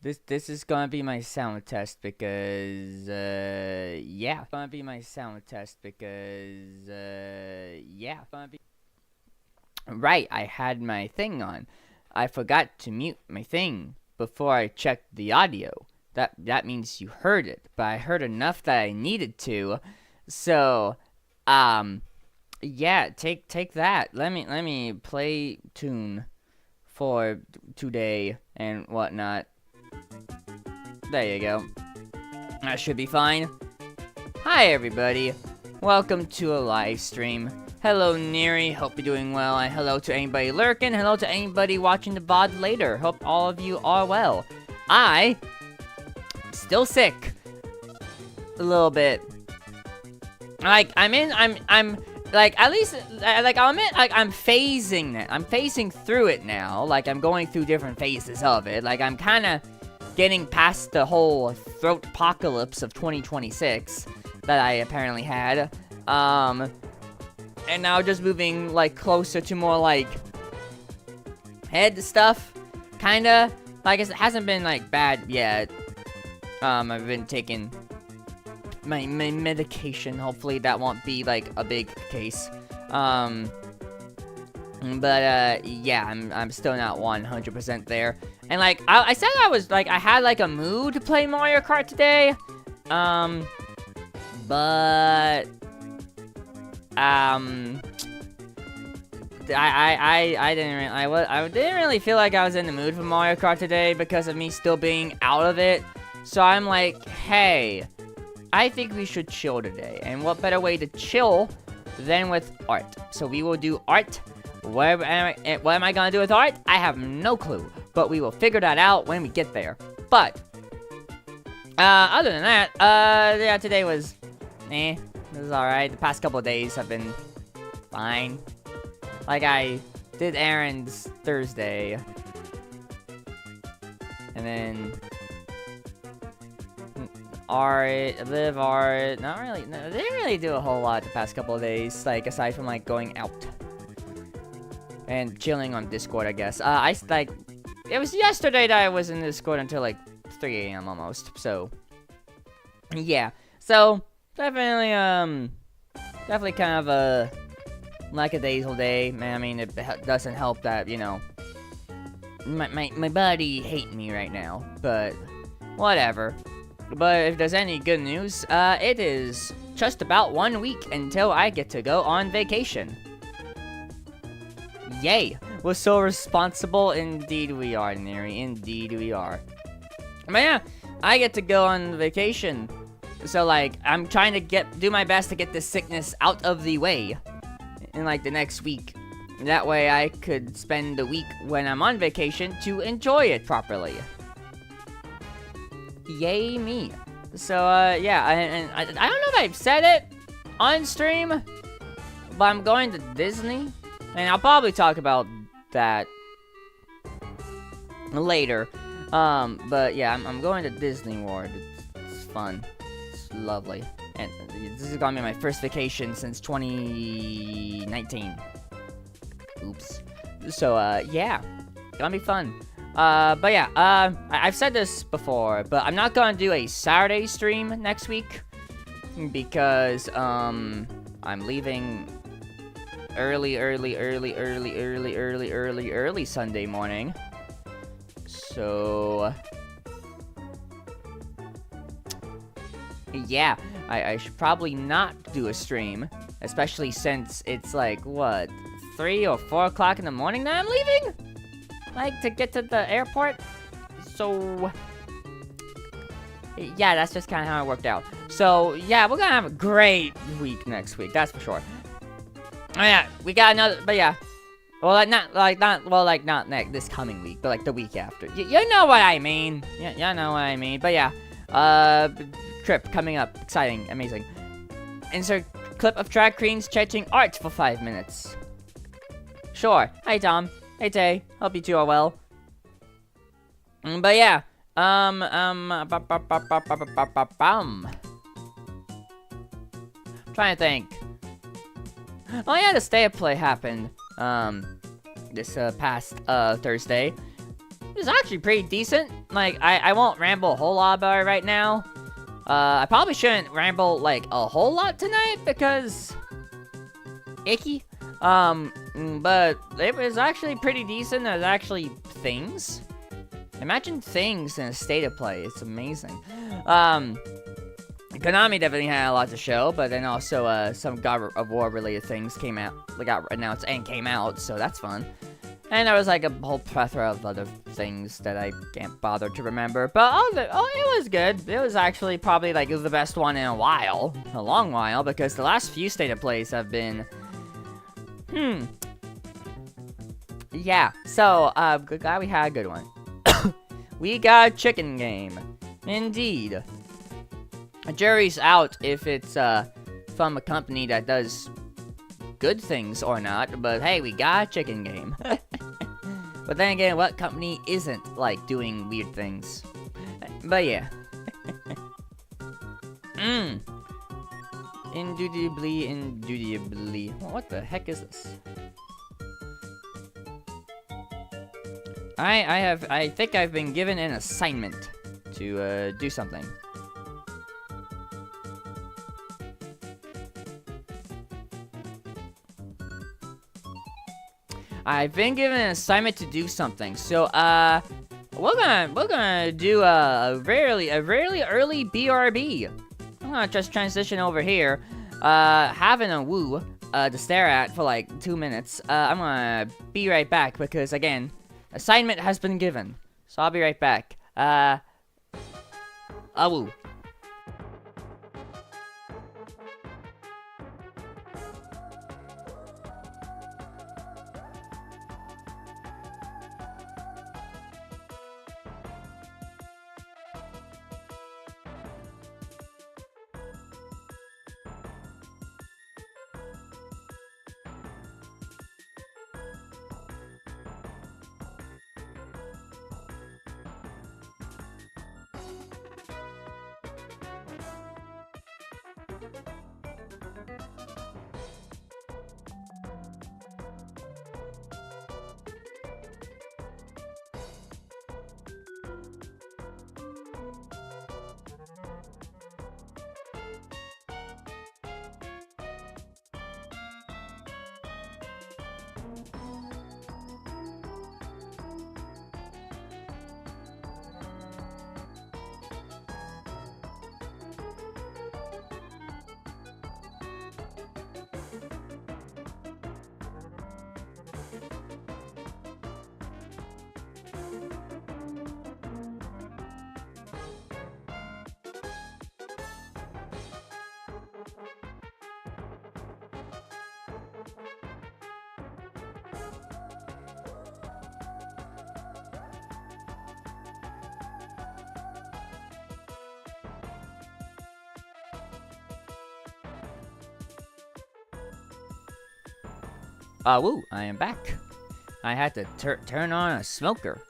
This is gonna be my sound test because yeah. Gonna be my sound test because yeah. Right, I had my thing on. I forgot to mute my thing before I checked the audio. That means you heard it, but I heard enough that I needed to. So, yeah, take that. Let me play tune for today and whatnot. There you go. That should be fine. Hi everybody. Welcome to a live stream. Hello Neri, hope you're doing well, and hello to anybody lurking, hello to anybody watching the VOD later. Hope all of you are well. I still sick. A little bit. Like I'm like at least like I'm phasing it. I'm phasing through it now. Like I'm going through different phases of it. Like I'm kind of getting past the whole throat apocalypse of 2026 that I apparently had. And now just moving like closer to more like head stuff, kinda. Like it hasn't been like bad yet. I've been taking my medication. Hopefully that won't be like a big case. But yeah, I'm still not 100% there. And like I said, I was like I had like a mood to play Mario Kart today. But I didn't really feel like I was in the mood for Mario Kart today because of me still being out of it. So I'm like, hey, I think we should chill today. And what better way to chill than with art? So we will do art. What am I gonna do with art? I have no clue. But we will figure that out when we get there. But other than that, yeah, today was it was alright. The past couple of days have been fine. Like, I did errands Thursday. And then art, live art. Not really. No, didn't really do a whole lot the past couple of days. Like, aside from, like, going out. And chilling on Discord, I guess. It was yesterday that I was in Discord until, like, 3 a.m. almost. So, yeah. So, definitely kind of a lackadaisical day. Man, I mean, it doesn't help that, you know, my buddy hating me right now, but whatever. But if there's any good news, it is just about 1 week until I get to go on vacation. Yay! We're so responsible. Indeed we are, Neri. Indeed we are. But yeah, I get to go on vacation. So, like, I'm trying to do my best to get this sickness out of the way in, like, the next week. That way I could spend the week when I'm on vacation to enjoy it properly. Yay me. So, yeah, and I don't know if I've said it on stream, but I'm going to Disney. And I'll probably talk about that later. But yeah, I'm going to Disney World. It's fun. Lovely. And this is gonna be my first vacation since 2019. Oops. So, yeah. Gonna be fun. But yeah, I've said this before, but I'm not gonna do a Saturday stream next week. Because, I'm leaving early Sunday morning. So yeah, I should probably not do a stream, especially since it's like, what, 3 or 4 o'clock in the morning that I'm leaving? Like, to get to the airport? So, yeah, that's just kind of how it worked out. So, yeah, we're gonna have a great week next week, that's for sure. Oh, yeah, we got another, but yeah. Well, not this coming week, but like the week after. You know what I mean. Yeah, you know what I mean. But yeah, trip coming up, exciting, amazing. Insert clip of drag queens chatting art for 5 minutes. Sure. Hi Tom. Hey Tay. Hope you two are well. But yeah, trying to think. Oh yeah, the Stay Up Play happened, this past Thursday. It was actually pretty decent. like, I won't ramble a whole lot about it right now. I probably shouldn't ramble, like, a whole lot tonight, because... icky. But it was actually pretty decent. There's actually things. Imagine things in a state of play. It's amazing. Konami definitely had a lot to show, but then also, some God of War related things came out, got announced and came out, so that's fun. And there was like a whole plethora of other things that I can't bother to remember, but it was good. It was actually probably like the best one in a while, a long while, because the last few state of plays have been, yeah, so, glad we had a good one. We got a chicken game. Indeed. A jury's out if it's, from a company that does good things or not, but hey, we got a chicken game. But then again, what company isn't, like, doing weird things? But yeah. Indubitably. What the heck is this? I think I've been given an assignment to, do something. I've been given an assignment to do something, so, we're gonna do a really early BRB. I'm gonna just transition over here, having a woo, to stare at for like 2 minutes. I'm gonna be right back because, again, assignment has been given, so I'll be right back. A woo. Woo, I am back. I had to turn on a smoker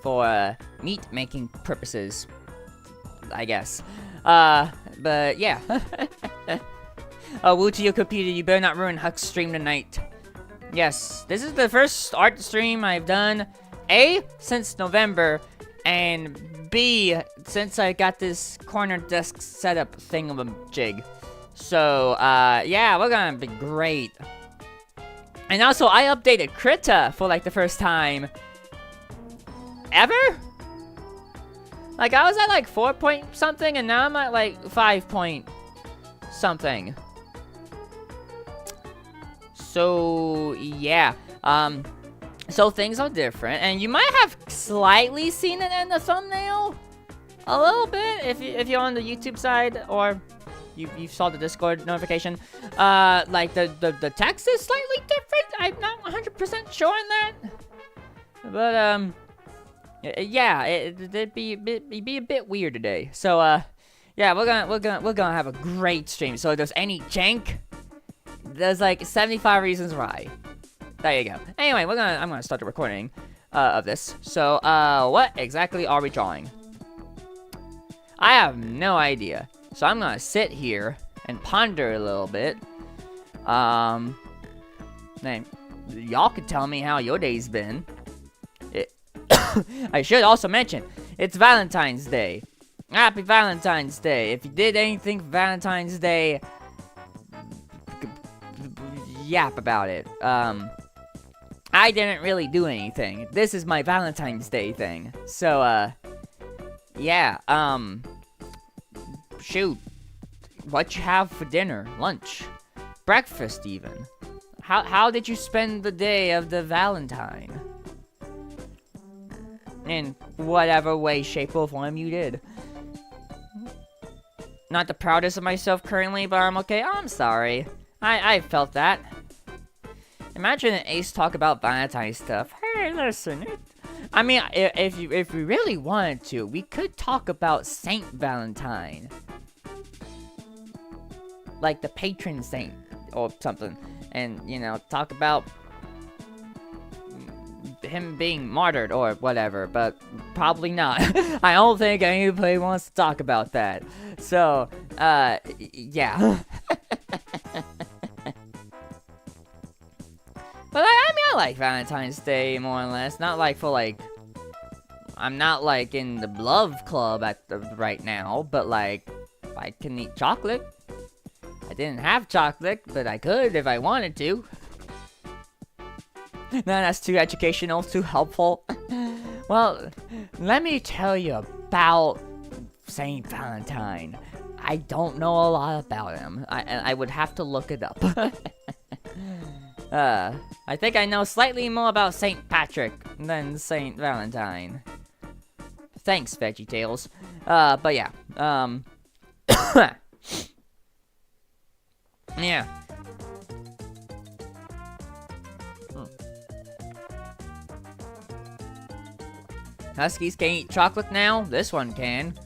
for, meat-making purposes, I guess. But yeah. Woo to your computer, you better not ruin Husk's stream tonight. Yes, this is the first art stream I've done, A, since November, and B, since I got this corner desk setup thingamajig. So, yeah, we're gonna be great. And also, I updated Krita for, like, the first time ever? Like, I was at, like, 4 point something, and now I'm at, like, 5 point something. So, yeah. So things are different, and you might have slightly seen it in the thumbnail. A little bit, if you're on the YouTube side, or you saw the Discord notification. Like, the text is slightly different. I'm not 100% sure on that. But, yeah, it'd be a bit weird today. So, yeah, we're gonna have a great stream. So if there's any jank, there's like 75 reasons why. There you go. Anyway, I'm gonna start the recording of this. So, what exactly are we drawing? I have no idea. So I'm gonna sit here and ponder a little bit. Y'all could tell me how your day's been. I should also mention, It's Valentine's Day. Happy Valentine's Day. If you did anything for Valentine's Day, yap about it. I didn't really do anything. This is my Valentine's Day thing. So, yeah, shoot. What you have for dinner, lunch, breakfast even? How did you spend the day of the Valentine? In whatever way, shape, or form you did. Not the proudest of myself currently, but I'm okay. I'm sorry. I felt that. Imagine an Ace talk about Valentine's stuff. Hey, listen. I mean, if we really wanted to, we could talk about Saint Valentine. Like the patron saint or something. And, you know, talk about him being martyred or whatever, but probably not. I don't think anybody wants to talk about that. So, yeah. But I mean, I like Valentine's Day more or less. Not like for like, I'm not like in the love club right now, but like, I can eat chocolate. I didn't have chocolate, but I could if I wanted to. No, that's too educational, too helpful. Well, let me tell you about Saint Valentine. I don't know a lot about him. I would have to look it up. I think I know slightly more about Saint Patrick than Saint Valentine. Thanks, VeggieTales. But yeah. Yeah. Huskies can eat chocolate now? This one can.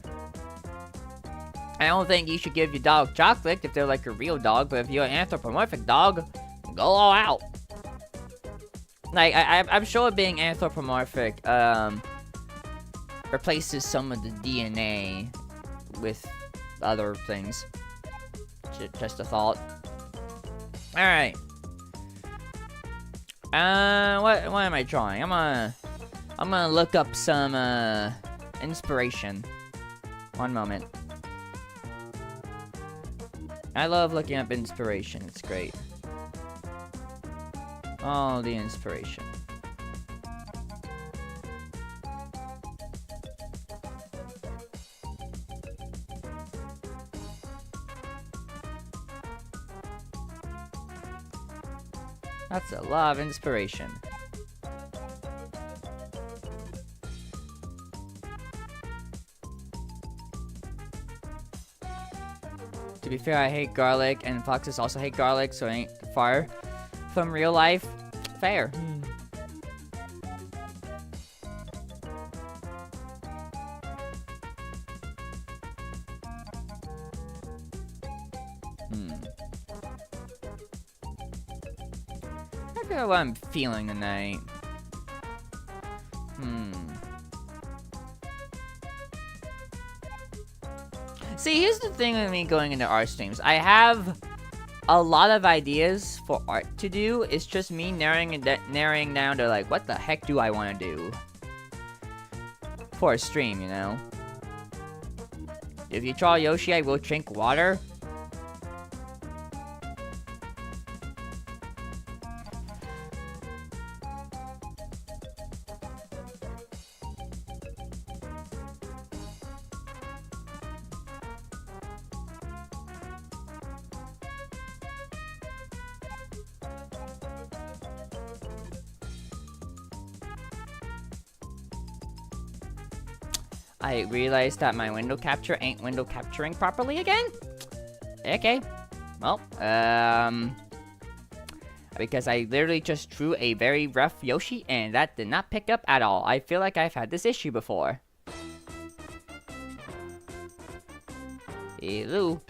I don't think you should give your dog chocolate if they're like a real dog, but if you're an anthropomorphic dog, go all out. Like, I'm sure being anthropomorphic, replaces some of the DNA with other things. Just a thought. Alright. What am I drawing? I'm gonna look up some, inspiration. One moment. I love looking up inspiration. It's great. Oh, the inspiration. That's a lot of inspiration. To be fair, I hate garlic, and foxes also hate garlic, so it ain't far from real life. Fair. I feel what I'm feeling tonight. See, here's the thing with me going into art streams. I have a lot of ideas for art to do. It's just me narrowing down to like, what the heck do I want to do for a stream, you know? If you draw Yoshi, I will drink water. I realized that my window capture ain't window capturing properly again. Okay. Well, because I literally just drew a very rough Yoshi and that did not pick up at all. I feel like I've had this issue before. Hello.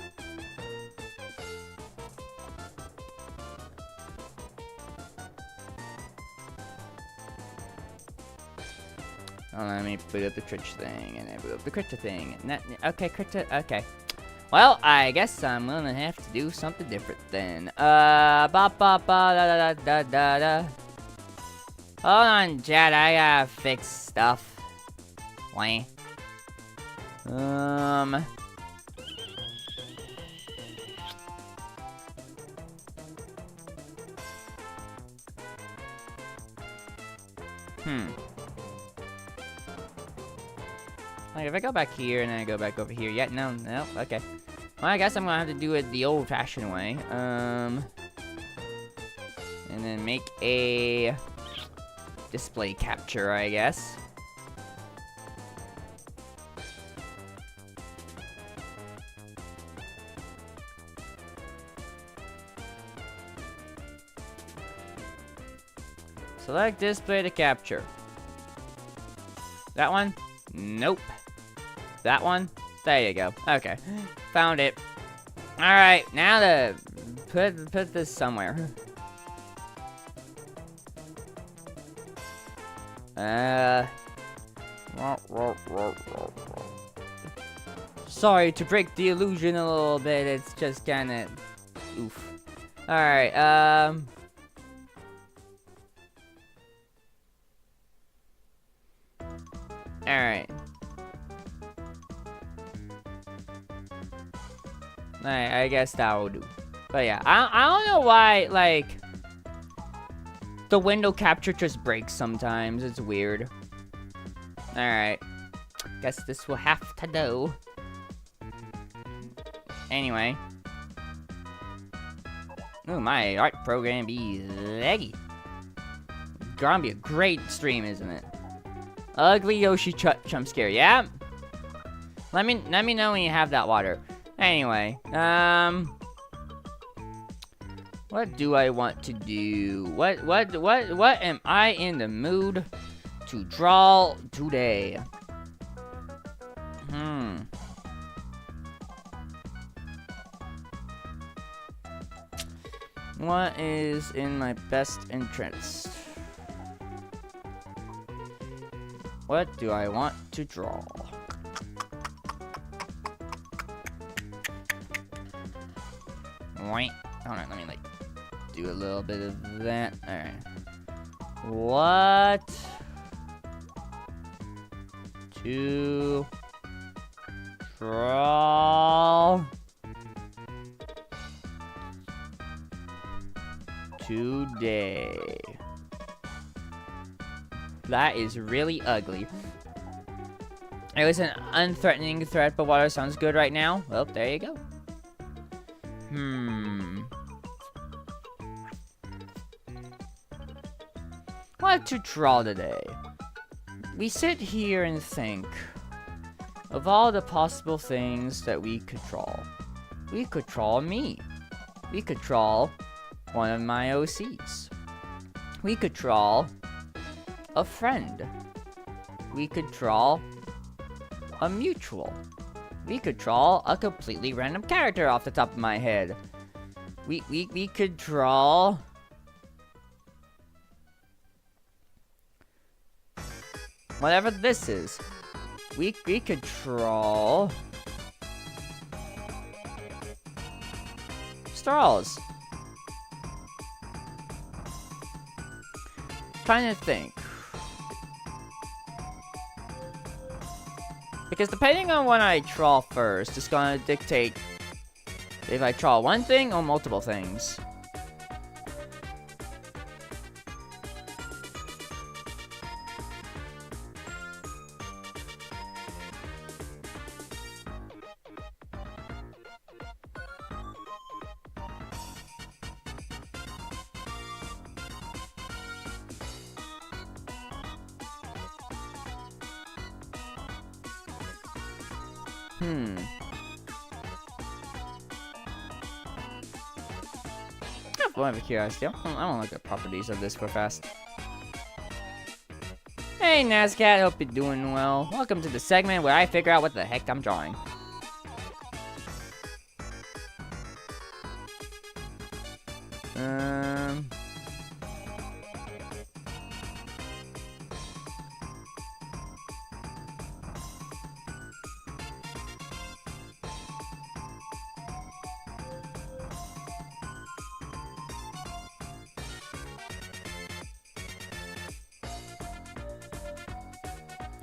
Oh, let me boot up the Twitch thing, and then boot up the Critter thing. Okay, Critter, okay. Well, I guess I'm gonna have to do something different then. Ba ba ba da da da da da. Hold on, Chad, I gotta fix stuff. Why? Like, if I go back here and then I go back over here, yeah, no, okay. Well, I guess I'm gonna have to do it the old-fashioned way. And then make a display capture, I guess. Select display to capture. That one? Nope. That one? There you go. Okay. Found it. Alright, now to put this somewhere. Sorry to break the illusion a little bit, it's just kinda oof. Alright, alright. Alright, I guess that will do. But yeah, I don't know why, like, the window capture just breaks sometimes. It's weird. Alright. Guess this will have to do. Anyway. Ooh, my art program be laggy. Gonna be a great stream, isn't it? Ugly Yoshi jump scare, yeah? Let me know when you have that water. Anyway, what do I want to do? What am I in the mood to draw today? What is in my best interest? What do I want to draw? Wait. Hold on, let me, like, do a little bit of that. Alright. What to draw today? That is really ugly. It was an unthreatening threat, but water sounds good right now. Well, there you go. What to draw today? We sit here and think of all the possible things that we could draw. We could draw me. We could draw one of my OCs. We could draw a friend. We could draw a mutual. We could draw a completely random character off the top of my head. We could draw whatever this is. We could draw straws. Trying to think. Because depending on what I draw first, it's gonna dictate if I draw one thing or multiple things. I have a curiosity. I want to look at properties of this real fast. Hey, Nazcat, hope you're doing well. Welcome to the segment where I figure out what the heck I'm drawing.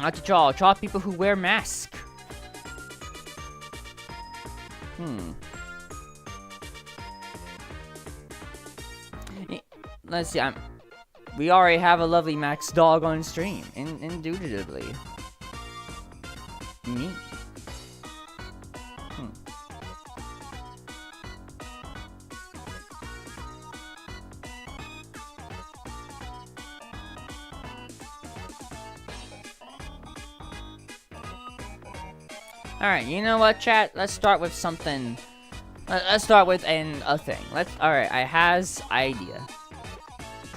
Not to draw people who wear masks. Let's see. We already have a lovely Max dog on stream. Indubitably. Me. Alright, you know what, chat? Let's start with something. Let's start with a thing. Alright, I has idea.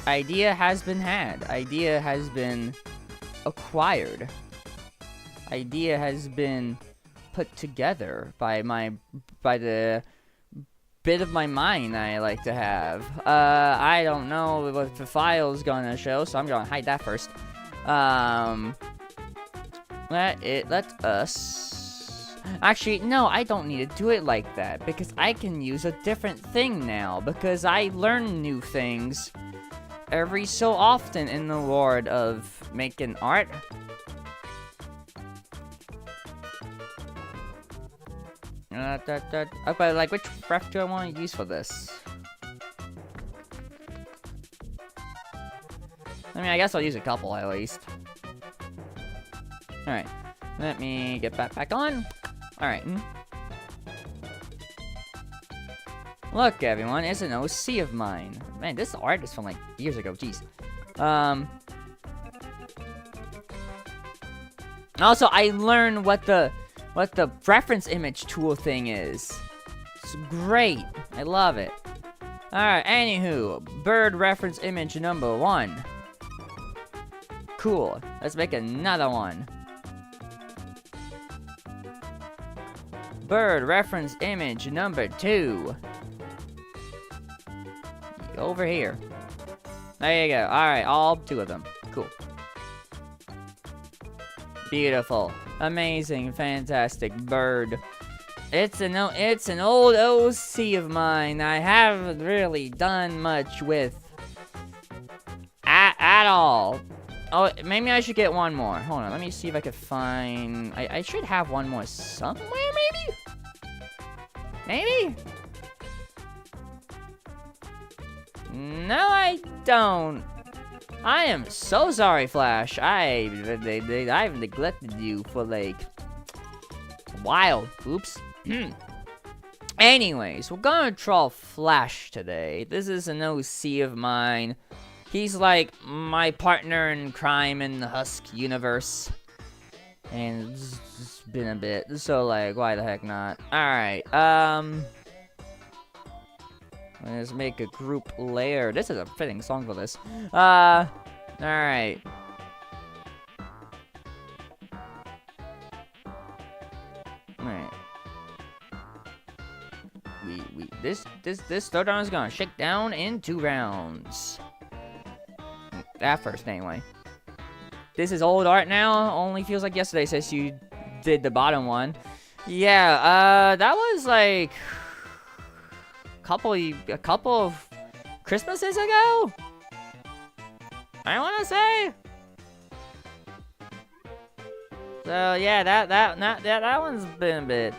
Idea has been had. Idea has been acquired. Idea has been put together by the bit of my mind I like to have. I don't know what the file's gonna show, so I'm gonna hide that first. Let us... Actually, no, I don't need to do it like that, because I can use a different thing now, because I learn new things every so often in the world of making art. Okay, like, which ref do I want to use for this? I mean, I guess I'll use a couple at least. Alright, let me get back on. Alright. Look, everyone, it's an OC of mine. Man, this art is from, like, years ago. Jeez. Also, I learned what the reference image tool thing is. It's great. I love it. Alright, anywho. Bird reference image number 1. Cool. Let's make another one. Bird reference image number 2. Over here. There you go. Alright, all 2 of them. Cool. Beautiful. Amazing. Fantastic bird. It's an old OC of mine I haven't really done much with at all. Oh, maybe I should get one more. Hold on, let me see if I could find... I should have one more somewhere, maybe? Maybe? No, I don't. I am so sorry, Flash. I've neglected you for, like, a while. Oops. Anyways, we're gonna draw Flash today. This is an OC of mine. He's like my partner in crime in the Husk universe. And it's been a bit, so like, why the heck not? Alright, let's make a group layer. This is a fitting song for this. Alright. Alright. This throwdown is gonna shake down in 2 rounds. At first, anyway. This is old art now. Only feels like yesterday since you did the bottom one. Yeah, that was like a couple of Christmases ago. I want to say. So yeah, that one's been a bit.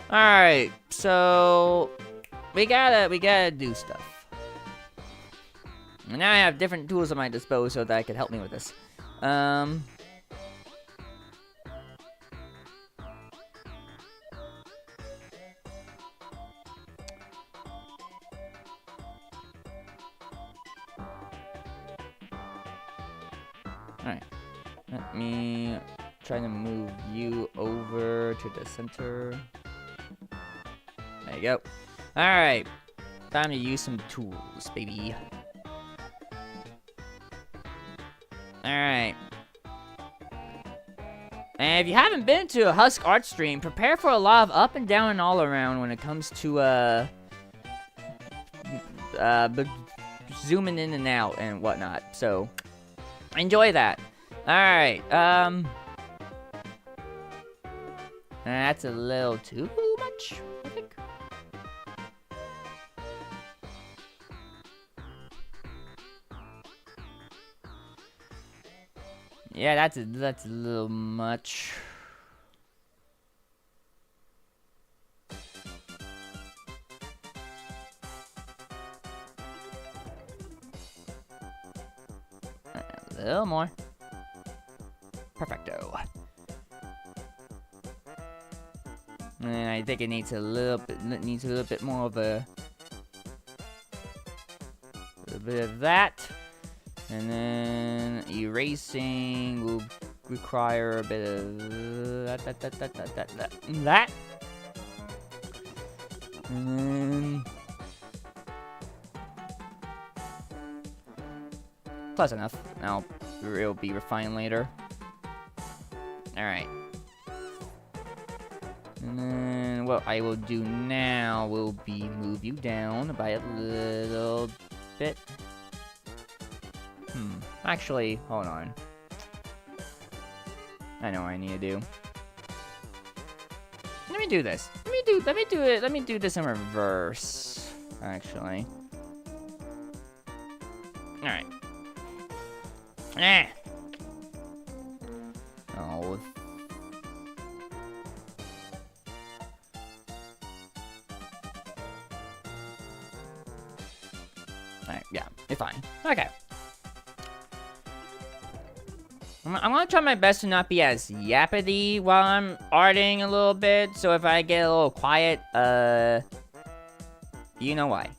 All right, so we gotta do stuff. And now I have different tools at my disposal that could help me with this. Alright. Let me try to move you over to the center. There you go. Alright. Time to use some tools, baby. Alright. And if you haven't been to a Husk art stream, prepare for a lot of up and down and all around when it comes to, zooming in and out and whatnot. So, enjoy that. Alright, that's a little too much, I think. Yeah, that's a little much. A little more. Perfecto. And I think it needs a little bit more of a bit of that. And then erasing will require a bit of that. And then close enough. Now it'll be refined later. Alright. And then what I will do now will be move you down by a little bit. Actually, hold on. I know what I need to do. Let me do this. Let me do this in reverse. Actually. Alright. Oh. Alright, yeah, it's fine. Okay. I'm gonna try my best to not be as yappity while I'm arting a little bit. So if I get a little quiet, you know why.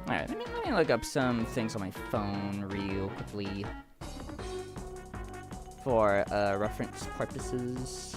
Alright, let me look up some things on my phone real quickly for reference purposes.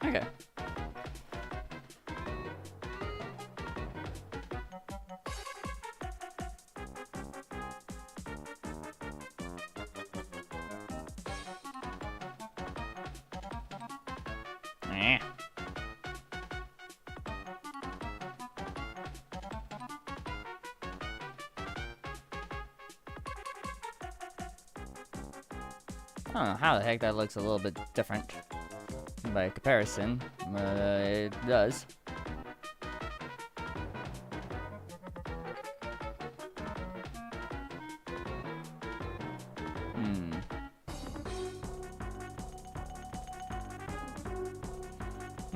Okay. I don't know how the heck that looks a little bit different by comparison, but it does.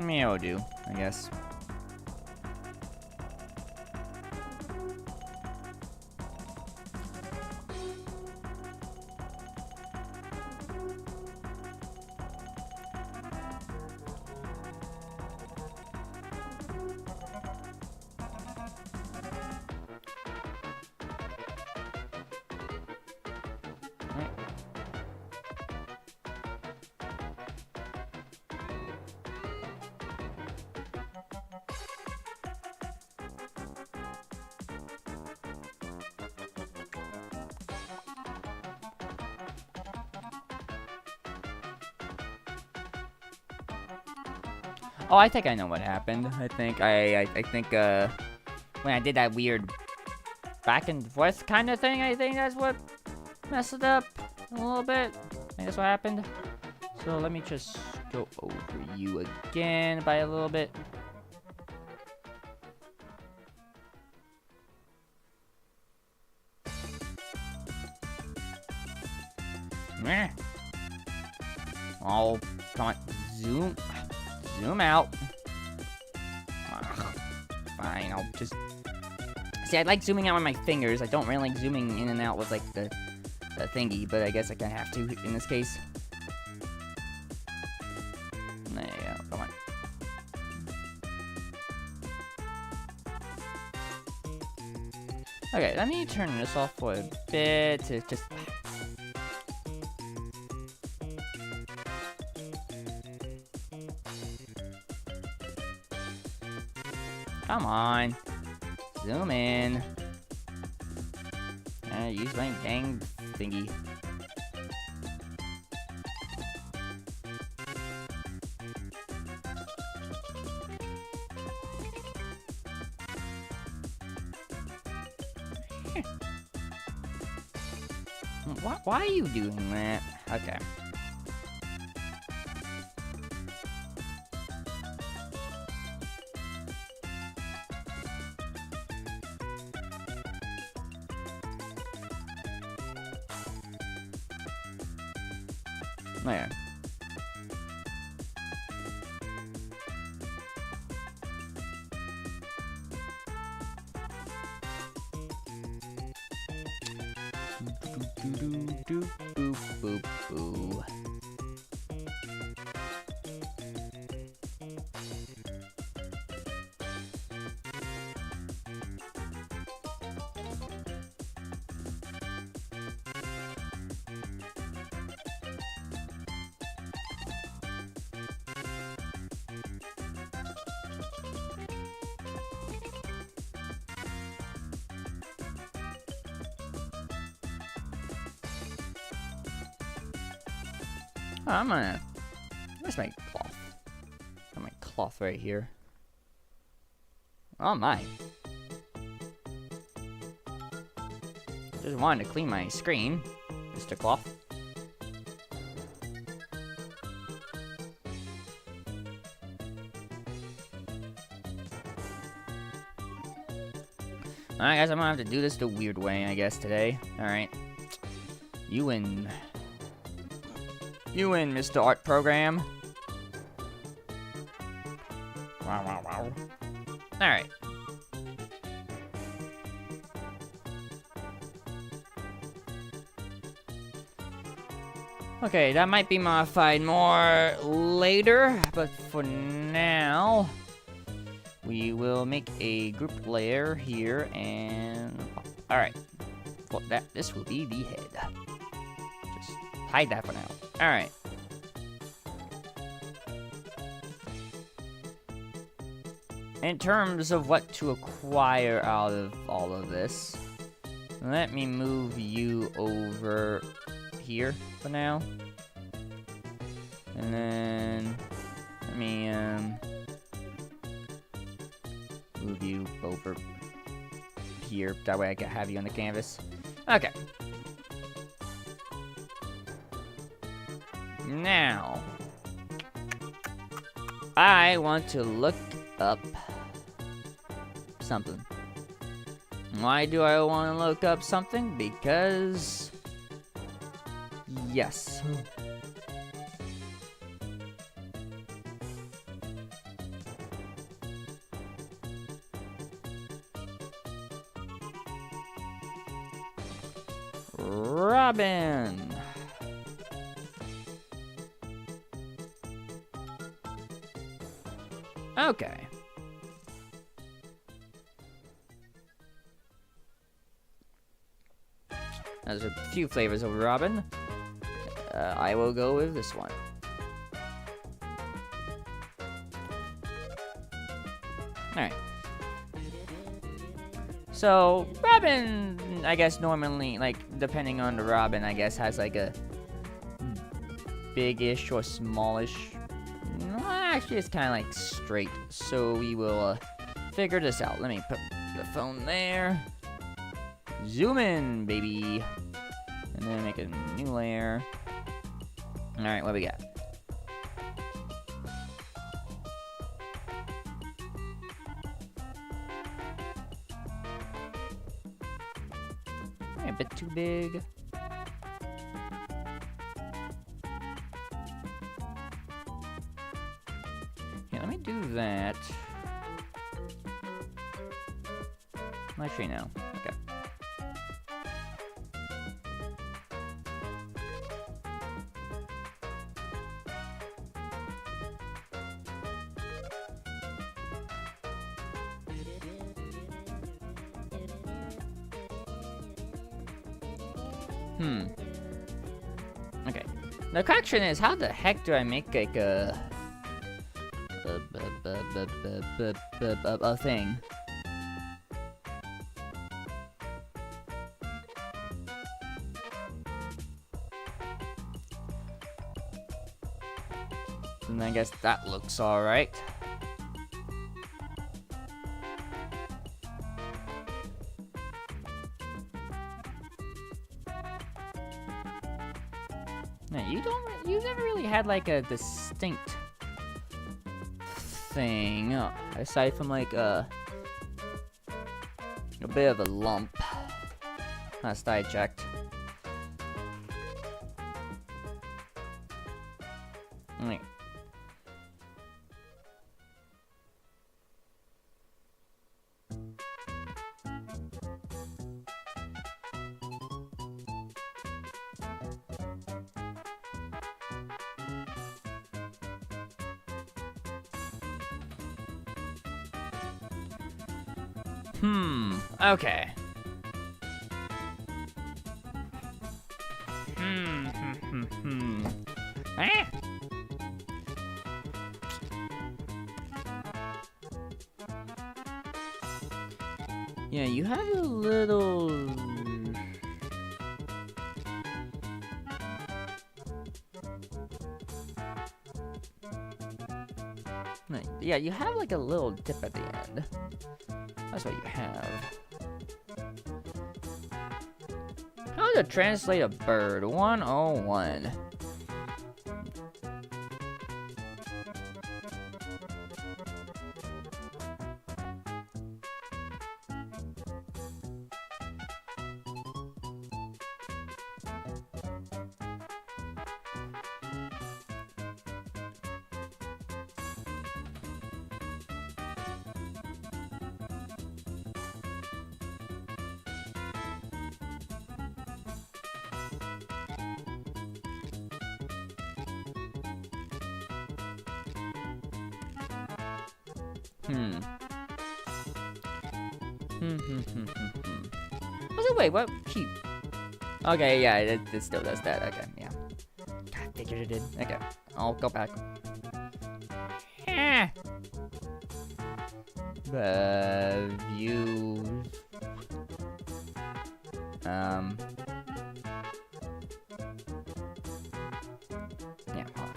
It'll do, I guess. Oh, I think I know what happened. I think when I did that weird back and forth kind of thing. I think that's what messed it up a little bit. I think that's what happened. So let me just go over you again by a little bit. Meh. Oh, come on. Zoom out. Ugh. Fine, I'll just... See, I like zooming out with my fingers. I don't really like zooming in and out with, like, the thingy, but I guess I kind of have to in this case. There you go. Come on. Okay, let me turn this off for a bit to just... Come on. Zoom in. Use my dang thingy. Why are you doing that? Okay. There. Boo. Oh, I'm gonna... Where's my cloth? Got my cloth right here. Oh my. Just wanted to clean my screen, Mr. Cloth. Alright guys, I'm gonna have to do this the weird way, I guess, today. Alright. You win, Mr. Art Program. Wow. Alright. Okay, that might be modified more later, but for now, we will make a group layer here and... Alright. Well, this will be the head. Just hide that for now. Alright. In terms of what to acquire out of all of this, let me move you over here for now. And then let me move you over here. That way I can have you on the canvas. Okay. Now, I want to look up something. Why do I want to look up something? Because... yes. Robin! Okay. There's a few flavors of Robin. I will go with this one. Alright. So, Robin, I guess normally, like, depending on the Robin, I guess, has like a big-ish or smallish. Well, actually, it's kind of like straight. So we will figure this out. Let me put the phone there. zoom in, baby. And then make a new layer. Alright, what we got? A bit too big. Yeah, let me do that. Actually, no. Okay. Okay. The question is, how the heck do I make like a thing? And I guess that looks alright. You never really had like a distinct thing, aside from like a bit of a lump. Last I checked. Right. Okay. Ah! Yeah, you have a little... Yeah, you have like a little dip at the end. That's what you have. How to translate a bird? 101. Also, wait, what? Keep. Okay, yeah, it still does that. Okay, yeah. God, figured it did. Okay, I'll go back. Views. Yeah, hold on.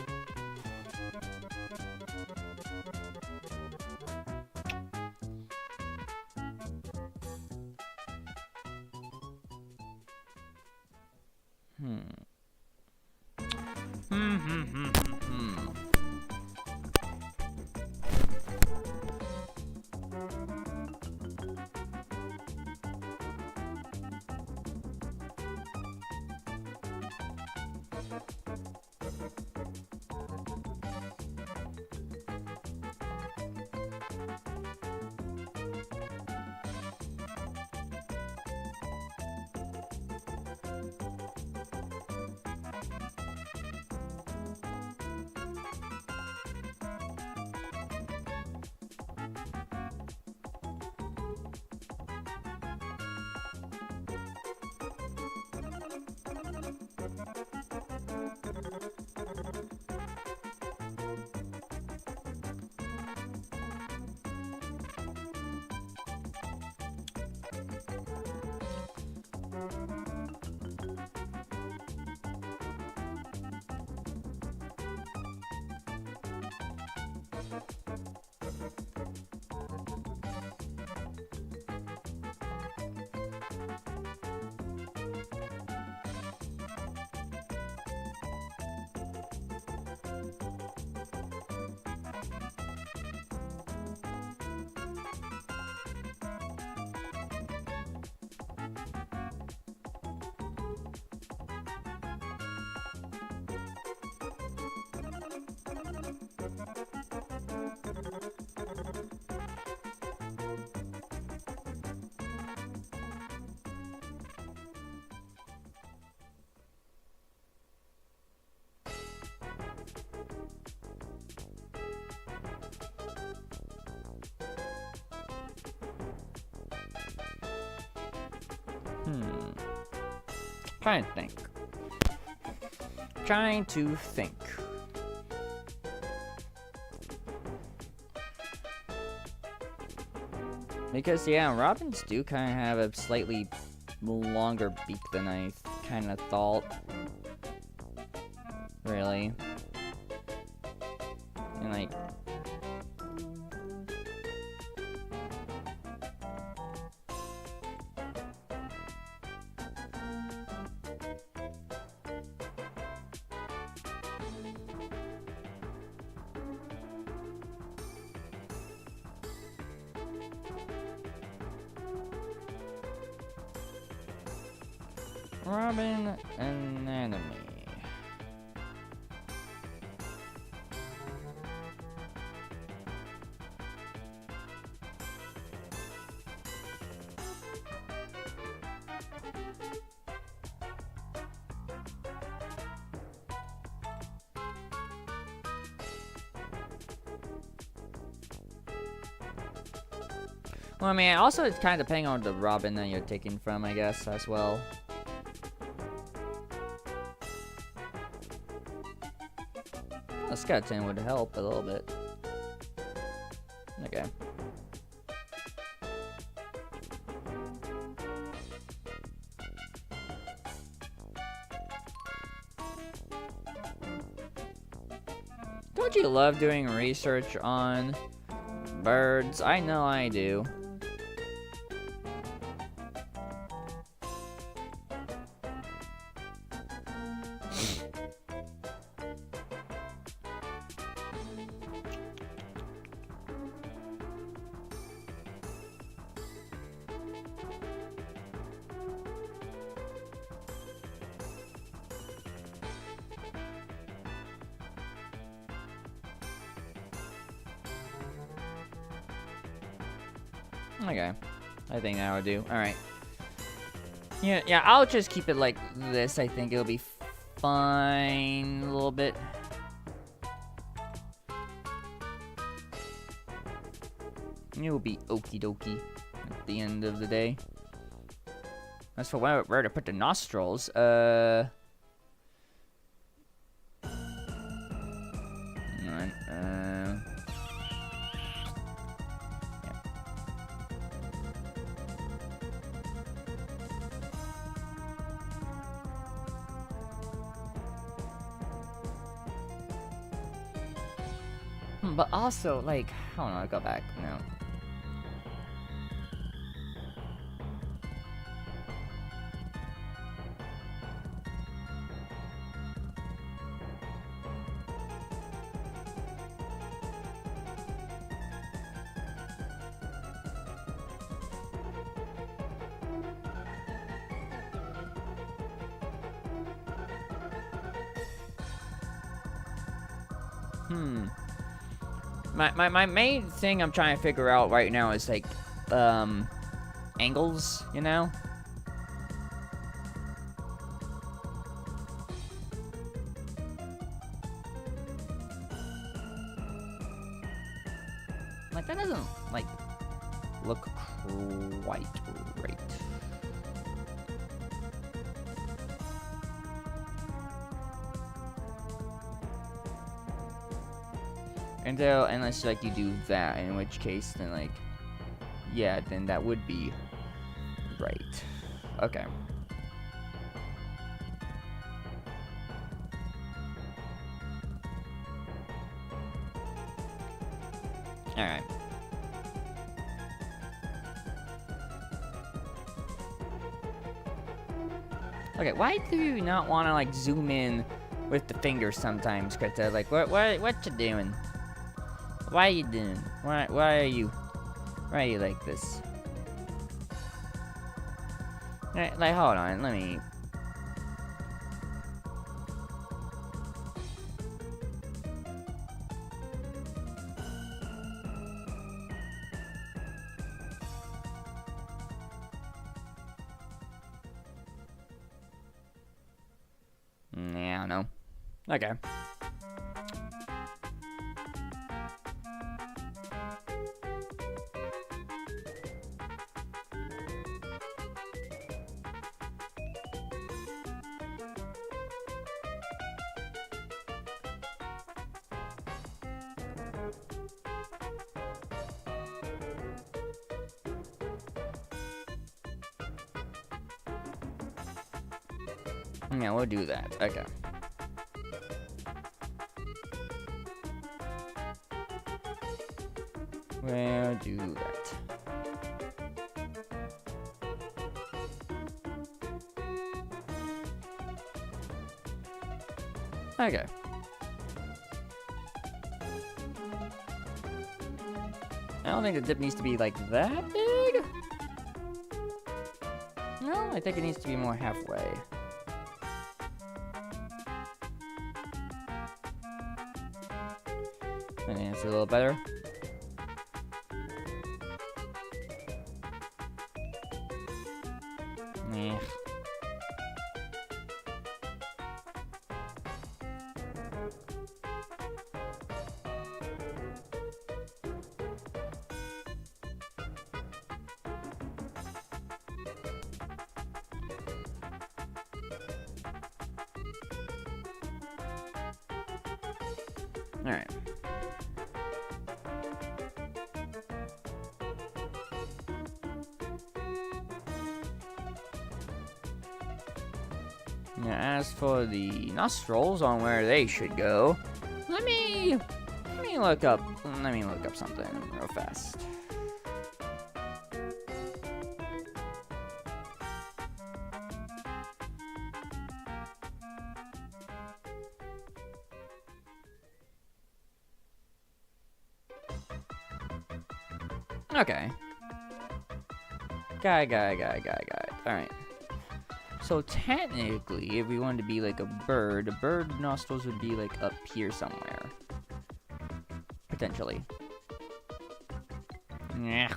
Trying to think. Trying to think. Because, yeah, robins do kind of have a slightly longer beak than I kind of thought. Really. And, like... Robin anatomy. Well, I mean, also it's kind of depending on the robin that you're taking from, I guess, as well. A skeleton would help a little bit. Okay. Don't you love doing research on birds? I know I do. Okay, I think that would do. All right. Yeah, I'll just keep it like this. I think it'll be fine a little bit. It will be okie dokie at the end of the day. As for where to put the nostrils, Alright, but also, like, hold on, I'll go back now. My main thing I'm trying to figure out right now is, like, angles, you know? Like, that doesn't, like, look quite right. Unless, like, you do that, in which case, then, like, yeah, then that would be right. Okay. Alright. Okay, why do you not want to, like, zoom in with the fingers sometimes, Krita? Like, what you doing? Why are you doing? Why are you like this? Like, hold on, let me... Yeah, I don't know. Okay. Yeah, we'll do that. Okay. We'll do that. Okay. I don't think the dip needs to be like that big. No, I think it needs to be more halfway. I think it's a little better. Yeah. All right. Now, as for the nostrils on where they should go, let me look up something real fast. Okay. Got it. Alright. So technically, if we wanted to be like a bird nostrils would be like up here somewhere. Potentially. Yeah.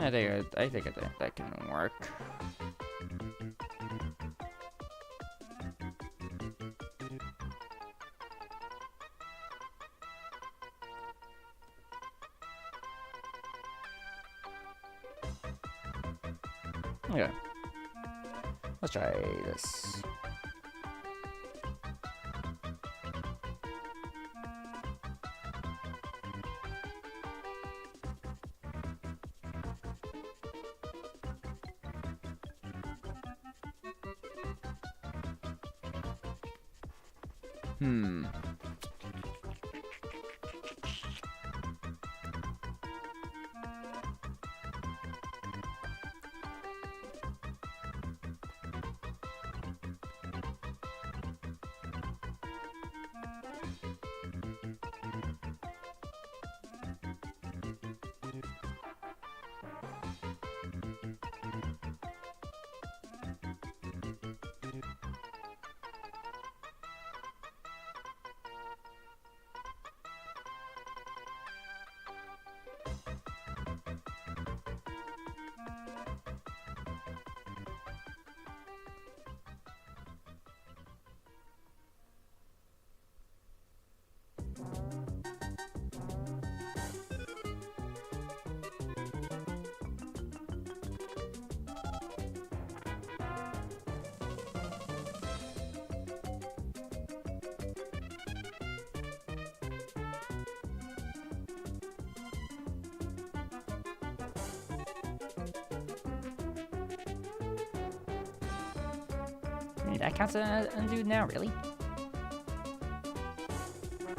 I think that can work. Okay. Let's try this. Hey, that counts as a dude now, really?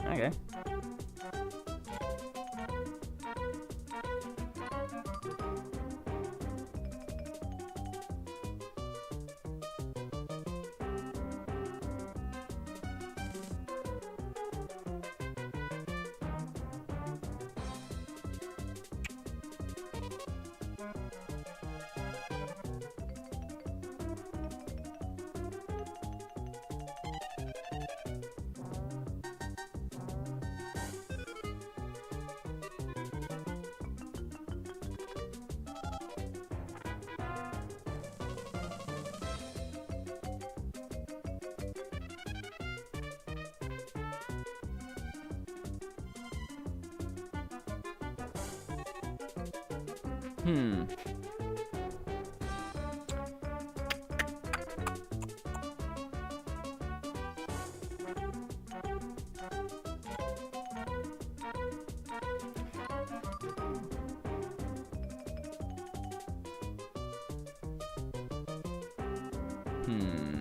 Okay. Hmm. Hmm.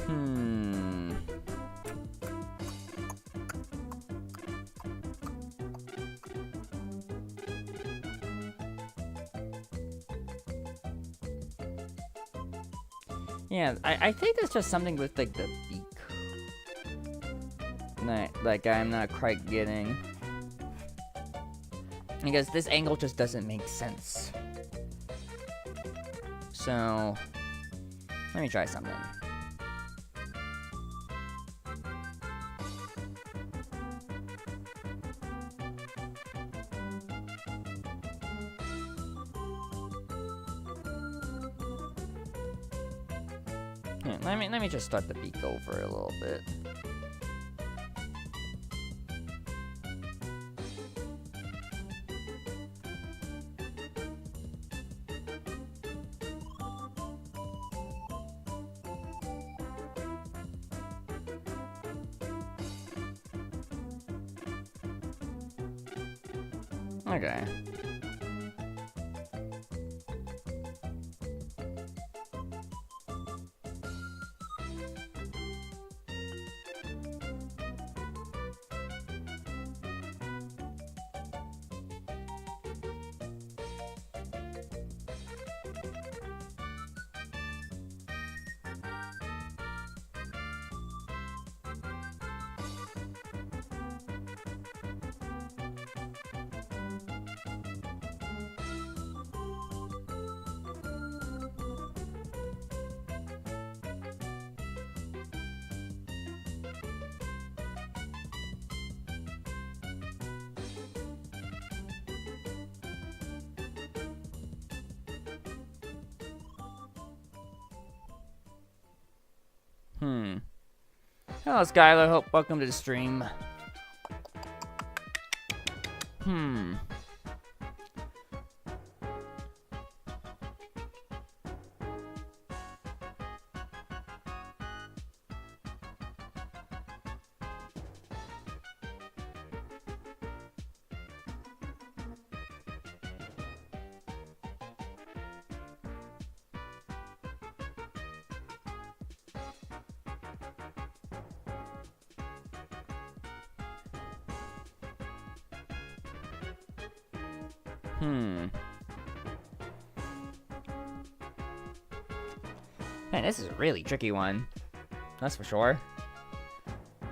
Hmm. Yeah, I think it's just something with like the beak that like I'm not quite getting. Because this angle just doesn't make sense. So let me try something. Yeah, let me just start the beak over a little bit. Okay. Hello, Skylar. Welcome to the stream. Hmm. Man, this is a really tricky one. That's for sure. I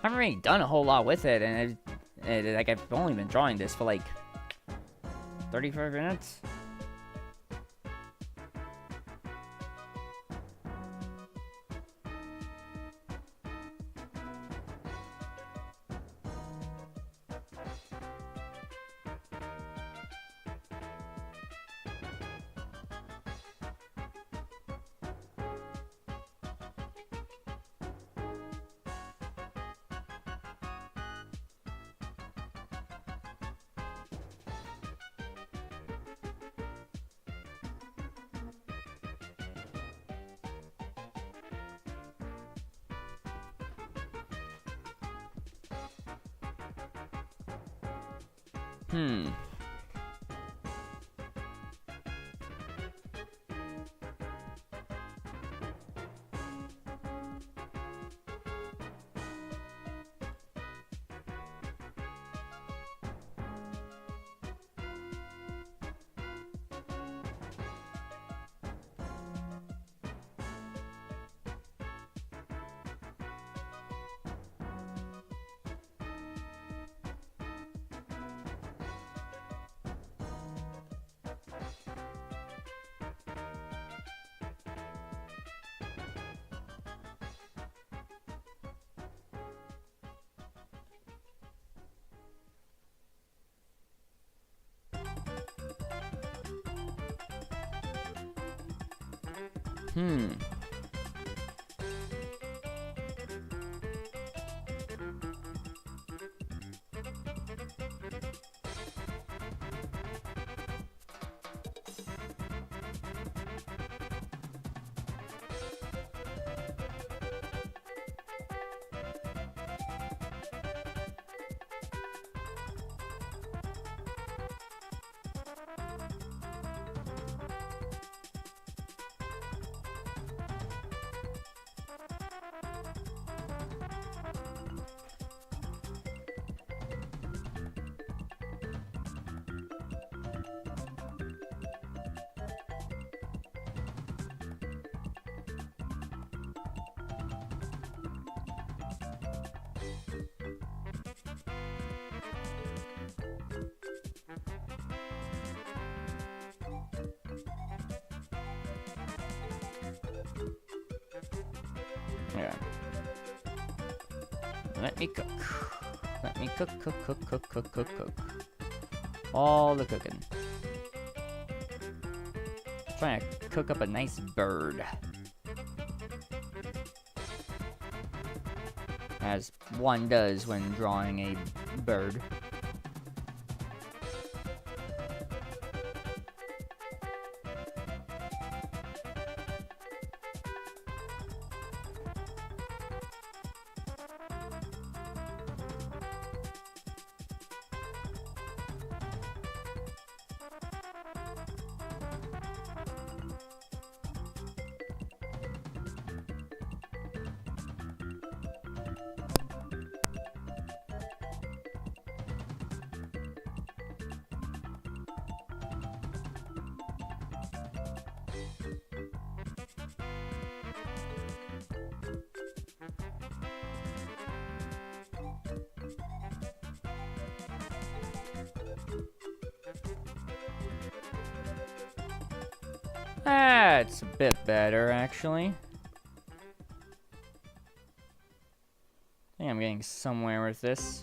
haven't really done a whole lot with it, and like I've only been drawing this for like 35 minutes. Hmm. Yeah. Let me cook. Let me cook. All the cooking. Trying to cook up a nice bird. As one does when drawing a bird. That's a bit better, actually. I think I'm getting somewhere with this.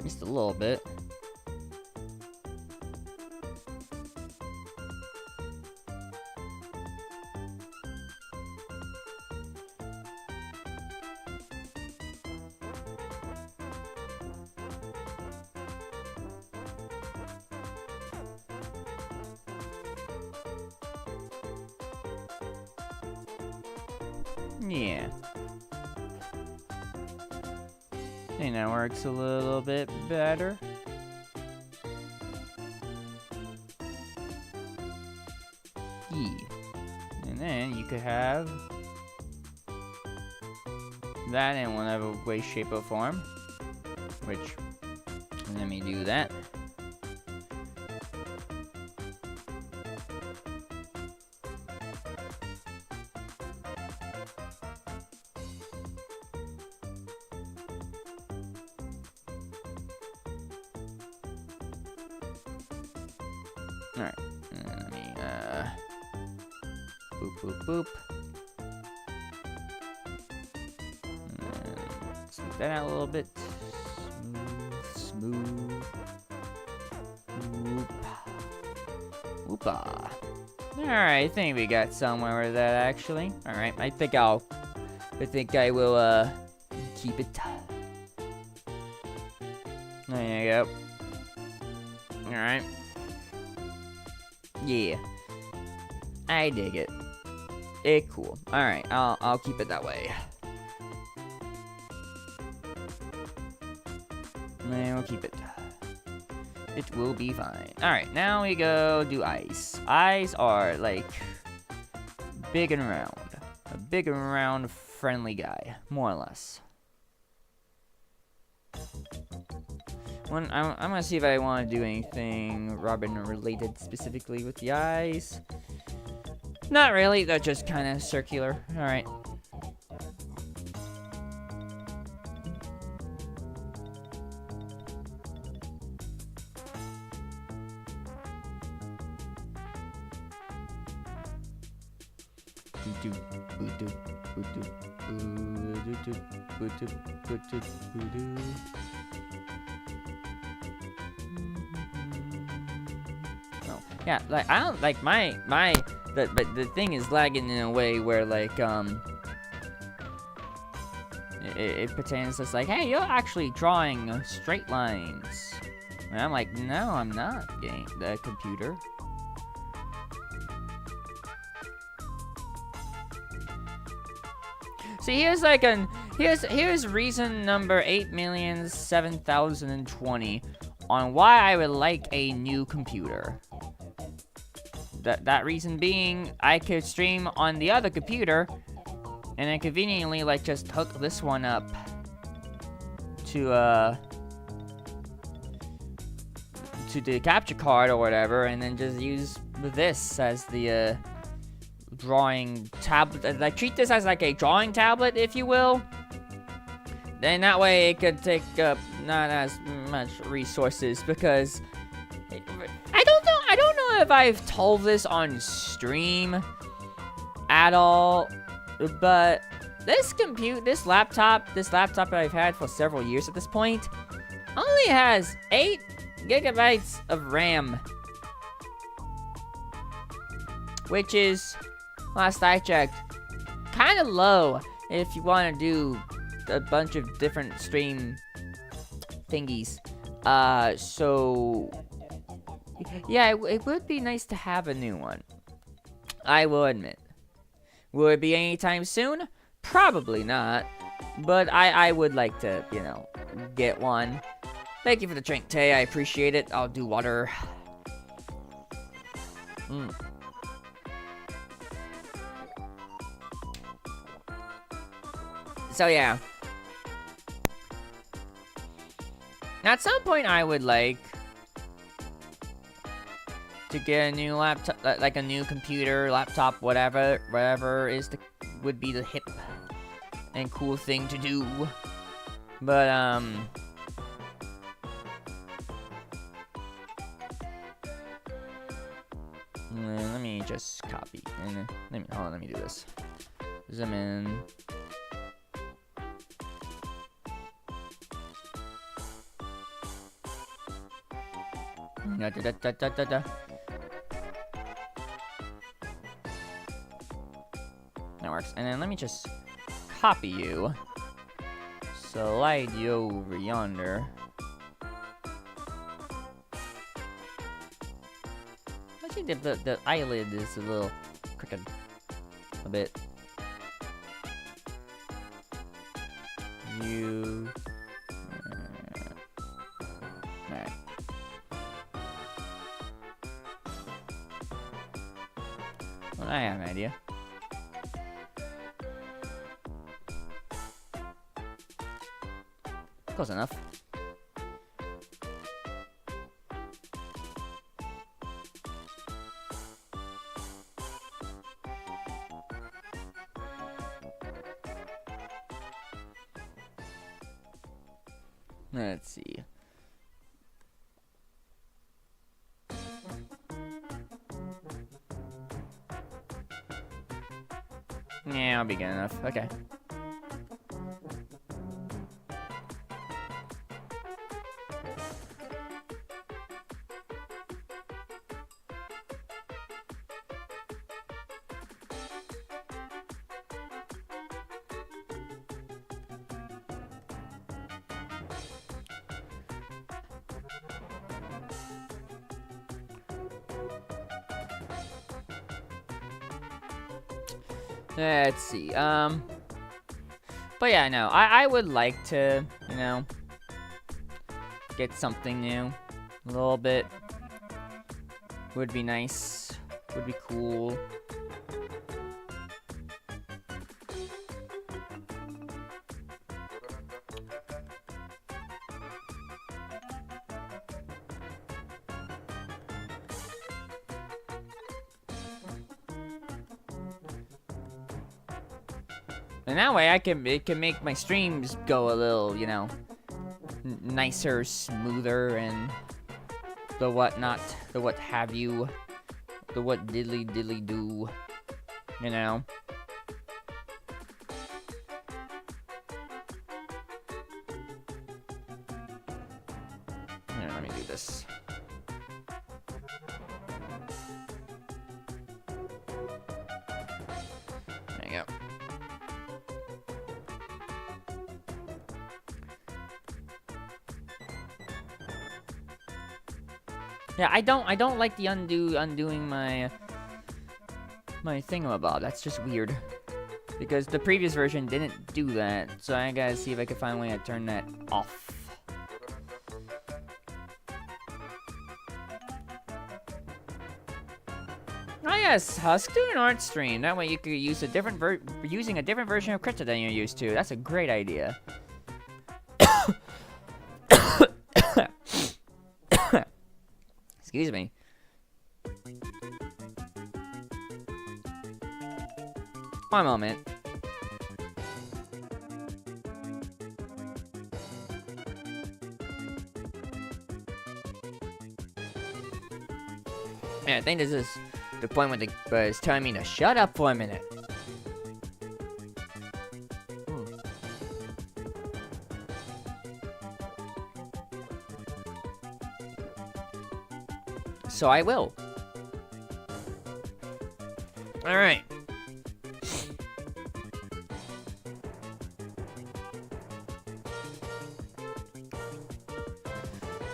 Just a little bit. Yeah. I think that works a little bit better. Yeah. And then you could have that in whatever way, shape, or form. Which, let me do that. Alright, let me, boop, boop, boop. Smooth that out a little bit. Smooth. Whoop. Whoopa. Alright, I think we got somewhere with that, actually. Alright, I think I will, keep it. There you go. Alright. Yeah. I dig it. It's cool. Alright, I'll keep it that way. And we'll keep it. It will be fine. Alright, now we go do eyes. Eyes are like big and round. A big and round friendly guy, more or less. I'm gonna see if I want to do anything Robin related specifically with the eyes. Not really, they're just kind of circular. Alright. Oh, yeah, like I don't like but the thing is lagging in a way where like it pretends it's like, hey, you're actually drawing straight lines. And I'm like, no, I'm not, the computer. See, here's like here's reason number 8,007,020 on why I would like a new computer. That reason being, I could stream on the other computer, and then conveniently like just hook this one up to the capture card or whatever, and then just use this as the drawing tablet. Like, treat this as like a drawing tablet, if you will. Then that way it could take up not as much resources, because I don't know if I've told this on stream at all, but this laptop that I've had for several years at this point only has 8 gigabytes of RAM, which is, last I checked, kind of low if you want to do a bunch of different stream thingies. So yeah, it would be nice to have a new one, I will admit. Will it be anytime soon? Probably not, but I would like to, you know, get one. Thank you for the drink, Tay. I appreciate it. I'll do water. So yeah. At some point, I would like to get a new laptop, like a new computer, laptop, whatever would be the hip and cool thing to do. But let me just copy and let me do this. Zoom in. That works. And then let me just copy you. Slide you over yonder. I think the eyelid is a little crooked. A bit. You. Alright. Well, I have an idea. Close enough. Let's see. Yeah, I'll be good enough. Okay. Let's see, but yeah, no, I would like to, you know, get something new, a little bit, would be nice, would be cool. And that way, it can make my streams go a little, you know, nicer, smoother, and the whatnot, the what have you, the what diddly do, you know. Here, let me do this. There you go. Yeah, I don't like the undoing my thingamabob. That's just weird. Because the previous version didn't do that, so I gotta see if I can find a way to turn that off. Oh yes, Husk, do an art stream. That way you could use a different using a different version of Crypto than you're used to. That's a great idea. Excuse me. One moment. Yeah, I think this is the point when it's telling me to shut up for a minute. So I will. Alright.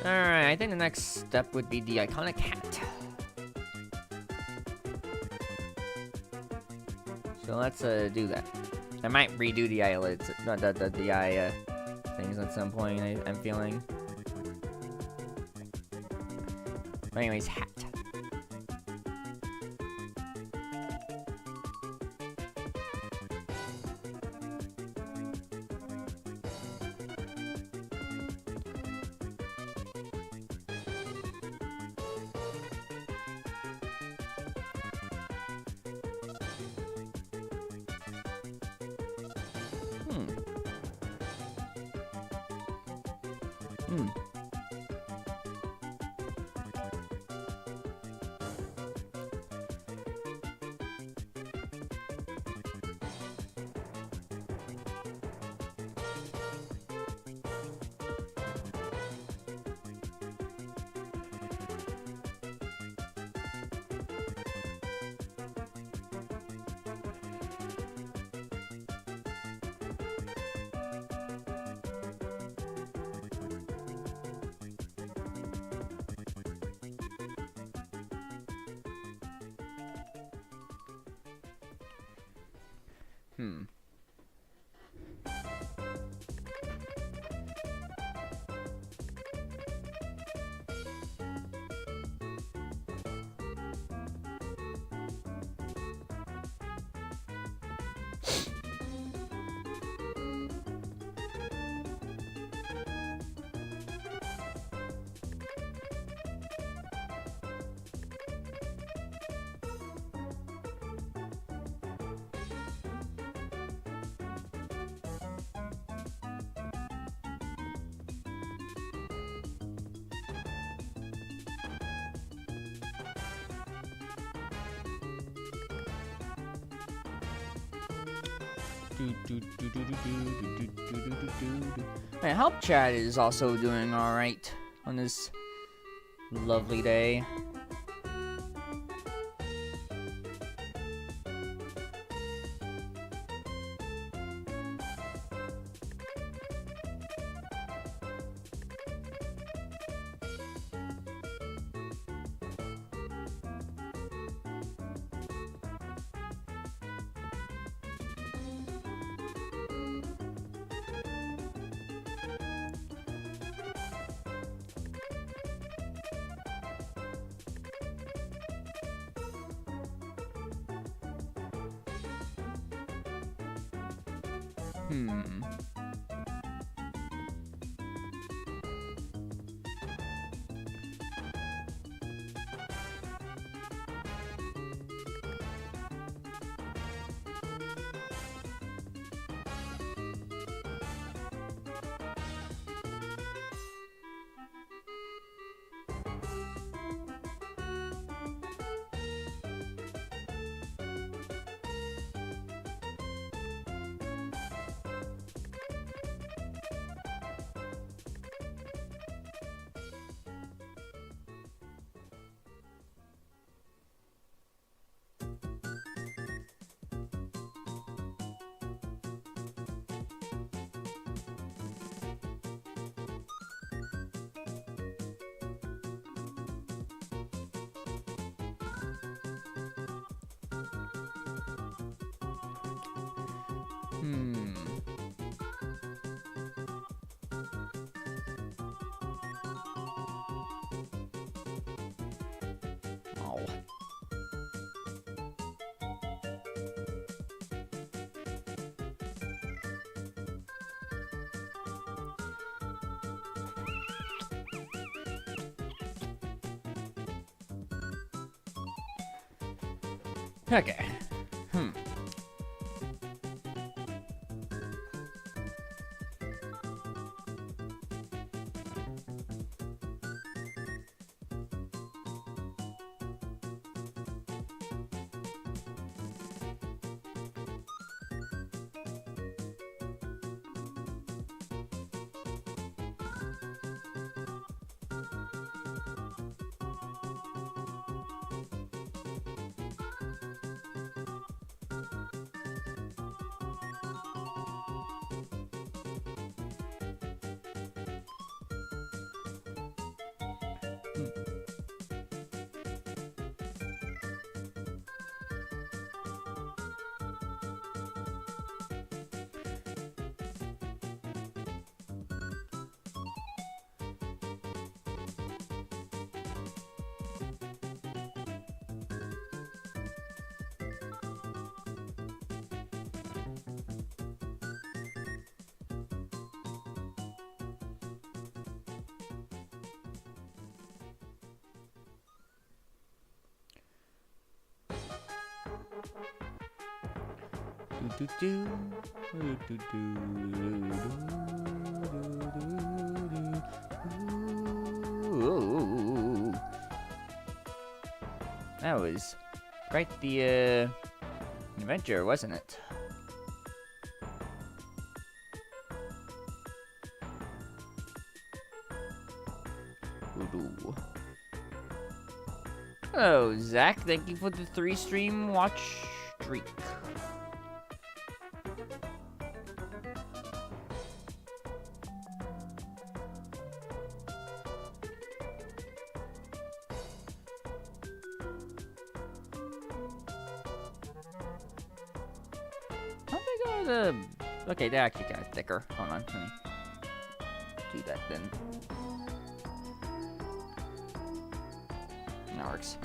Alright, I think the next step would be the iconic hat. So let's do that. I might redo the eyelids, the eye things at some point, I'm feeling. But anyways, hat. My help chat is also doing alright on this lovely day. Hmm. Oh. Okay. Hmm. Ooh. That was quite the adventure, wasn't it? Ooh. Hello, Zach. Thank you for the 3 stream watch streak. How big are the... Okay, they're actually kind of thicker. Hold on, let me do that then. That works.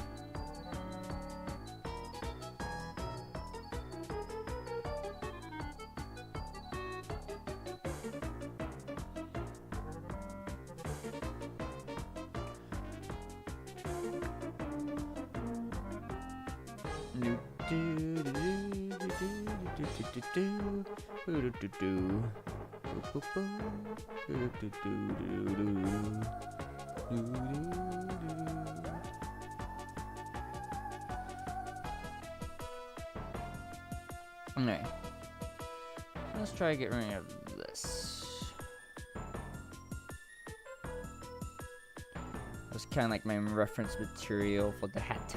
Okay. Let's try to get rid of this. That's kind of like my reference material for the hat.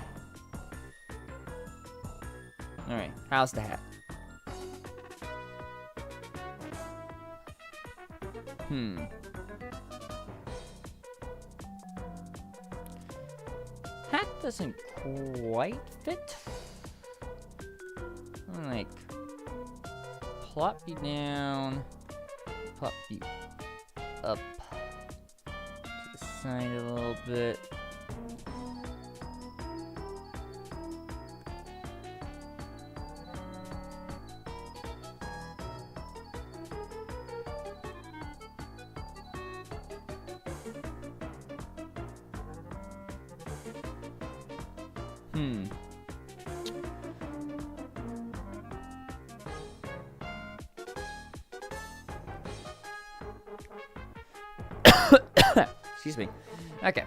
Alright, how's the hat? Hat doesn't quite fit. Like, plop you down, plop you up to the side a little bit. Excuse me. Okay.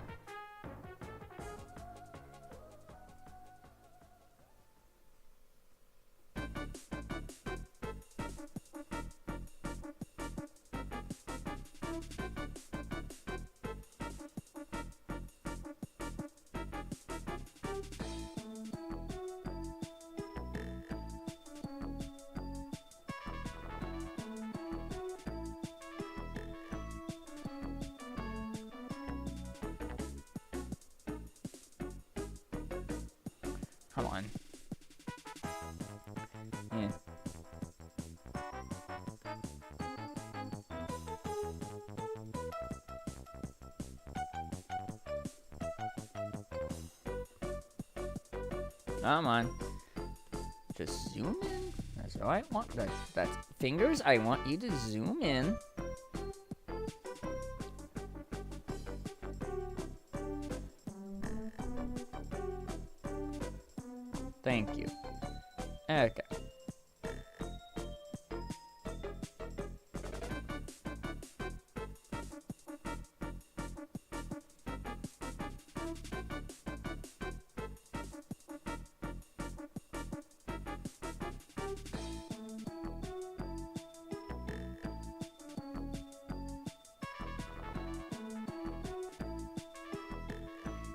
Come on. Yeah. Come on. Just zoom in. That's all I want. That's fingers. I want you to zoom in. Thank you. Okay.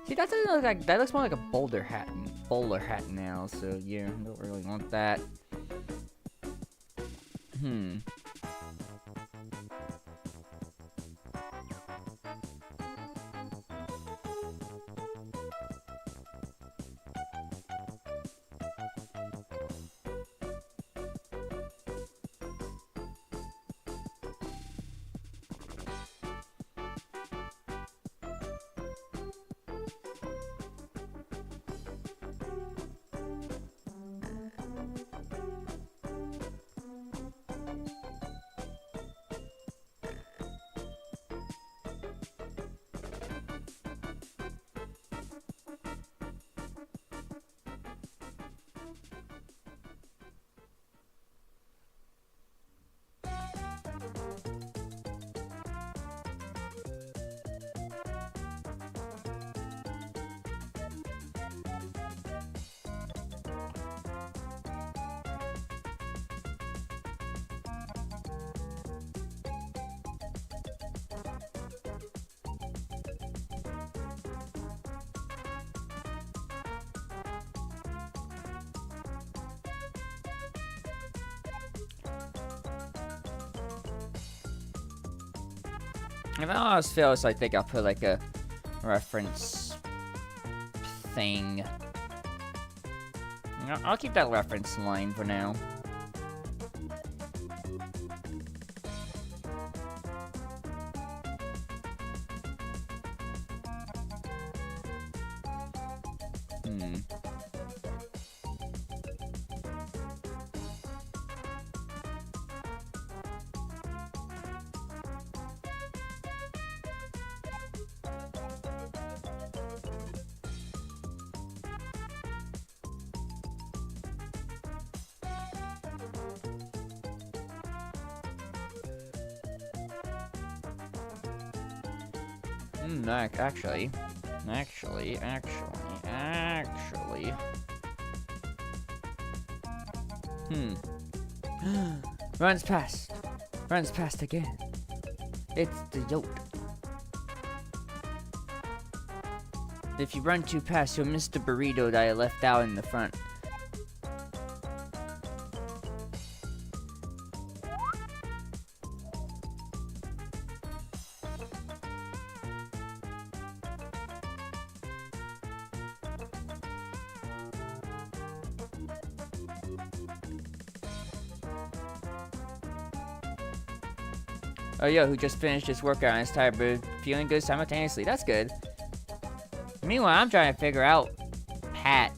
See, that doesn't look like, that looks more like a bowler hat now, so yeah, don't really want that. If I almost feels, I think I'll put like a reference thing. I'll keep that reference line for now. Actually. Runs past again. It's the yoke. If you run too fast, you'll miss the burrito that I left out in the front. Oh, yo, who just finished his workout and is tired but feeling good simultaneously. That's good. Meanwhile, I'm trying to figure out hat.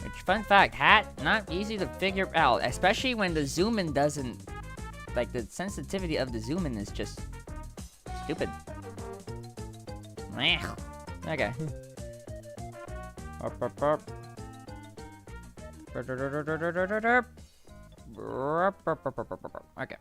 Which, fun fact, hat, not easy to figure out. Especially when the zoom in doesn't... Like, the sensitivity of the zoom in is just... stupid. Okay. Okay.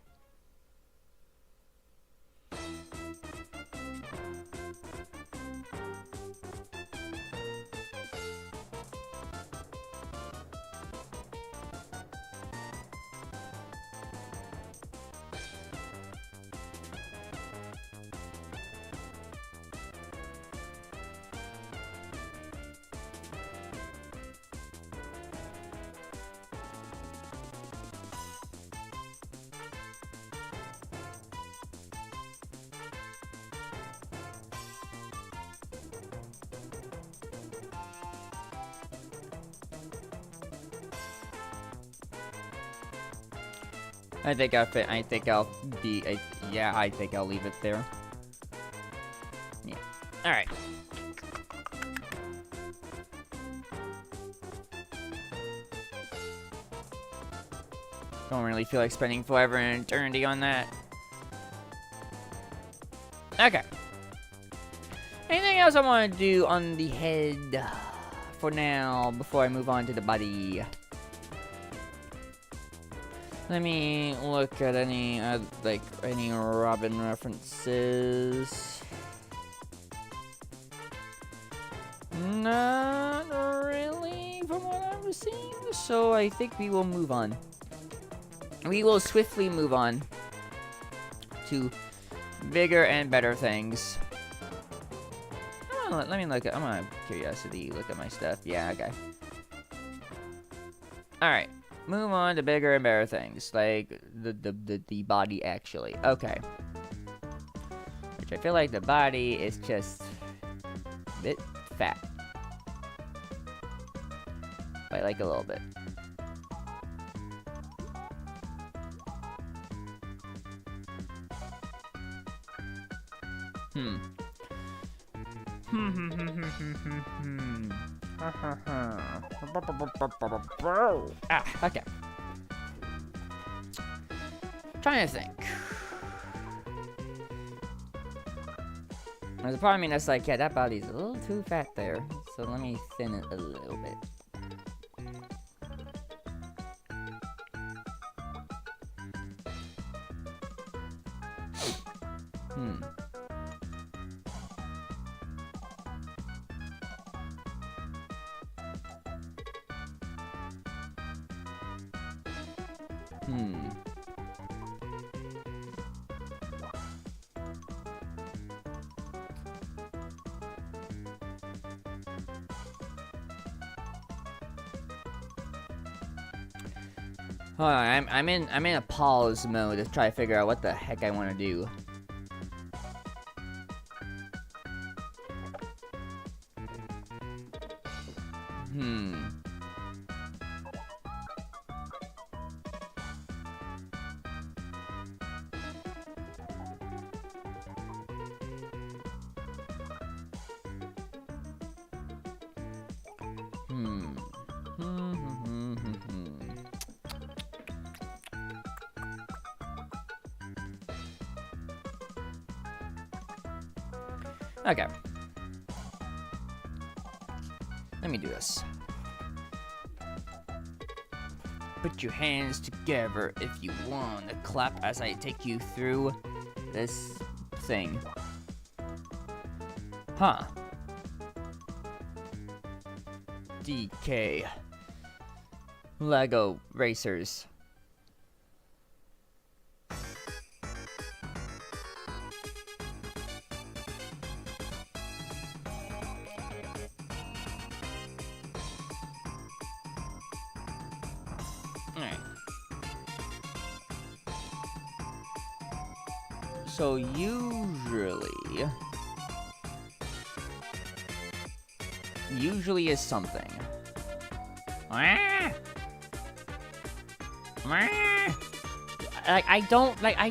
I think I'll leave it there. Alright. Don't really feel like spending forever and eternity on that. Okay. Anything else I want to do on the head for now before I move on to the body? Let me look at any, like, any Robin references. Not really, from what I was seeing. So I think we will move on. We will swiftly move on to bigger and better things. Let me look at. I'm on curiosity. Look at my stuff. Yeah, okay. All right. Move on to bigger and better things, like the body actually. Okay. Which I feel like the body is just a bit fat, by like a little bit. Okay. Trying to think. There's a part of me that's like, yeah, that body's a little too fat there. So let me thin it a little bit. Hold on, I'm in a pause mode to try to figure out what the heck I want to do. Okay. Let me do this. Put your hands together if you want to clap as I take you through this thing. Huh. DK. Lego Racers. So usually is something. I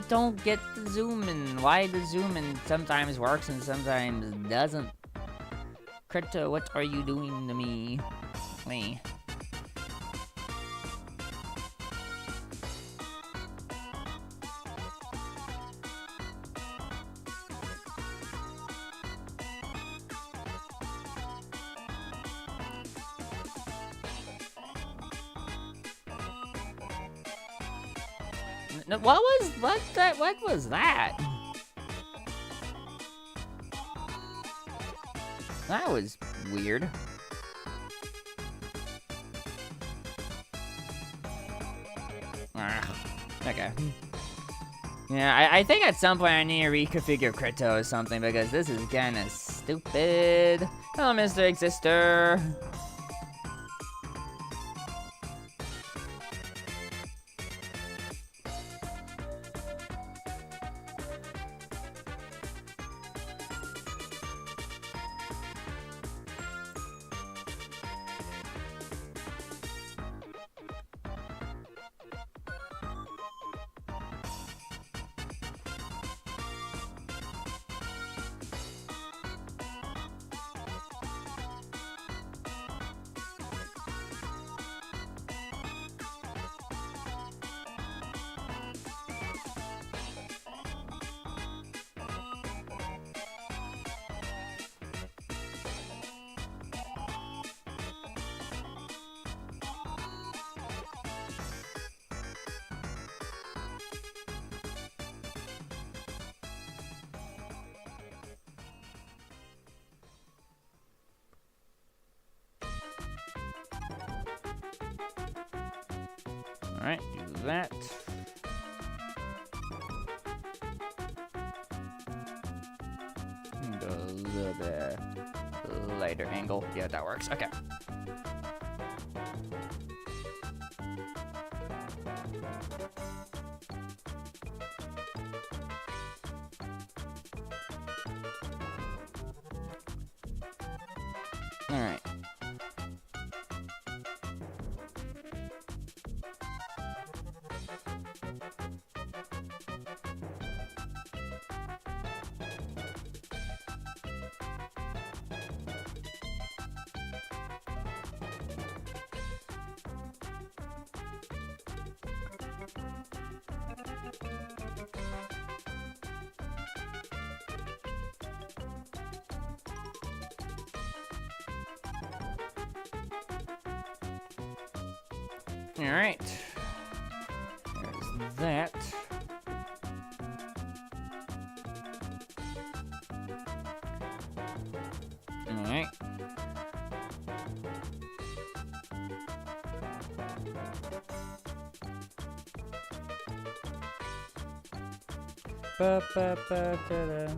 don't get the zoom in. Why the zoom in sometimes works and sometimes doesn't. Crypto, what are you doing to me? What was that? That was weird. Okay. Yeah, I think at some point I need to reconfigure crypto or something because this is kinda stupid. Hello, Mr. Exister. Alright, do that. Go a little bit lighter angle. Yeah, that works. Okay. Alright. Alright. There's that. Alright. Ba ba ba da da.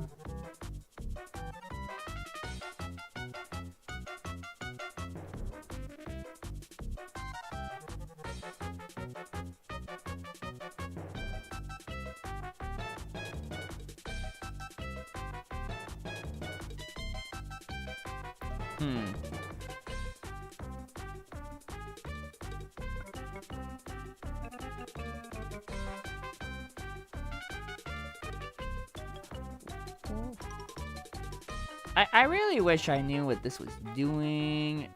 I really wish I knew what this was doing.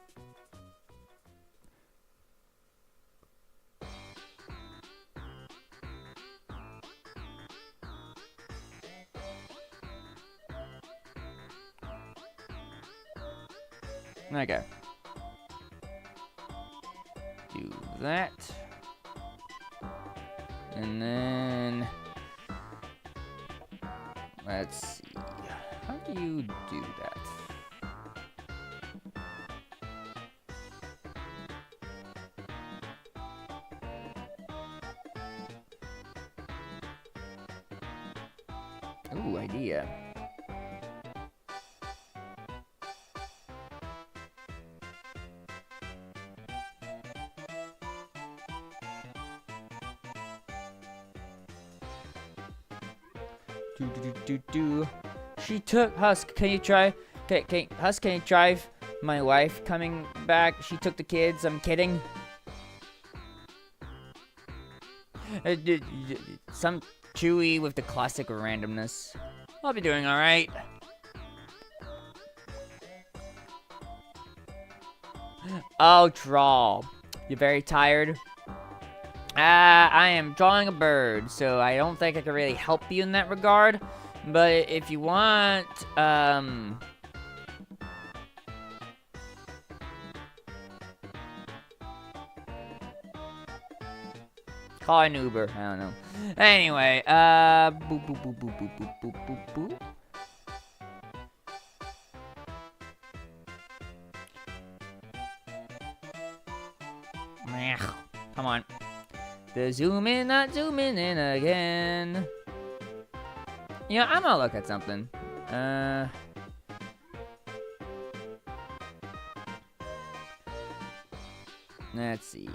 Okay. Do that. And then let's see. How do you do that? Ooh, idea. Do. She took Husk. Can you try? Husk, can you drive my wife coming back? She took the kids. I'm kidding. Some Chewy with the classic randomness. I'll be doing all right. Oh, draw. You're very tired. I am drawing a bird, so I don't think I can really help you in that regard. But if you want, call an Uber. I don't know. Anyway, boop, boop, boop, boop, boop, boop, boop, boop, boop. Come on. The zoom in, not zooming in again. Yeah, I'm gonna look at something. Let's see.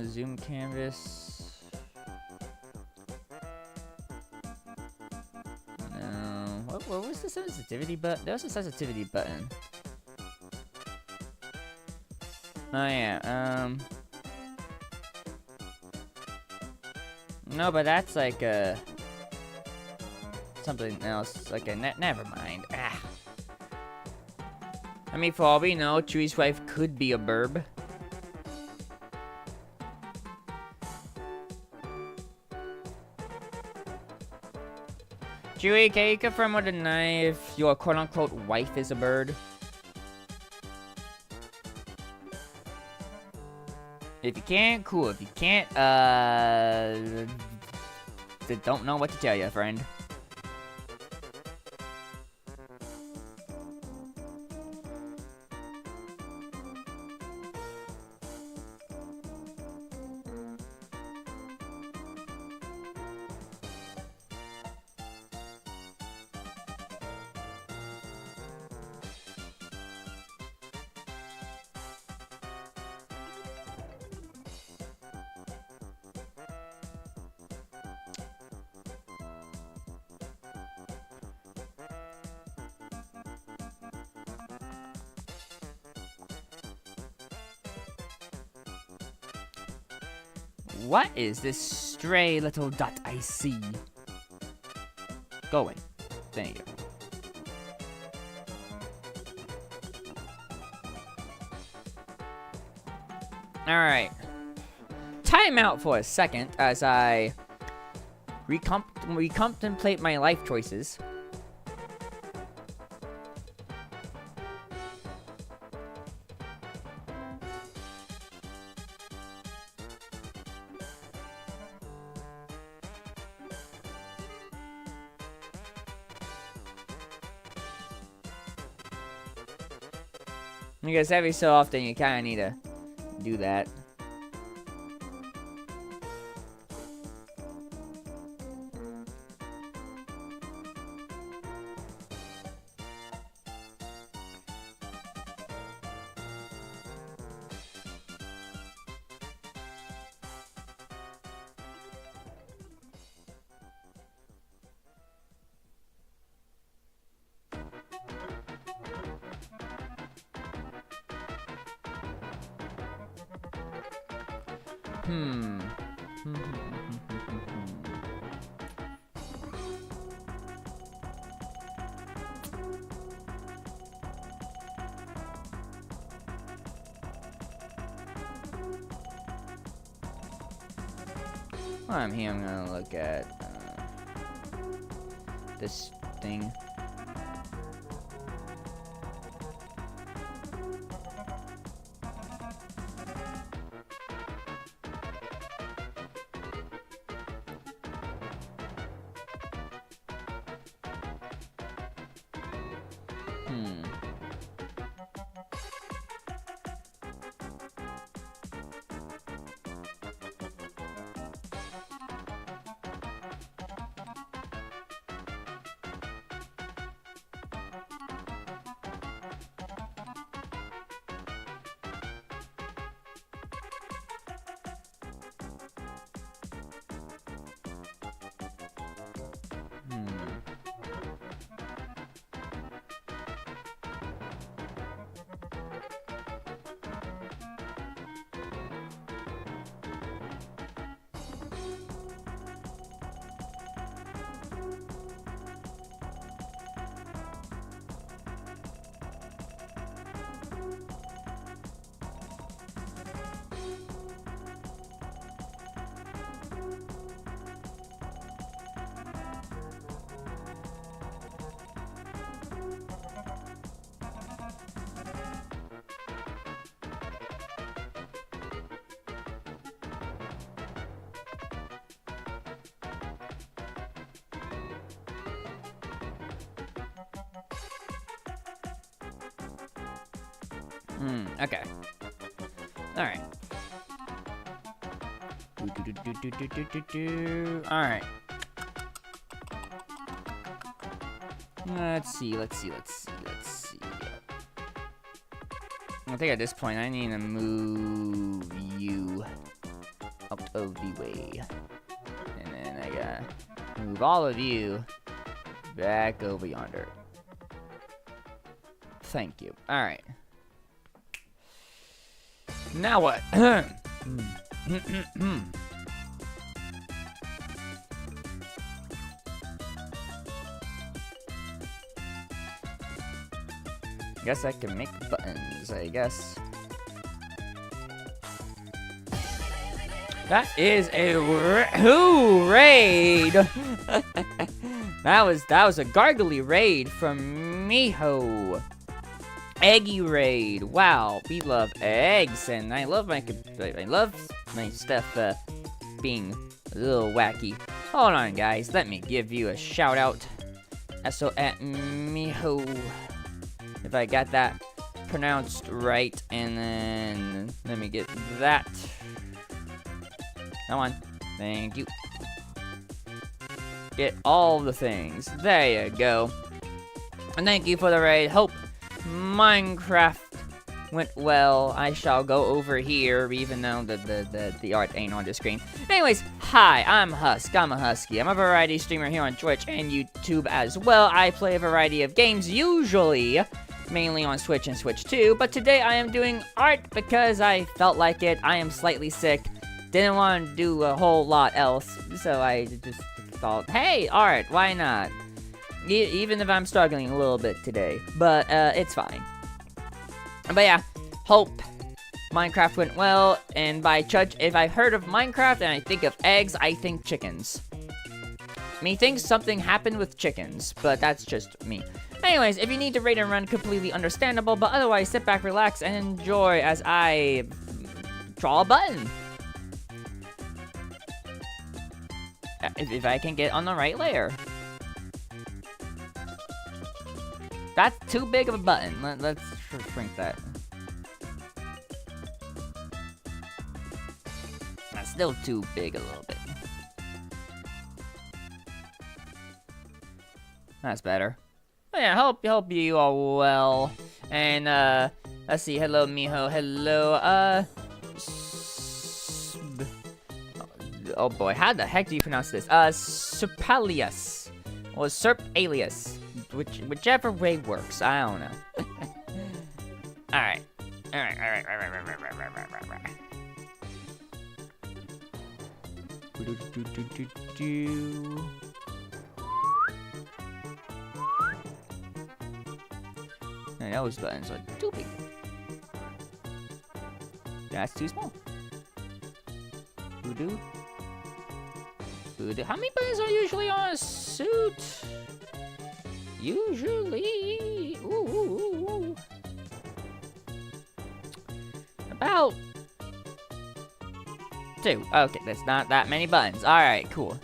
Zoom canvas. No. What was the sensitivity button? There was a sensitivity button. Oh yeah. No, but that's like something else. Like a never mind. Ah. I mean, for all we know, Chewy's wife could be a burb. Chewy, can you confirm with a knife your quote-unquote wife is a bird? If you can't, cool. If you can't, don't know what to tell you, friend. What is this stray little dot I see? Go away. There you go. Alright. Time out for a second as I recontemplate my life choices. Because every so often you kind of need to do that. While I'm here, I'm gonna look at this thing. Okay. Alright. Alright. Let's see. I think at this point I need to move you out of the way. And then I gotta move all of you back over yonder. Thank you. Alright. Now what? Guess I can make buttons, I guess. That is a raid. that was a gargly raid from Miho. Eggy raid. Wow, we love eggs, and I love my stuff being a little wacky. Hold on, guys. Let me give you a shout out. So at Miho, if I got that pronounced right, and then let me get that. Come on, thank you. Get all the things. There you go. And thank you for the raid. Hope Minecraft went well. I shall go over here, even though the art ain't on the screen. Anyways, hi, I'm Husk. I'm a Husky. I'm a variety streamer here on Twitch and YouTube as well. I play a variety of games, usually mainly on Switch and Switch 2, but today I am doing art because I felt like it. I am slightly sick. Didn't want to do a whole lot else, so I just thought, hey, art, why not? Even if I'm struggling a little bit today, but it's fine. But yeah, hope Minecraft went well, and by judge, if I heard of Minecraft and I think of eggs, I think chickens. Methinks something happened with chickens, but that's just me. Anyways, if you need to raid and run, completely understandable, but otherwise, sit back, relax, and enjoy as I draw a button. If I can get on the right layer. That's too big of a button. Let's shrink that. That's still too big a little bit. That's better. But yeah, hope you all well. And let's see. Hello, Miho. Hello. Oh boy, how the heck do you pronounce this? Serpalius or Serpalius, whichever way works. I don't know. All right. Those buttons are too big. That's too small. Voodoo. How many buttons are usually on a suit? Usually, about 2. Okay, that's not that many buttons. All right, cool.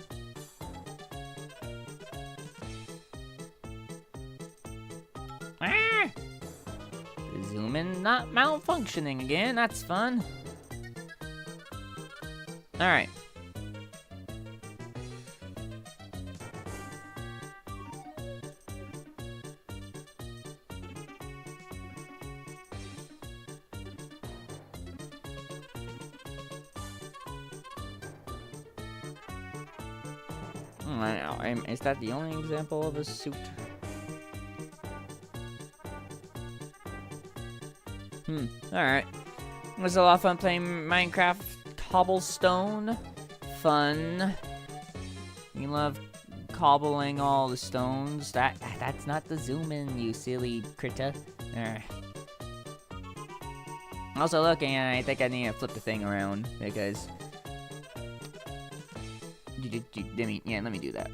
Ah! Zoom in, not malfunctioning again. That's fun. All right. Is that the only example of a suit? Alright. It was a lot of fun playing Minecraft Cobblestone. Fun. You love cobbling all the stones. That's not the zoom in, you silly critter. Also looking, I think I need to flip the thing around because let me do that.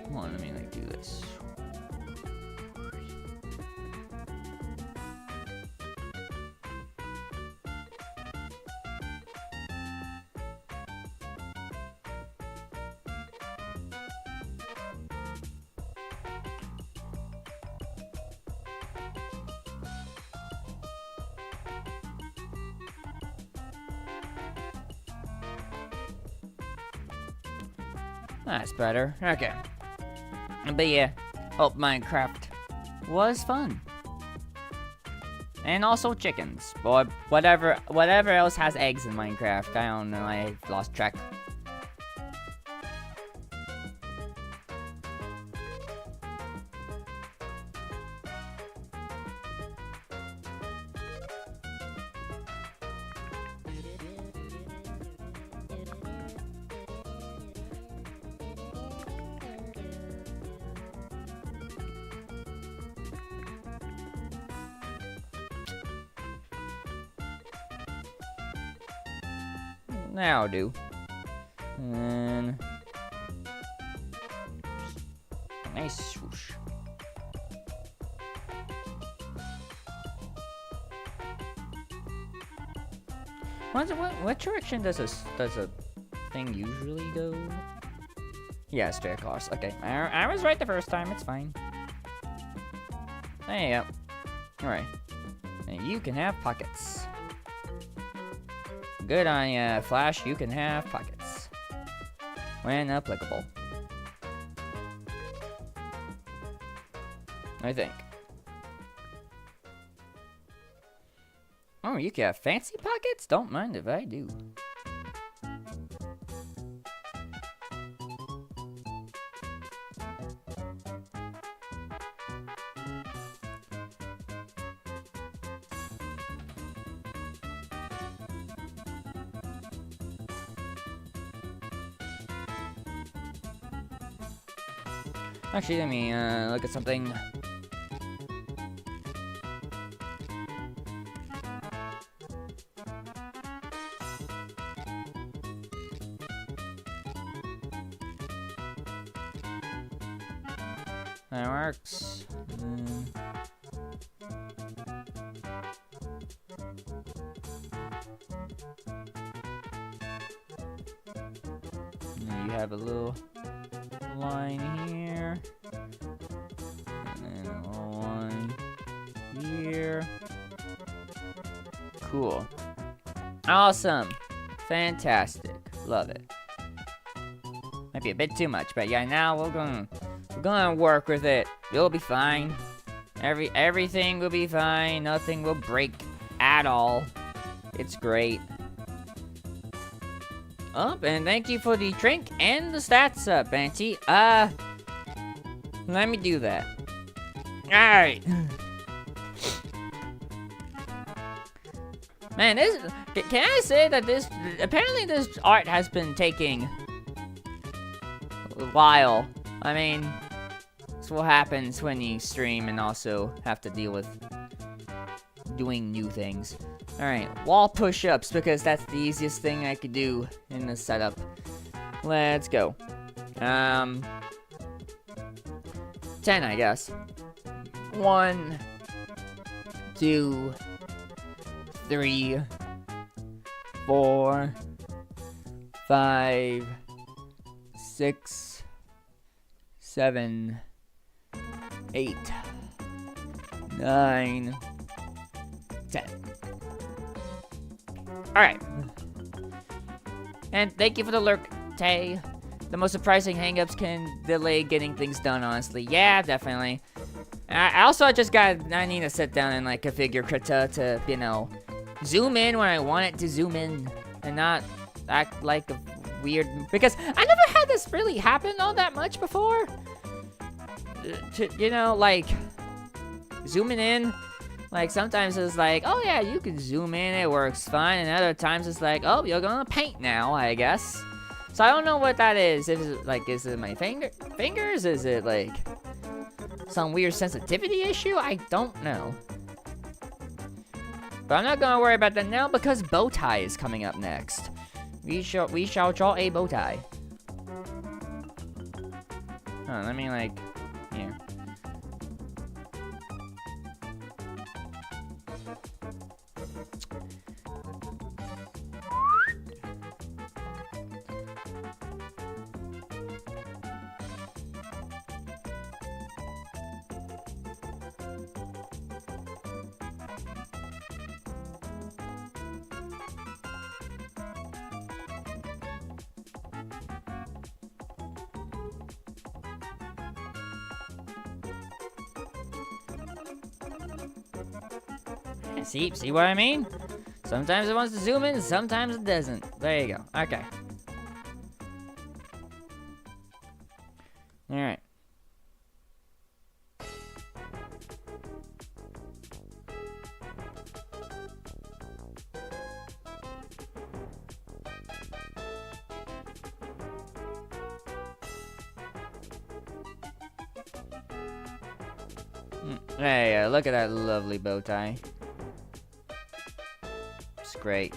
Come on, let me do this. That's better. Okay. But yeah, hope Minecraft was fun. And also chickens. Or whatever else has eggs in Minecraft. I don't know, I lost track. That'll do. And nice swoosh. What direction does a thing usually go? Yeah, straight across. Okay, I was right the first time. It's fine. There you go. All right, and you can have pockets. Good on ya, Flash. You can have pockets when applicable. I think. Oh, you can have fancy pockets? Don't mind if I do. Actually, let me look at something. That works. And you have a little line here, and then a little line here. Cool. Awesome. Fantastic. Love it. Might be a bit too much, but yeah, now we're gonna work with it. You'll be fine. Everything will be fine. Nothing will break at all. It's great. Oh, and thank you for the drink and the stats up, Auntie. Let me do that. Alright. Man, can I say that apparently this art has been taking a while. I mean, that's what happens when you stream and also have to deal with doing new things. Alright, wall push-ups, because that's the easiest thing I could do in this setup. Let's go. 10, I guess. 1, 2, 3, 4, 5, 6, 7, 8, 9, 10. Alright. And thank you for the lurk, Tay. The most surprising hangups can delay getting things done, honestly. Yeah, definitely. I need to sit down and, like, configure Krita to, you know, zoom in when I want it to zoom in. And not act like a weird... Because I never had this really happen all that much before. You know, like, zooming in. Like, sometimes it's like, oh yeah, you can zoom in, it works fine. And other times it's like, oh, you're gonna paint now, I guess. So I don't know what that is. Is it my fingers? Is it, like, some weird sensitivity issue? I don't know. But I'm not gonna worry about that now because bow tie is coming up next. We shall draw a bow tie. Oh, let me, like, here. See what I mean? Sometimes it wants to zoom in, sometimes it doesn't. There you go. Okay. Alright. Hey, look at that lovely bow tie. It's great.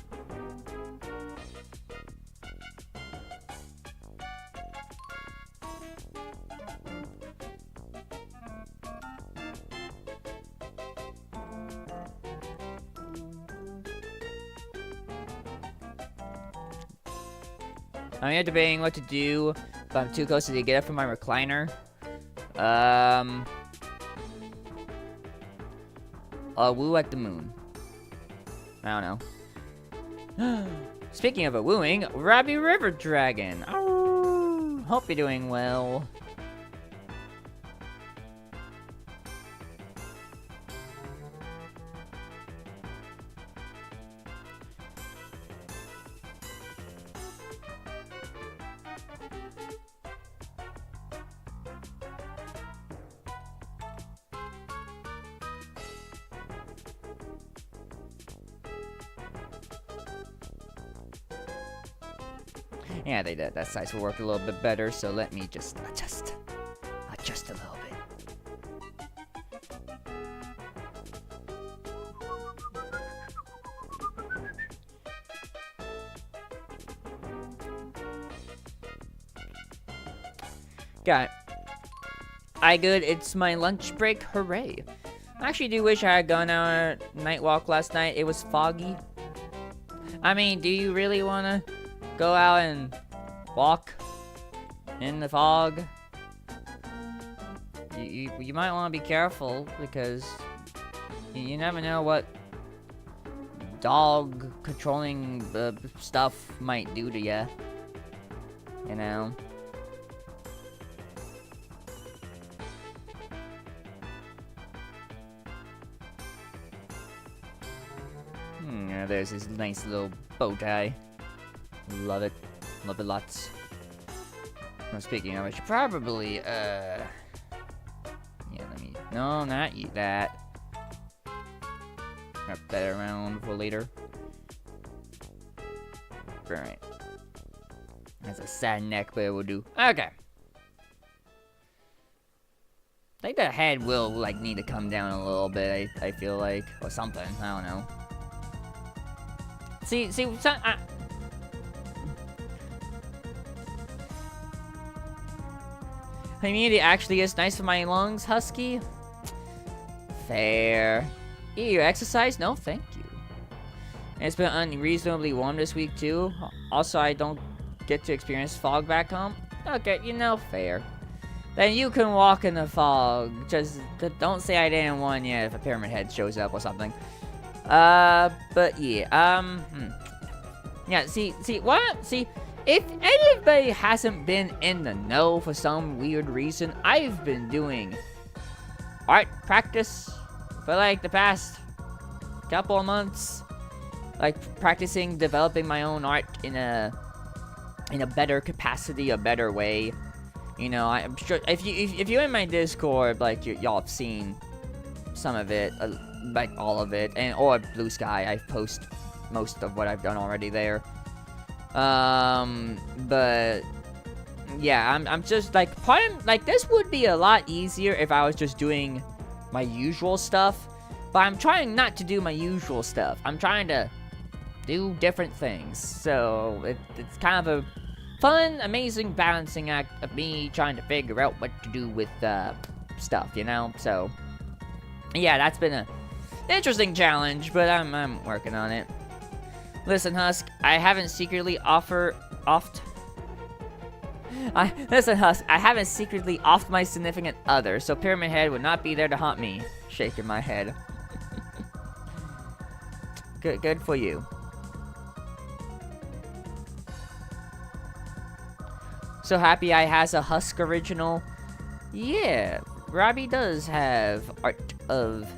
I'm debating what to do, but I'm too close to get up from my recliner. I'll woo at the moon. I don't know. Speaking of a wooing, Robbie River Dragon. Oh, hope you're doing well. Yeah, that size will work a little bit better, so let me just adjust a little bit. Got it. I good, it's my lunch break, hooray. I actually do wish I had gone out on a night walk last night. It was foggy. I mean, do you really want to go out and walk in the fog? You might want to be careful, because you never know what dog controlling stuff might do to you. You know? Yeah, there's this nice little bow tie. Love it. Love it lots. Well, speaking of, I should probably, yeah, let me, no, not eat that. Wrap that around for later. Alright. That's a sad neck, but it will do. Okay. I think the head will, like, need to come down a little bit, I feel like. Or something, I don't know. See, immunity actually is nice for my lungs, Husky. Fair. You exercise? No, thank you. It's been unreasonably warm this week, too. Also, I don't get to experience fog back home. Okay, you know, fair. Then you can walk in the fog. Just don't say I didn't warn you if a pyramid head shows up or something. But yeah, yeah, see, if anybody hasn't been in the know for some weird reason, I've been doing art practice for, like, the past couple of months. Like, practicing developing my own art in a better capacity, a better way. You know, I'm sure if you're in my Discord, like, y'all have seen some of it, like all of it, or Blue Sky. I post most of what I've done already there. But yeah, I'm just like this would be a lot easier if I was just doing my usual stuff. But I'm trying not to do my usual stuff. I'm trying to do different things. So it's kind of a fun, amazing balancing act of me trying to figure out what to do with stuff, you know. So yeah, that's been a interesting challenge, but I'm working on it. Listen, Husk, I haven't secretly offed my significant other, so Pyramid Head would not be there to haunt me. Shaking my head. Good for you. So happy I has a Husk original. Yeah, Robbie does have art of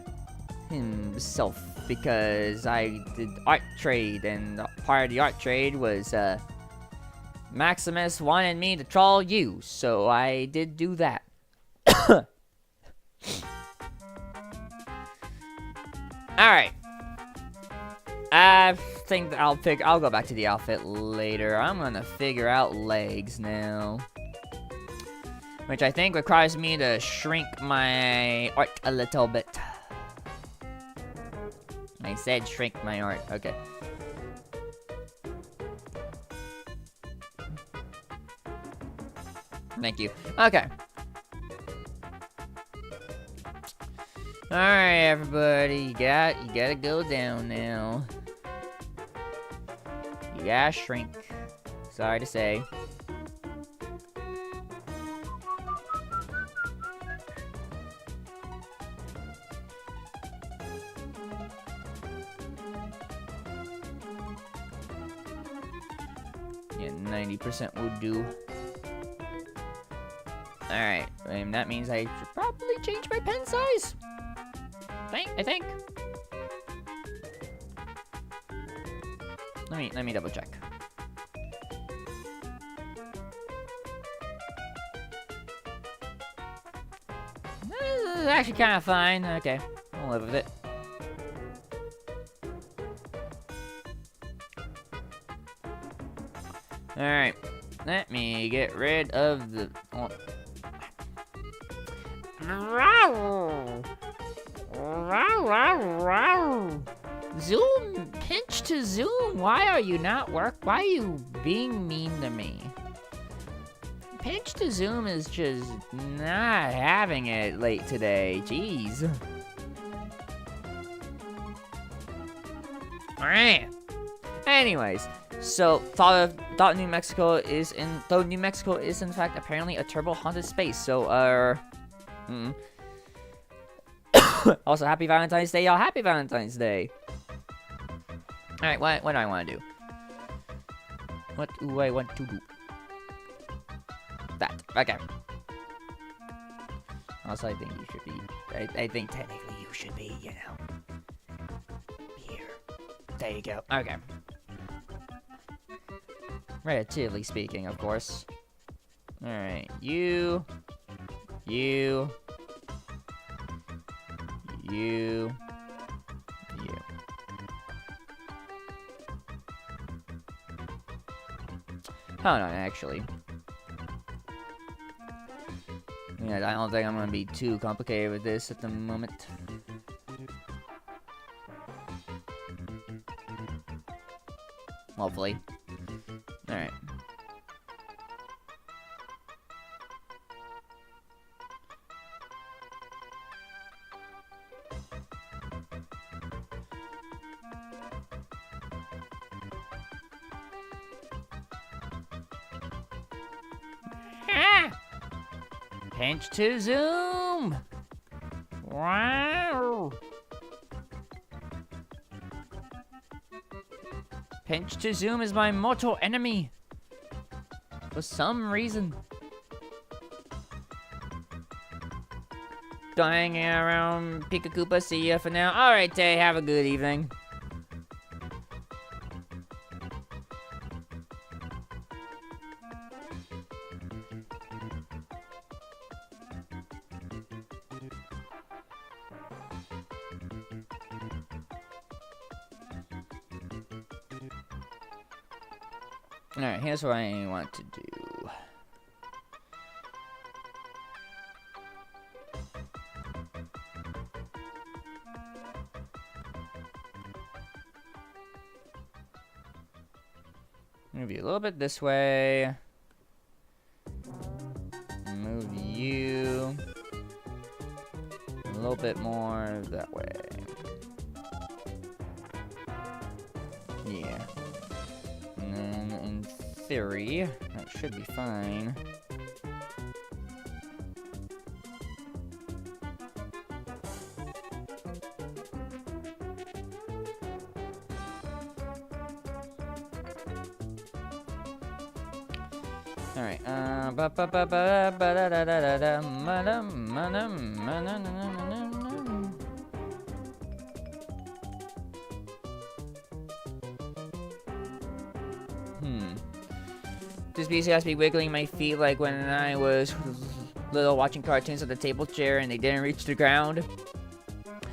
himself, because I did art trade, and part of the art trade was Maximus wanted me to troll you, so I did do that. Alright. I think I'll go back to the outfit later. I'm gonna figure out legs now, which I think requires me to shrink my art a little bit. I said shrink my art. Okay. Thank you. Okay. Alright, everybody. You gotta go down now. You gotta shrink. Sorry to say. Yeah, 90% would do. Alright, that means I should probably change my pen size. I think. Let me double check. This is actually kind of fine. Okay, I'll live with it. Alright, let me get rid of the... Zoom, pinch to zoom. Why are you not why are you being mean to me? Pinch to zoom is just not having it late today. Jeez. Alright. Anyways, so though New Mexico is in fact apparently a turbo haunted space. So also, happy Valentine's Day, y'all. Happy Valentine's Day. Alright, what do I want to do? What do I want to do? That. Okay. Also, I think you should be... I think technically you should be, you know... here. There you go. Okay. Relatively speaking, of course. Alright, you... Hold on, actually. Yeah, I don't think I'm gonna be too complicated with this at the moment. Hopefully. Alright. Pinch to zoom! Wow! Pinch to zoom is my mortal enemy! For some reason. Dying around Pika-Koopa, see ya for now. Alright, Tay, have a good evening. Alright, here's what I want to do. Move you a little bit this way. Move you a little bit more that way. Yeah. And then in theory, that should be fine. Alright, This PC has to be wiggling my feet like when I was little watching cartoons at the table chair and they didn't reach the ground.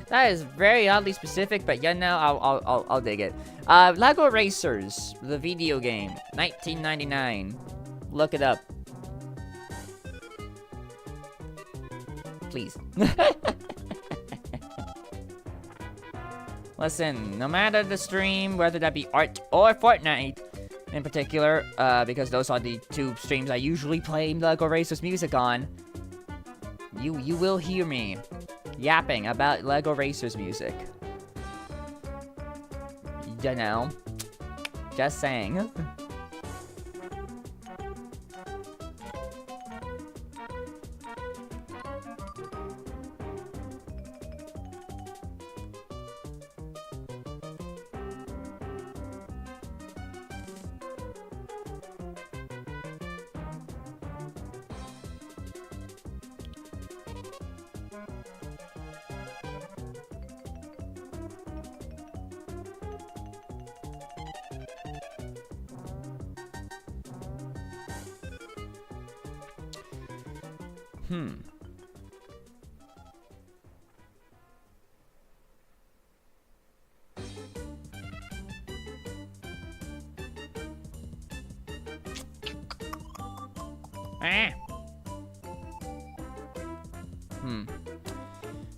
That is very oddly specific, but yeah, no, I'll dig it. Lego Racers, the video game, 1999. Look it up. Please. Listen, no matter the stream, whether that be art or Fortnite in particular, because those are the two streams I usually play Lego Racers music on, you will hear me yapping about Lego Racers music. You know, just saying.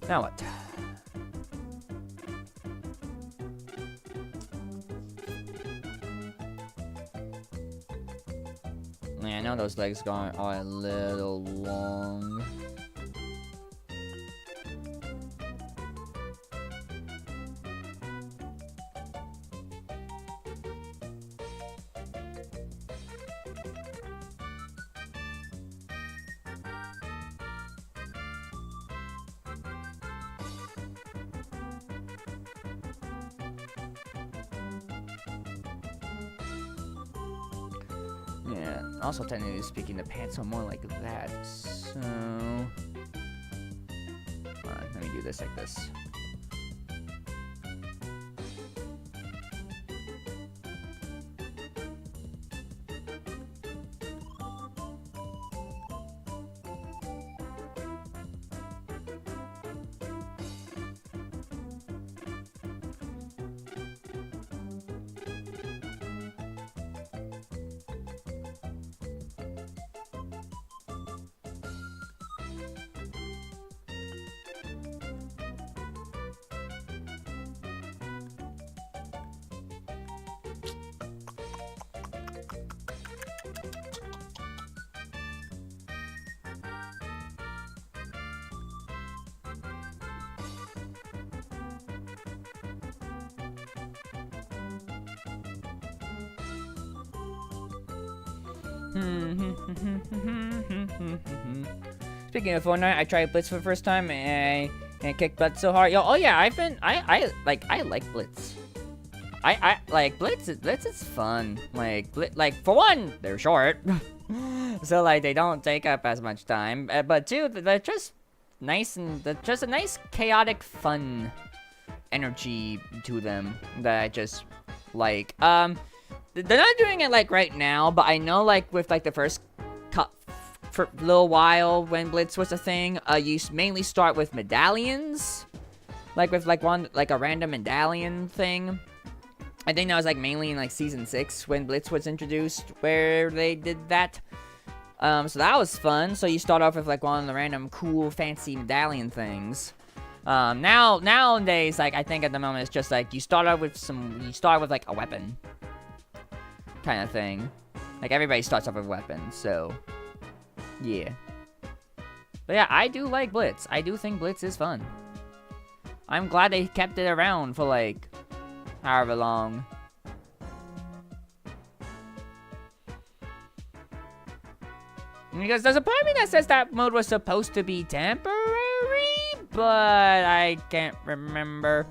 Now what? Yeah, I know those legs are a little long. Yeah, also technically speaking, the pants are more like that, so... Hold on, let me do this like this. Speaking of Fortnite, I tried Blitz for the first time and I kicked butt so hard. Yo, oh yeah, I like Blitz. I like Blitz. Blitz is fun. Like for one, they're short, so like they don't take up as much time. But two, they're just nice and they're just a nice chaotic fun energy to them that I just like. They're not doing it like right now, but I know like with like the first cut for a little while when Blitz was a thing, you mainly start with medallions, like with like a random medallion thing. I think that was like mainly in like season 6 when Blitz was introduced, where they did that. So that was fun. So you start off with like one of the random cool fancy medallion things. Nowadays, like I think at the moment it's just like you start with like a weapon kind of thing. Like everybody starts off with weapons, so yeah. But yeah, I do like Blitz. I do think Blitz is fun. I'm glad they kept it around for like however long. Because there's a part of me that says that mode was supposed to be temporary, but I can't remember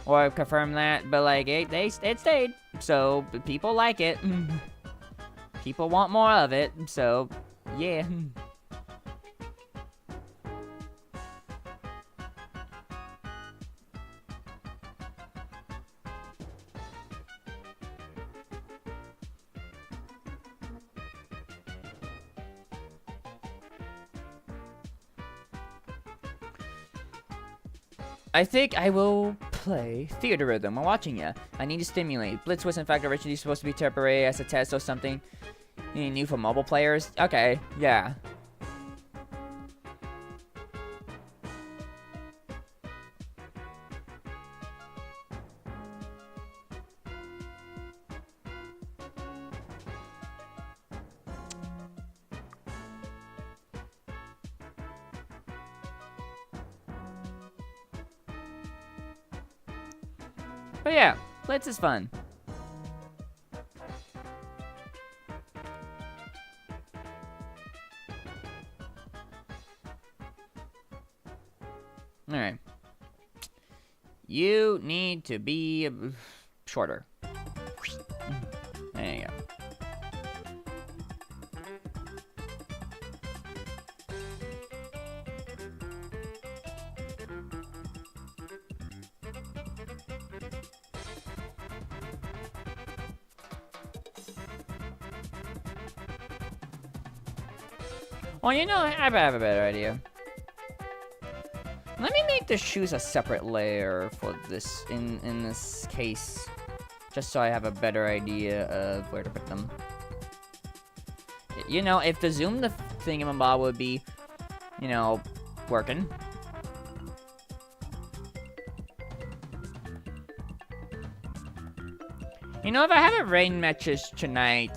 or confirm that. But like it stayed. So, people like it. People want more of it, so, yeah. I think I will play Theater Rhythm while watching ya. I need to stimulate. Blitz was in fact originally supposed to be temporary as a test or something new for mobile players. Okay, yeah. But yeah, Blitz is fun. Alright. You need to be shorter. There you go. Well, you know, I have a better idea. Let me make the shoes a separate layer for this, in this case. Just so I have a better idea of where to put them. You know, if the zoom the thingamabob would be, you know, working. You know, if I have a rain matches tonight,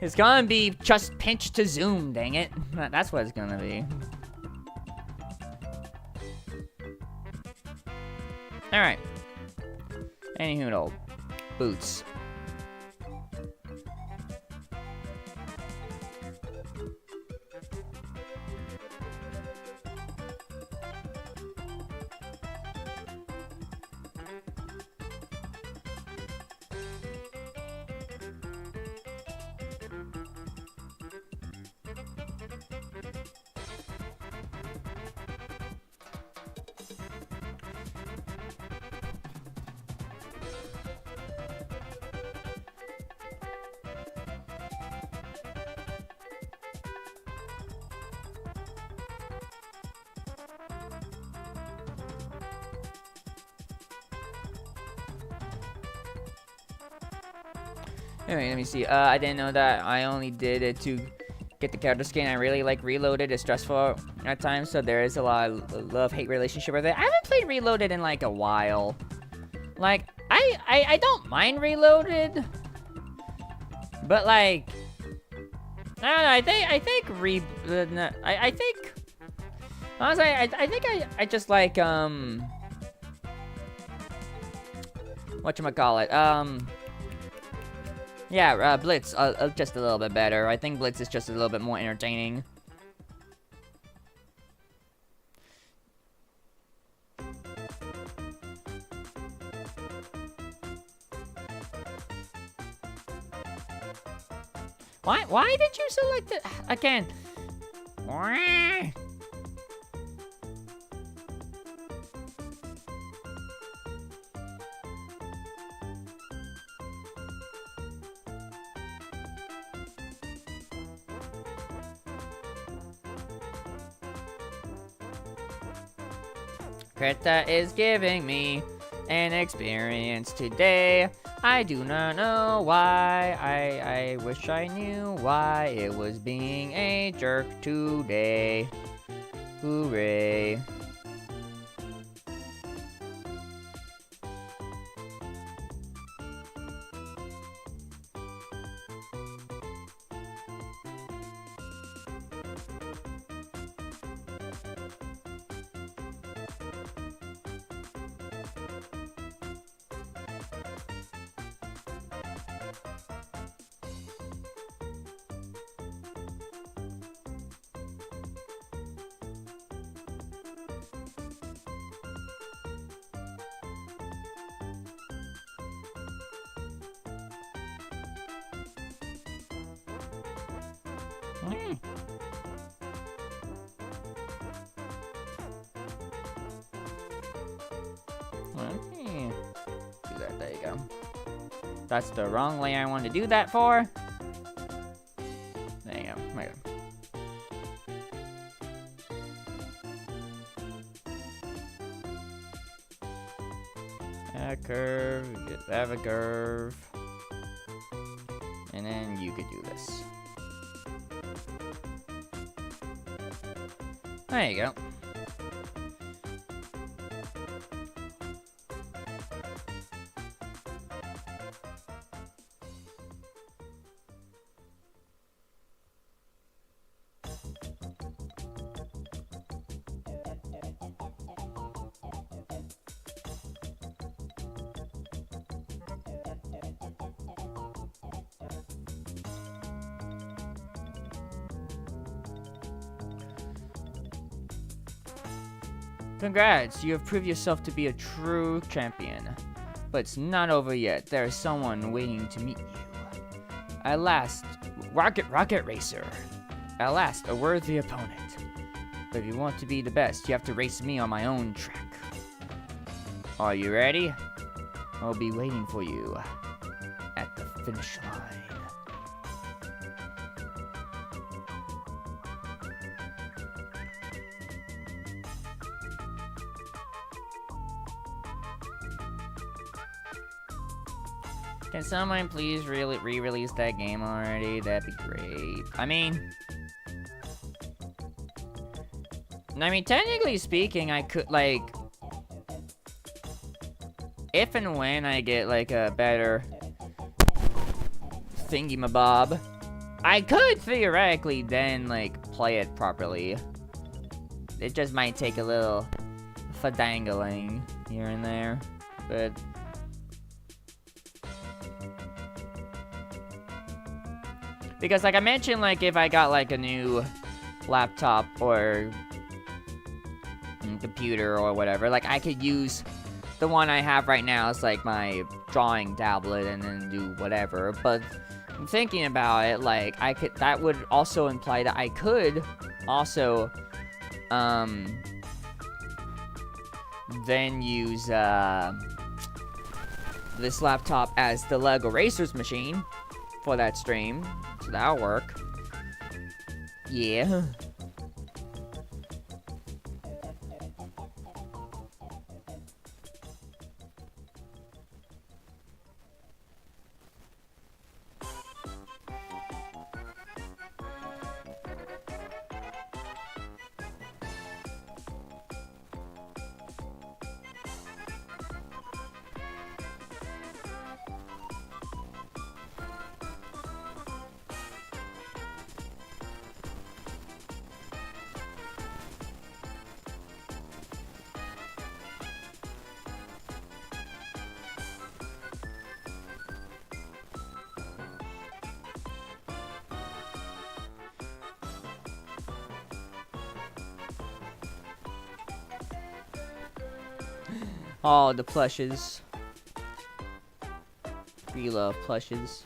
it's gonna be just pinch to zoom, dang it. That's what it's gonna be. Alright. Anywho, boots. Anyway, let me see. I didn't know that I only did it to get the character skin. I really like Reloaded. It's stressful at times, so there is a lot of love-hate relationship with it. I haven't played Reloaded in like a while. Like, I don't mind Reloaded, but like, I don't know. I think honestly, I think I just like whatchamacallit, yeah, Blitz, just a little bit better. I think Blitz is just a little bit more entertaining. Why did you select it again? Krita is giving me an experience today. I do not know why. I wish I knew why it was being a jerk today. Hooray. Do that, there you go. That's the wrong way I wanted to do that for. There you go, there you go. A curve, just have a curve. And then you could do this. There you go. Congrats, you have proved yourself to be a true champion. But it's not over yet. There is someone waiting to meet you. At last, Rocket Racer. At last, a worthy opponent. But if you want to be the best, you have to race me on my own track. Are you ready? I'll be waiting for you at the finish line. Can someone please re-release that game already? That'd be great. I mean, technically speaking, I could, like, if and when I get, like, a better thingy-mabob, I could theoretically then, like, play it properly. It just might take a little fadangling here and there, but... Because, like I mentioned, like, if I got, like, a new laptop or computer or whatever, like, I could use the one I have right now as, like, my drawing tablet and then do whatever. But I'm thinking about it, like, that would also imply that I could also, then use, this laptop as the Lego Racers machine for that stream. So that'll work. Yeah. Oh, the plushes. We love plushes.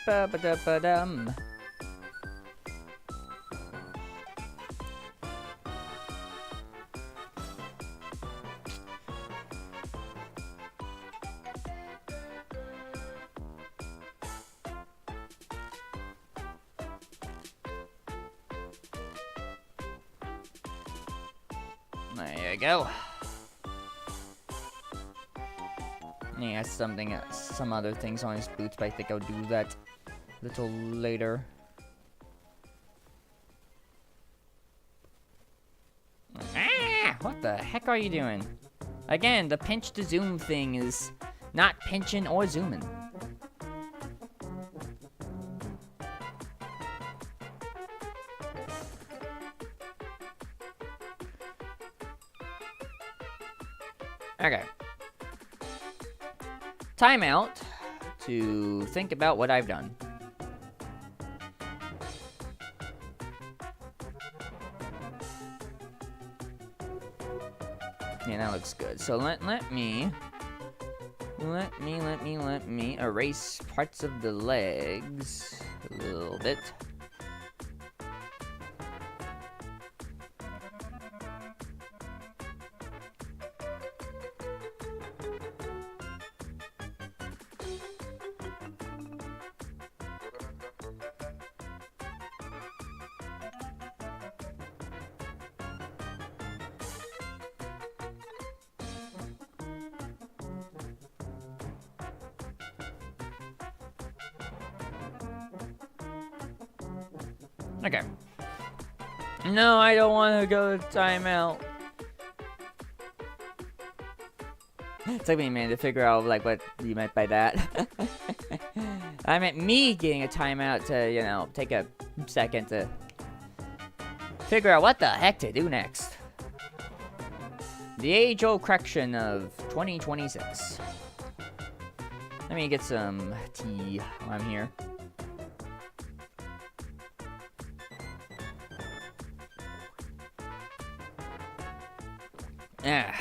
Ba-ba-da-ba-dum. There you go. He has something, some other things on his boots, but I think I'll do that a little later. Ah! What the heck are you doing? Again, the pinch to zoom thing is not pinching or zooming. Okay. Timeout to think about what I've done. Yeah, that looks good. So let me erase parts of the legs a little bit. Okay. No, I don't want to go to timeout. It took me a minute to figure out, like, what you meant by that. I meant me getting a timeout to, you know, take a second to figure out what the heck to do next. The age-old correction of 2026. Let me get some tea while I'm here. Yeah.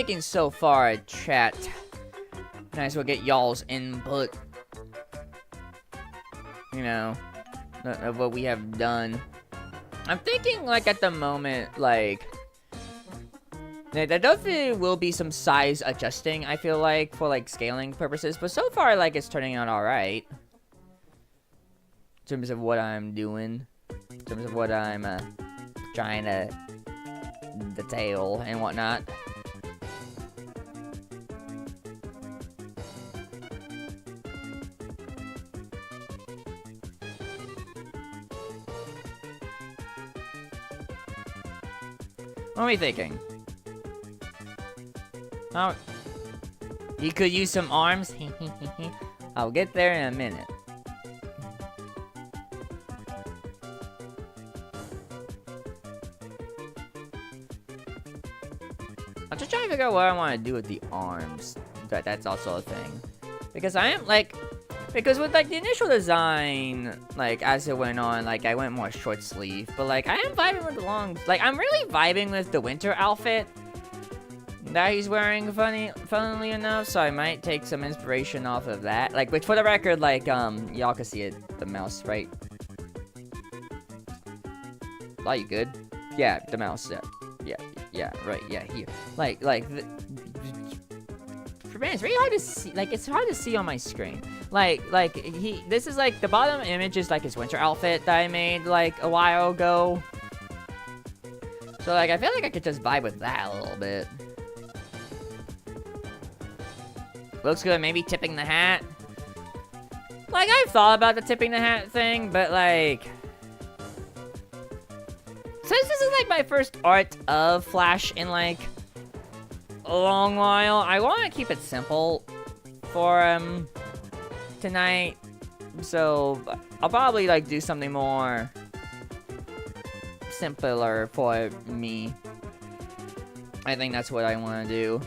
thinking so far, chat? Might as well get y'all's input. You know, of what we have done. I'm thinking, like, at the moment, like, there definitely will be some size adjusting, I feel like, for, like, scaling purposes. But so far, like, it's turning out alright. In terms of what I'm doing. In terms of what I'm, trying to detail and whatnot. What are we thinking? Oh, you could use some arms? I'll get there in a minute. I'm just trying to figure out what I want to do with the arms. That's also a thing. Because I am, like... Because with, like, the initial design, like, as it went on, like, I went more short sleeve. But, like, I am vibing with the long... Like, I'm really vibing with the winter outfit that he's wearing, funnily enough. So I might take some inspiration off of that. Like, which, for the record, like, y'all can see it, the mouse, right? Are you good? Yeah, the mouse, yeah, right, yeah, here. Like, man, it's really hard to see. Like, it's hard to see on my screen. This is like the bottom image is like his winter outfit that I made like a while ago. So like, I feel like I could just vibe with that a little bit. Looks good. Maybe tipping the hat. Like, I've thought about the tipping the hat thing, but like, since this is like my first art of Flash in like a long while, I want to keep it simple for tonight. So I'll probably like do something more simpler for me. I think that's what I want to do.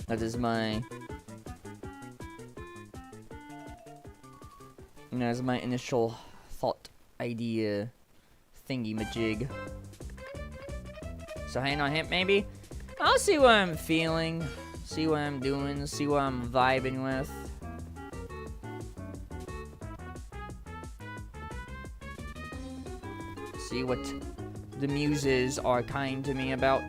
That is my that's my initial thought idea thingy majig. So hang on him maybe. I'll see what I'm feeling, see what I'm doing, see what I'm vibing with. See what the muses are kind to me about.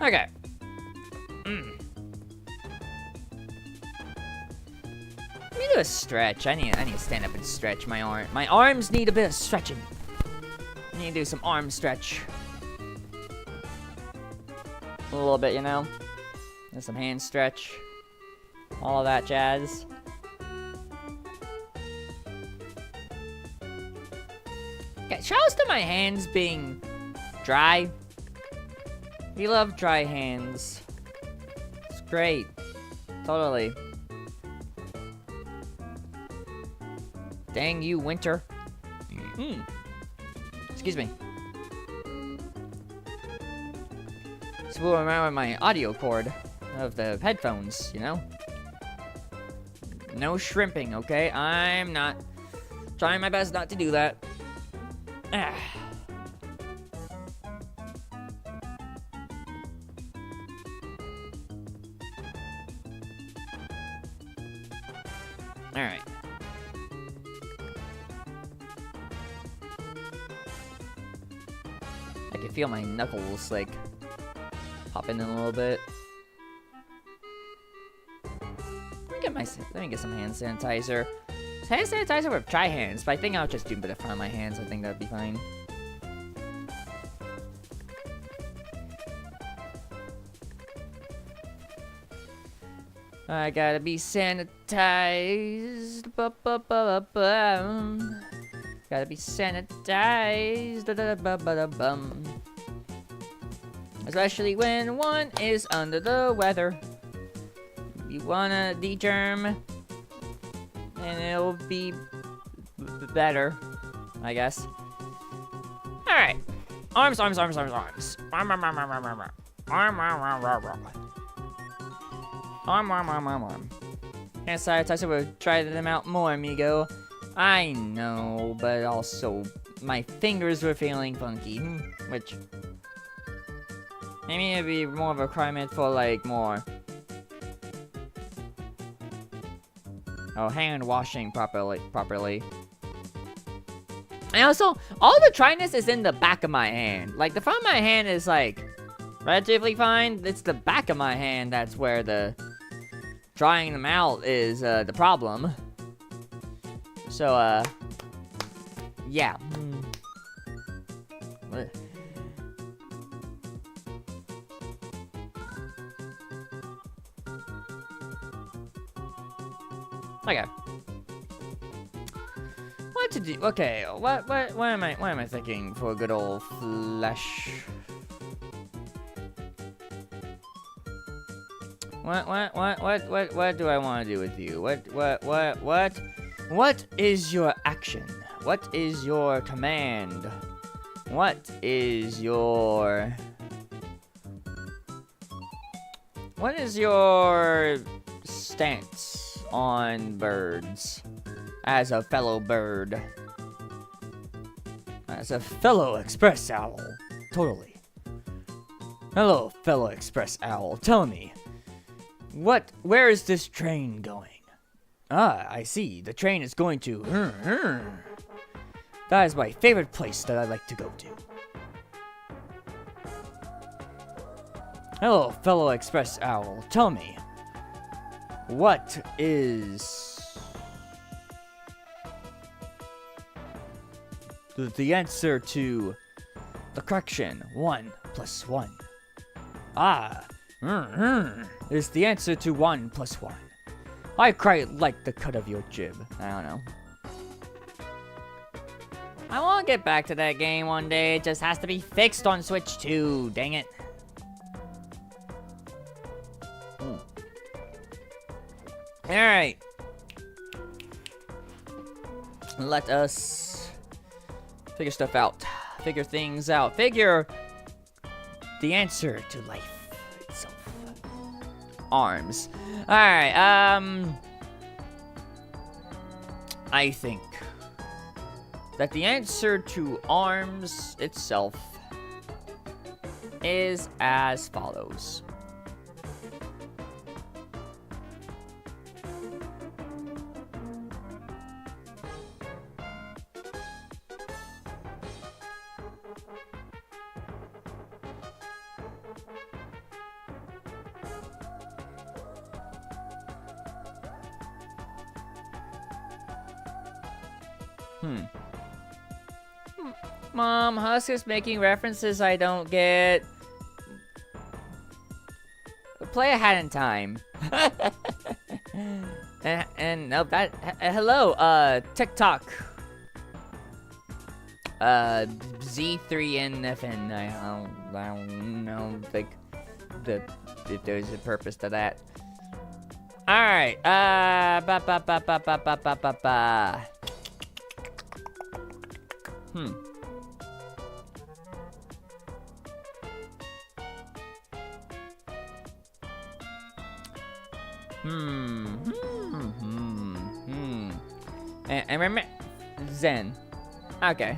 Okay. Let me do a stretch. I need to stand up and stretch my arm. My arms need a bit of stretching. I need to do some arm stretch. A little bit, you know? And some hand stretch. All of that jazz. Okay, shouts to my hands being dry. We love dry hands. It's great. Totally. Dang you, winter. Excuse me. This will remember my audio cord of the headphones, you know? No shrimping, okay? I'm not trying my best not to do that. Alright. I can feel my knuckles, like, popping in a little bit. Let me get some hand sanitizer. Hand sanitizer with dry hands, but I think I'll just do a bit in front of my hands. I think that'd be fine. I gotta be sanitized. Gotta be sanitized. Especially when one is under the weather. You wanna de-germ, and it'll be better, I guess. Alright. Arms, arms, arms, arms, arms. Arm, arm, arm, arm, arm, arm, arm. Arm, arm, arm, arm, arm. Arm, arm, arm, arm, arm. Yes, I thought I would try them out more, amigo. I know, but also my fingers were feeling funky. Which maybe it'd be more of a requirement for like more hand washing properly. And also, all the dryness is in the back of my hand. Like, the front of my hand is, like, relatively fine. It's the back of my hand that's where the drying them out is, the problem. So, yeah. Okay. What to do? Okay, what am I thinking for a good old flesh? What do I want to do with you? What is your action? What is your command? What is your stance on birds? As a fellow bird. As a fellow express owl. Totally. Hello, fellow express owl. Tell me, where is this train going? Ah, I see. The train is going to... That is my favorite place that I like to go to. Hello, fellow express owl. Tell me, what is... the answer to the correction 1 + 1. Ah, is the answer to 1 + 1. I quite like the cut of your jib. I don't know. I want to get back to that game one day. It just has to be fixed on Switch 2. Dang it. Alright. Let us figure stuff out. Figure things out. Figure the answer to life itself. Arms. Alright, I think that the answer to arms itself is as follows. Mom, Husk is making references I don't get. Play a hat in time. and no, that. Hello, TikTok. Z3NFN. I don't know, like, if there's a purpose to that. All right. And remember, Zen. Okay.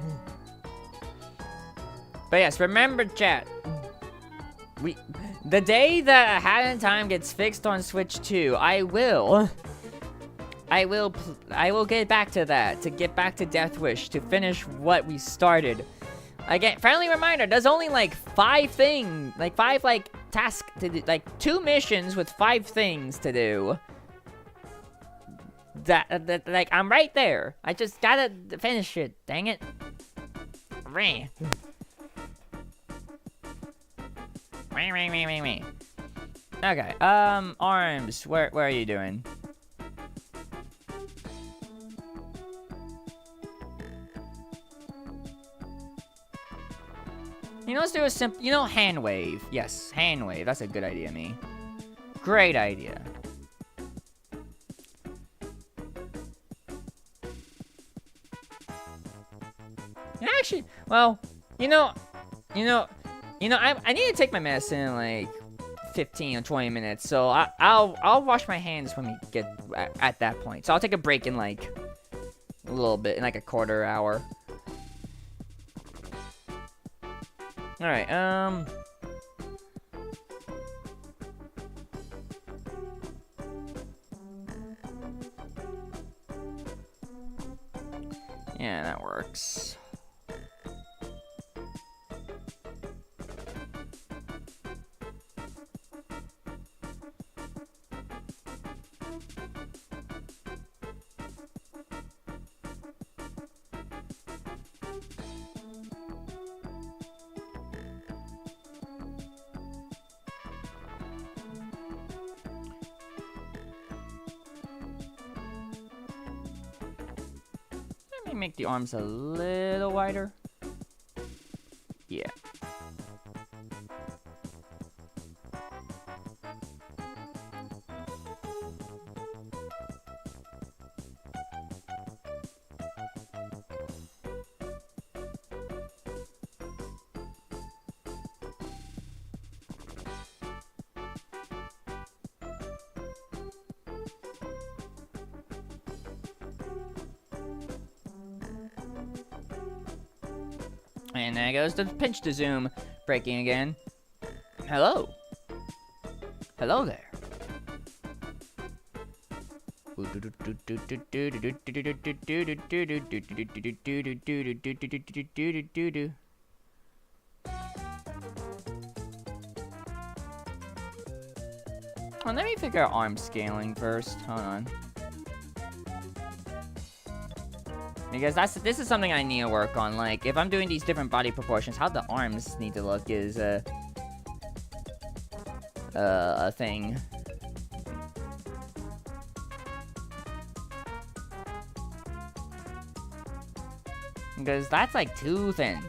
But yes, remember, chat. The day that Hat in Time gets fixed on Switch 2, I will get back to that, to get back to Death Wish, to finish what we started. Again, friendly reminder, there's only like 5 things, like 5 tasks to do, like 2 missions with 5 things to do. That like, I'm right there. I just gotta finish it, dang it. Okay, arms, where are you doing? Let's do a simple, hand wave. Yes, hand wave. That's a good idea, me. Great idea. And actually, well, You know, I need to take my medicine in like 15 or 20 minutes. So I'll wash my hands when we get at that point. So I'll take a break in like a little bit, in like a quarter hour. All right. Yeah, that works. Let me make the arms a little wider. Yeah. And there goes the pinch to zoom breaking again. Hello. Hello there. Well, let me figure out arm scaling first. Hold on. Because this is something I need to work on. Like, if I'm doing these different body proportions, how the arms need to look is a thing. Because that's like too thin.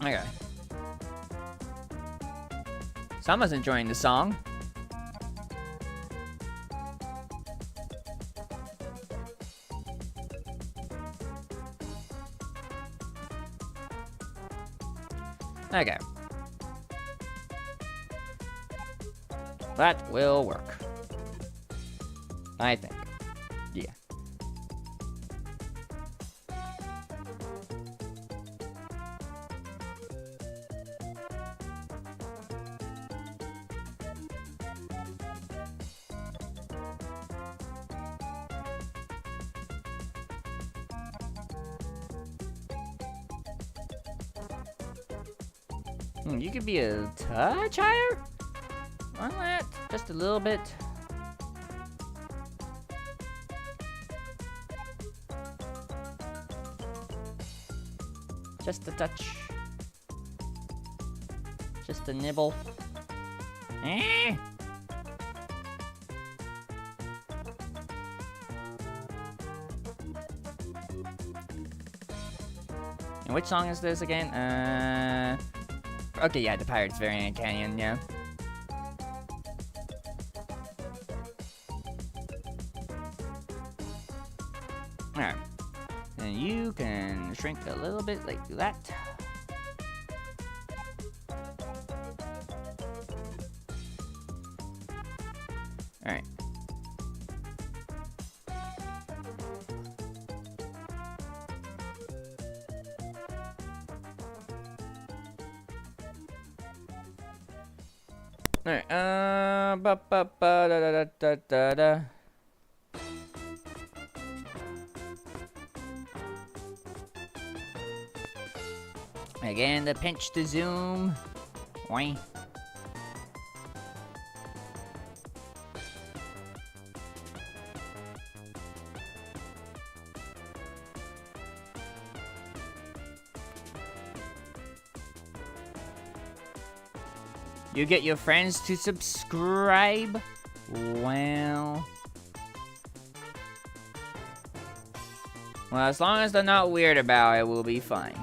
Okay. Someone's enjoying the song. Okay. That will work. I think. Yeah. You could be a touch higher on that, just a little bit. Just a touch. Just a nibble. Eh. And which song is this again? Okay, yeah, the Pirates Variant Canyon, yeah. Alright. And you can shrink a little bit like that. Alright. Alright, da. Again, the pinch to zoom. Why? You get your friends to subscribe? Well, as long as they're not weird about it, we'll be fine.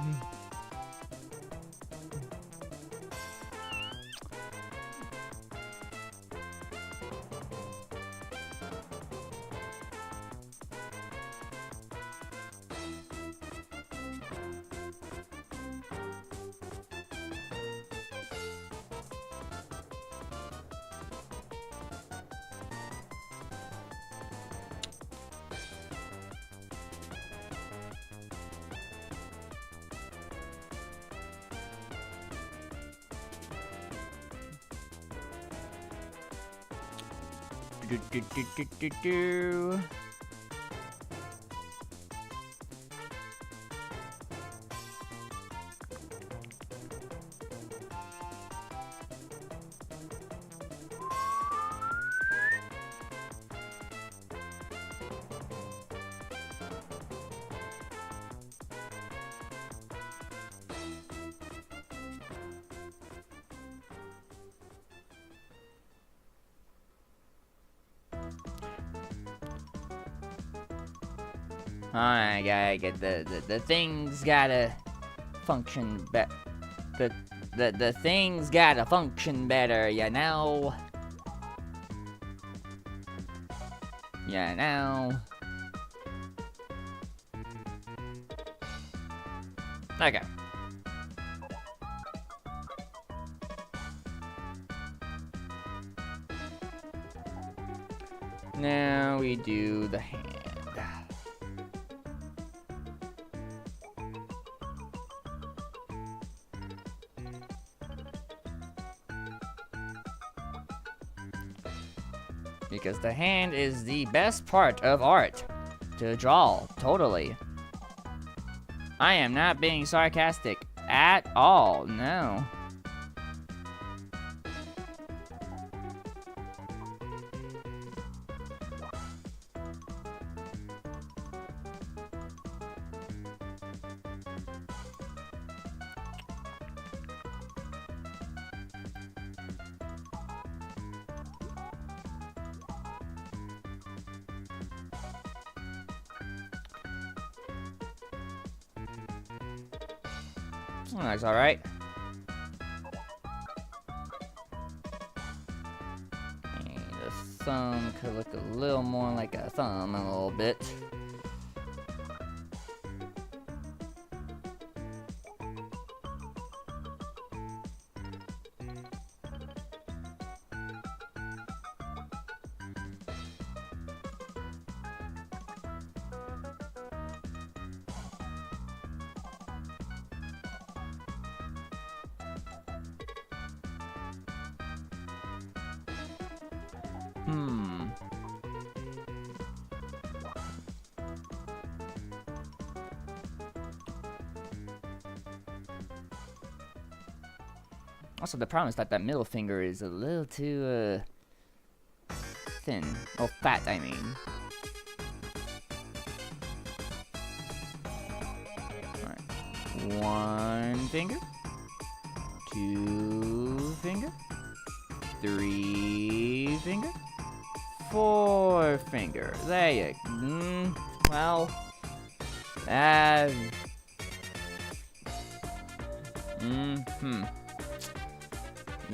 Alright, gotta get the things gotta function the things gotta function better, you know? You know? Okay. Now we do the hand. Because the hand is the best part of art. To draw, totally. I am not being sarcastic at all, no. Oh, that's alright. The thumb could look a little more like a thumb a little bit. Also, the problem is that that middle finger is a little too, thin. Oh, fat, I mean. Alright. 1 finger. 2 finger. 3 finger. 4 finger. There you well.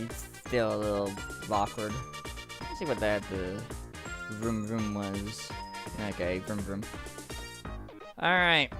It's still a little awkward. Let's see what the vroom vroom was. Okay, vroom vroom. Alright.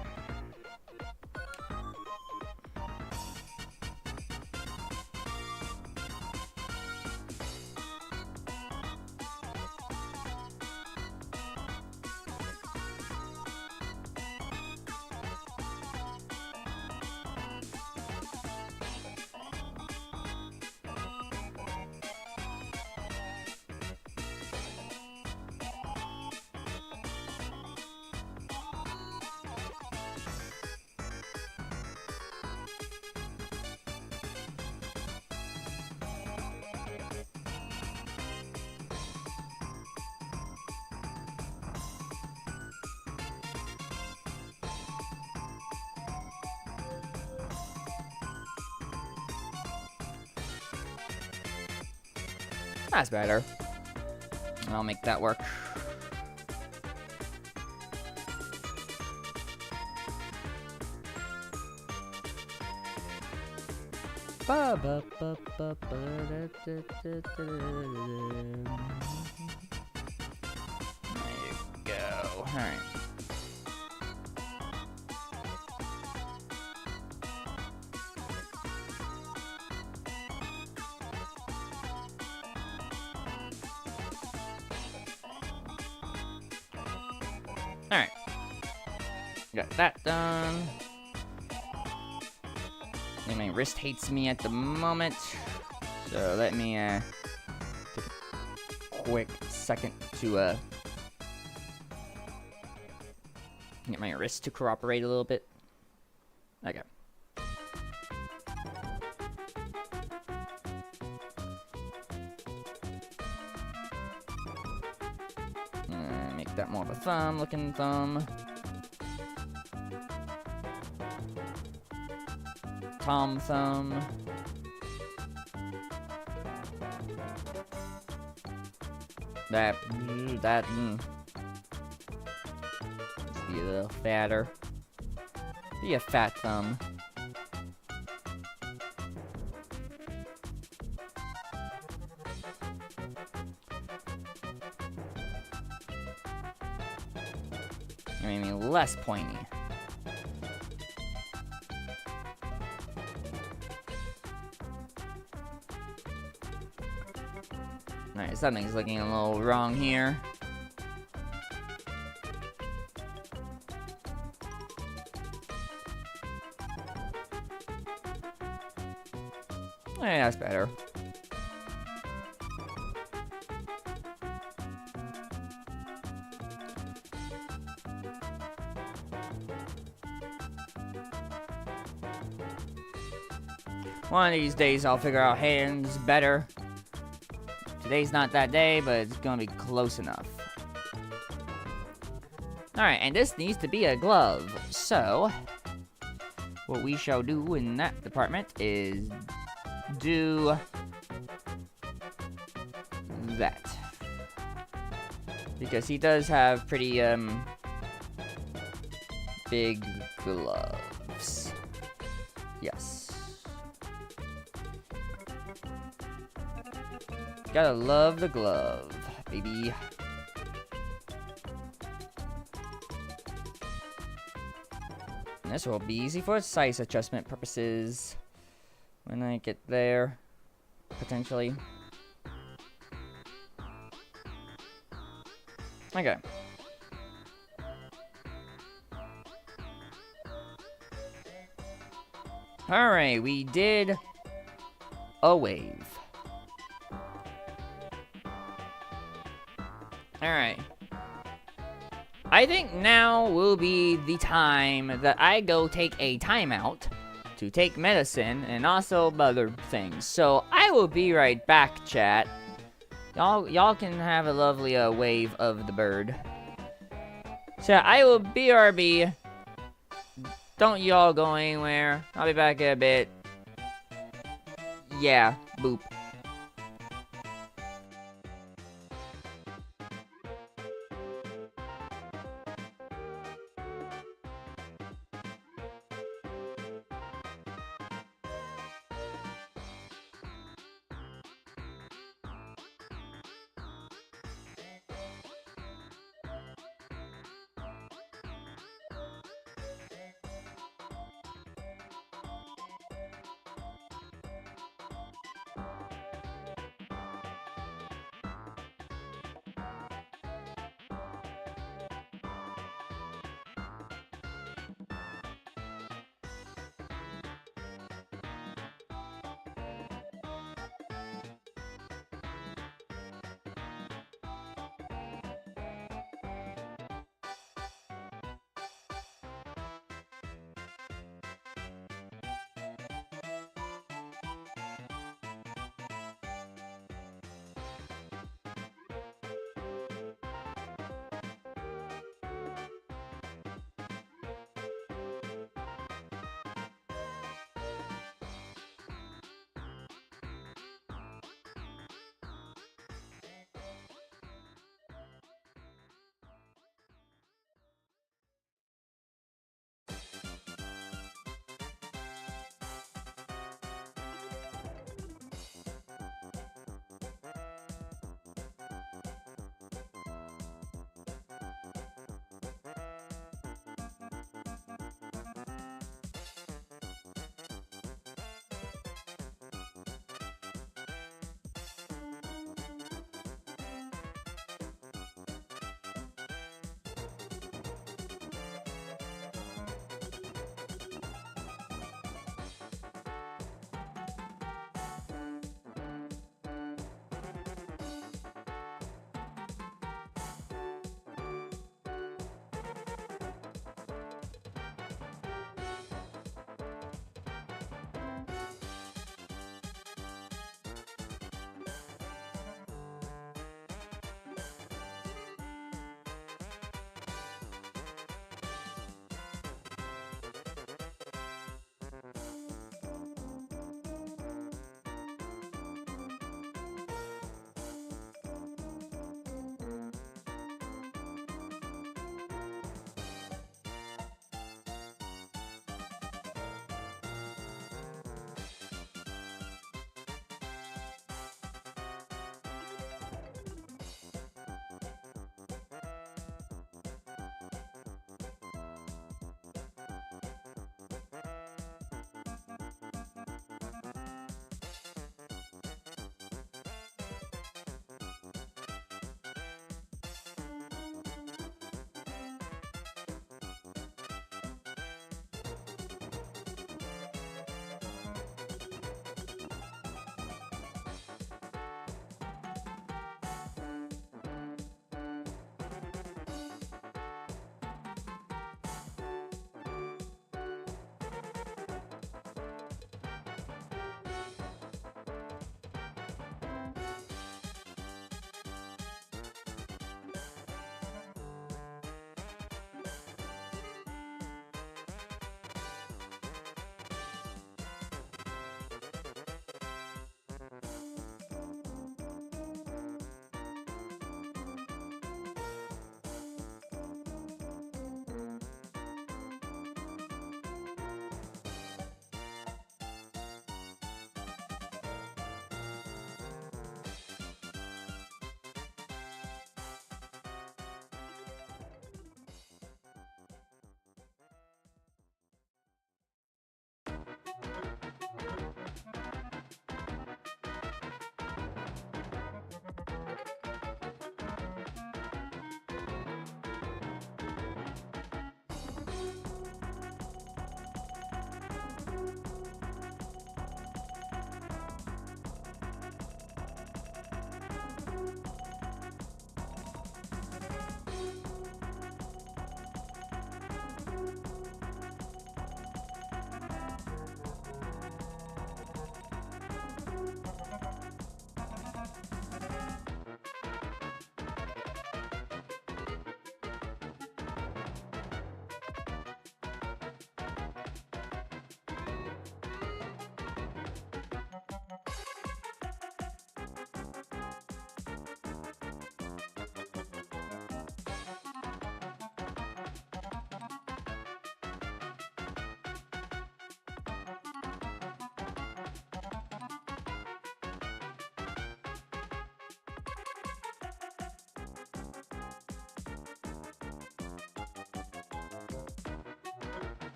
That's better. I'll make that work. There you go. Alright. Alright. Got that done. And my wrist hates me at the moment. So let me take a quick second to get my wrist to cooperate a little bit. Okay. Make that more of a thumb-looking thumb. Tom thumb. That. Just be a little fatter. Be a fat thumb. Maybe less pointy. Alright, something's looking a little wrong here. That's better. One of these days I'll figure out hands better. Today's not that day, but it's gonna be close enough. Alright, and this needs to be a glove. So, what we shall do in that department is do that. Because he does have pretty, big gloves. Yes. Gotta love the glove, baby. And this will be easy for size adjustment purposes when I get there, potentially. Okay. Alright, we did a wave. Alright. I think now will be the time that I go take a timeout to take medicine and also other things. So I will be right back, chat. Y'all can have a lovely wave of the bird. So I will BRB. Don't y'all go anywhere. I'll be back in a bit. Yeah, boop.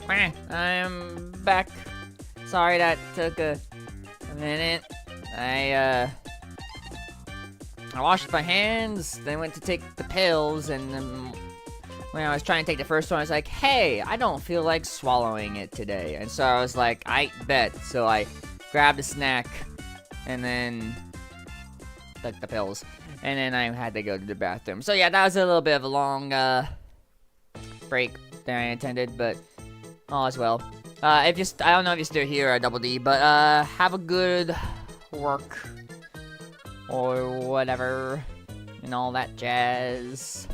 I'm back. Sorry that took a minute. I washed my hands, then went to take the pills, and when I was trying to take the first one, I was like, hey, I don't feel like swallowing it today. And so I was like, I bet. So I grabbed a snack, and then took the pills. And then I had to go to the bathroom. So yeah, that was a little bit of a long break than I intended, but all is well. I don't know if you're still here at Double D, but have a good work or whatever and all that jazz.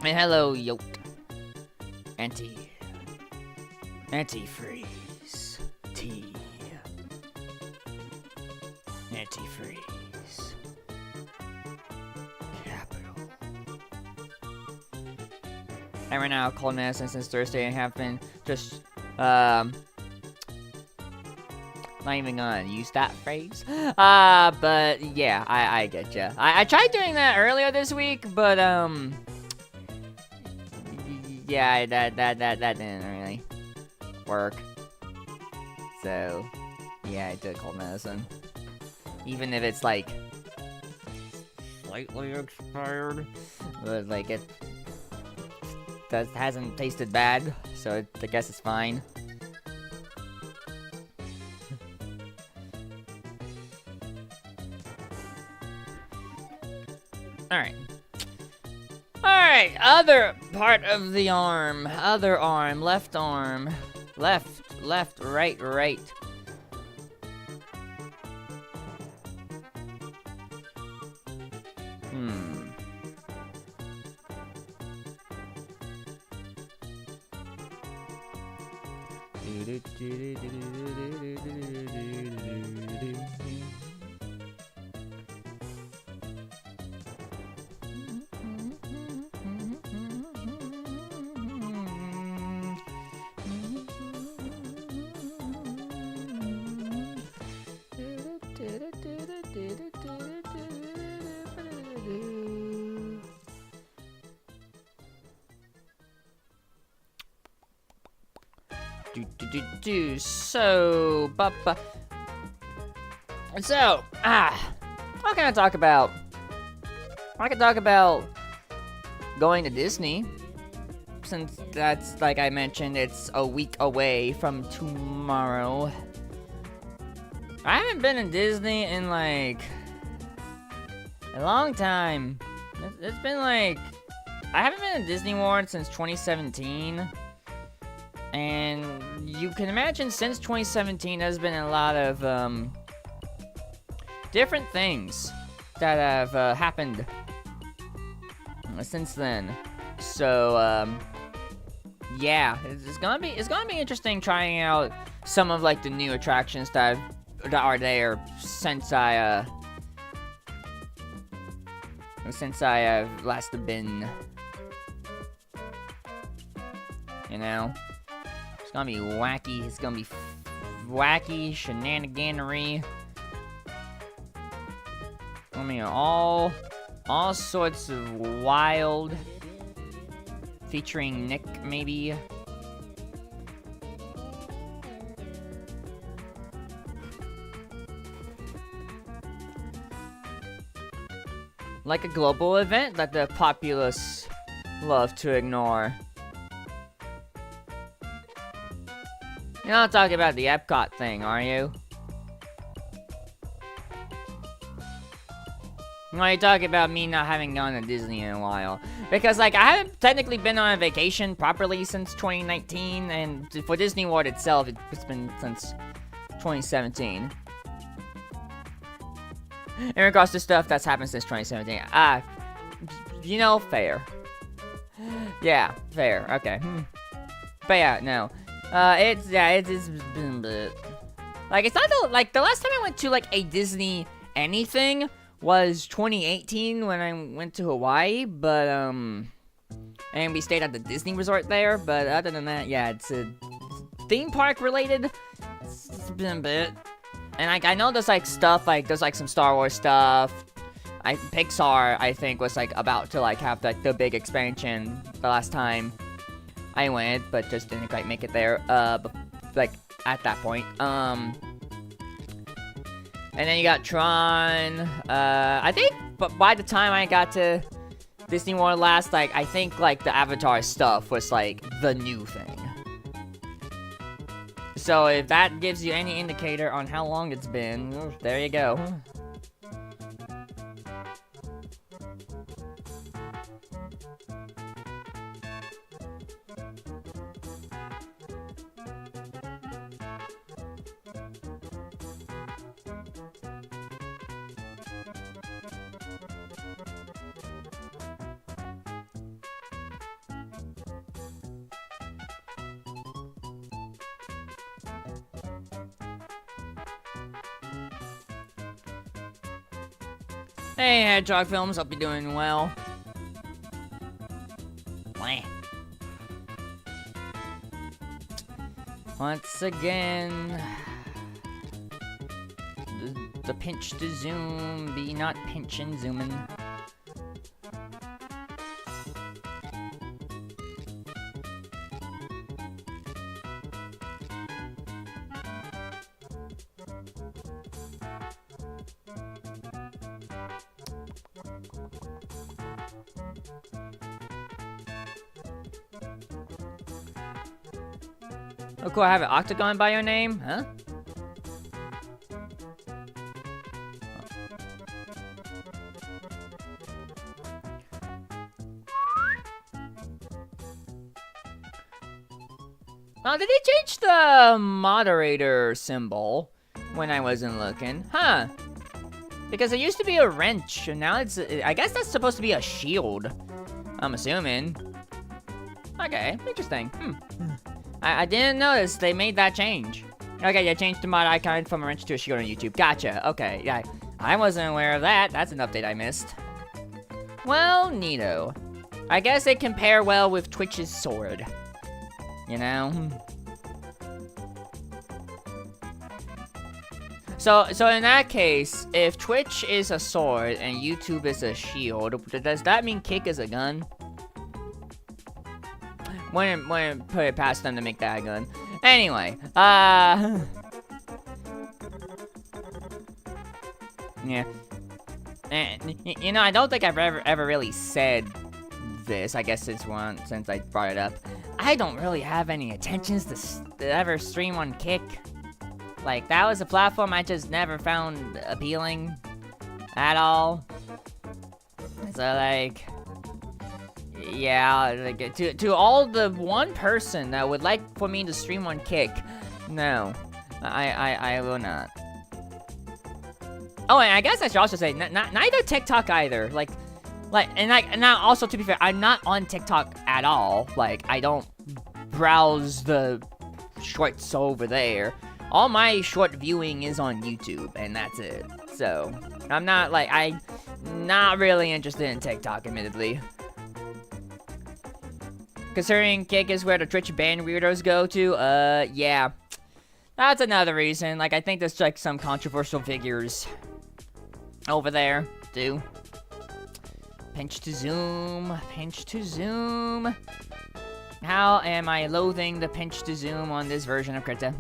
And hello, Yote. Antifreeze. Tea. Antifreeze. Capital. And right now, cold medicine since Thursday and have been just, not even gonna use that phrase. But yeah, I get ya. I tried doing that earlier this week, but, yeah, that didn't really work. So, yeah, I did cold medicine. Even if it's, like, slightly expired. But, like, it hasn't tasted bad, so I guess it's fine. Alright. Alright, other part of the arm. Other arm, left arm. Left, right. So, what can I talk about? I can talk about going to Disney, since that's, like I mentioned, it's a week away from tomorrow. I haven't been in Disney in, like, a long time. It's been, like, I haven't been in Disney World since 2017. And you can imagine since 2017, there's been a lot of different things that have happened since then. So yeah, it's gonna be interesting trying out some of like the new attractions that are there since I have last been. You know. It's gonna be wacky. It's gonna be wacky shenaniganery. I mean, all sorts of wild, featuring Nick maybe. Like a global event that the populace love to ignore. You're not talking about the Epcot thing, are you? Well, you're talking about me not having gone to Disney in a while. Because, like, I haven't technically been on a vacation properly since 2019, and for Disney World itself, it's been since 2017. In regards to stuff that's happened since 2017, you know, fair. Yeah, fair, okay. But yeah, no. It's been a bit. Like, it's not the last time I went to, like, a Disney anything was 2018 when I went to Hawaii, but, and we stayed at the Disney resort there, but other than that, yeah, it's a theme park related. It's been a bit. And, like, I know there's, like, stuff, like, there's, like, some Star Wars stuff. Pixar, I think, was, like, about to, like, have, like, the big expansion the last time I went, but just didn't quite make it there. Like at that point. And then you got Tron. I think, but by the time I got to Disney World last, like I think like the Avatar stuff was like the new thing. So if that gives you any indicator on how long it's been, there you go. Hey, Hedgehog Films, hope you're doing well. Once again, the pinch to zoom, be not pinch and zooming. Oh, cool, I have an octagon by your name? Huh? Oh, did they change the moderator symbol when I wasn't looking? Huh. Because it used to be a wrench, and now it's... I guess that's supposed to be a shield. I'm assuming. Okay, interesting. I didn't notice they made that change. Okay, they changed the mod icon from a wrench to a shield on YouTube. Gotcha. Okay, yeah. I wasn't aware of that. That's an update I missed. Well, neato. I guess they compare well with Twitch's sword. You know? So in that case, if Twitch is a sword and YouTube is a shield, does that mean Kick is a gun? Wouldn't put it past them to make that a gun. Anyway, yeah. And you know, I don't think I've ever really said this. I guess since I brought it up, I don't really have any intentions to ever stream on Kick. Like, that was a platform I just never found appealing at all. So like, yeah, like, to all the one person that would like for me to stream on Kick, no, I will not. Oh, and I guess I should also say, neither TikTok either. And now also, to be fair, I'm not on TikTok at all. Like, I don't browse the shorts over there. All my short viewing is on YouTube, and that's it. So, I'm not really interested in TikTok, admittedly. Considering Kick is where the Twitch ban weirdos go to, yeah. That's another reason. Like, I think there's, like, some controversial figures over there, too. Pinch to zoom, pinch to zoom. How am I loathing the pinch to zoom on this version of Krita?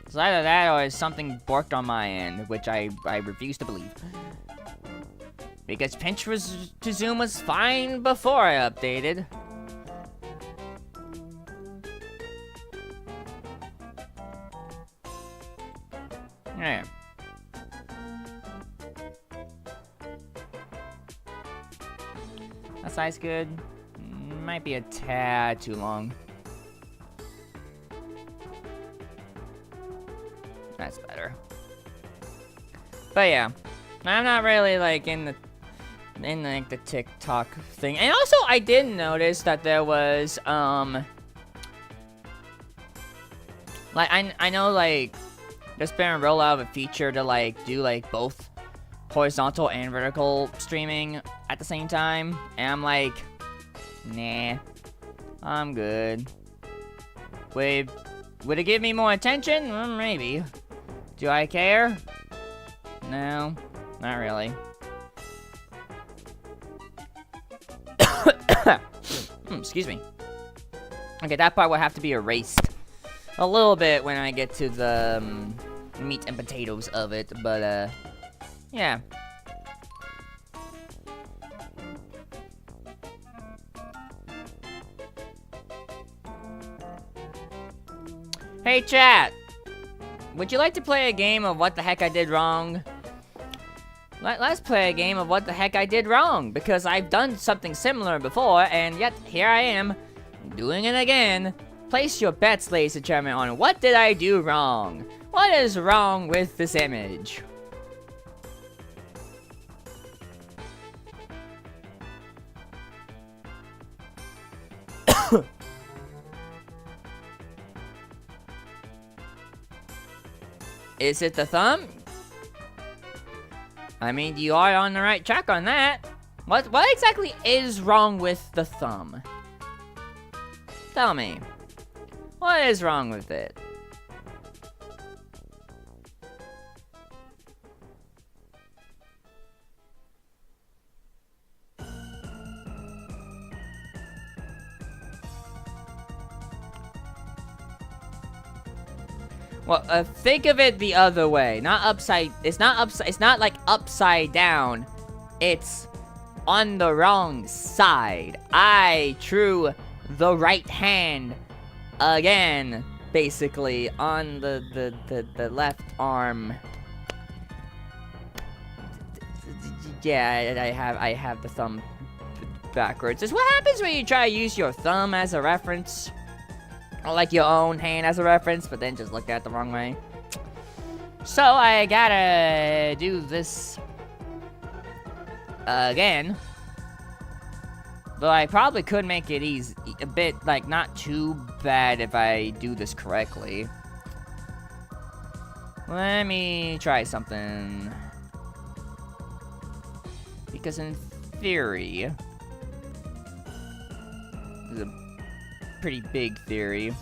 It's either that or something borked on my end, which I refuse to believe. Because pinch to zoom was fine before I updated. Yeah. That size good. Might be a tad too long. That's better. But yeah, I'm not really like in the TikTok thing. And also, I did notice that there was like I know like there's been a rollout of a feature to like do like both horizontal and vertical streaming at the same time, and I'm like, nah, I'm good. Would it give me more attention? Maybe. Do I care? No, not really. Excuse me. Okay, that part will have to be erased a little bit when I get to the meat and potatoes of it, but yeah. Hey chat, would you like to play a game of what the heck I did wrong? Let's play a game of what the heck I did wrong, because I've done something similar before, and yet here I am, doing it again. Place your bets, ladies and gentlemen, on what did I do wrong? What is wrong with this image? Is it the thumb? I mean, you are on the right track on that. What exactly is wrong with the thumb? Tell me. What is wrong with it? Well, think of it the other way. Not upside. It's not like upside down. It's on the wrong side. I drew the right hand again, basically on the left arm. Yeah, I have the thumb backwards. This is what happens when you try to use your thumb as a reference. Or like your own hand as a reference, but then just looked at it the wrong way. So I gotta do this again. Though I probably could make it easy, a bit, like, not too bad if I do this correctly. Let me try something. Because in theory, this is a pretty big theory.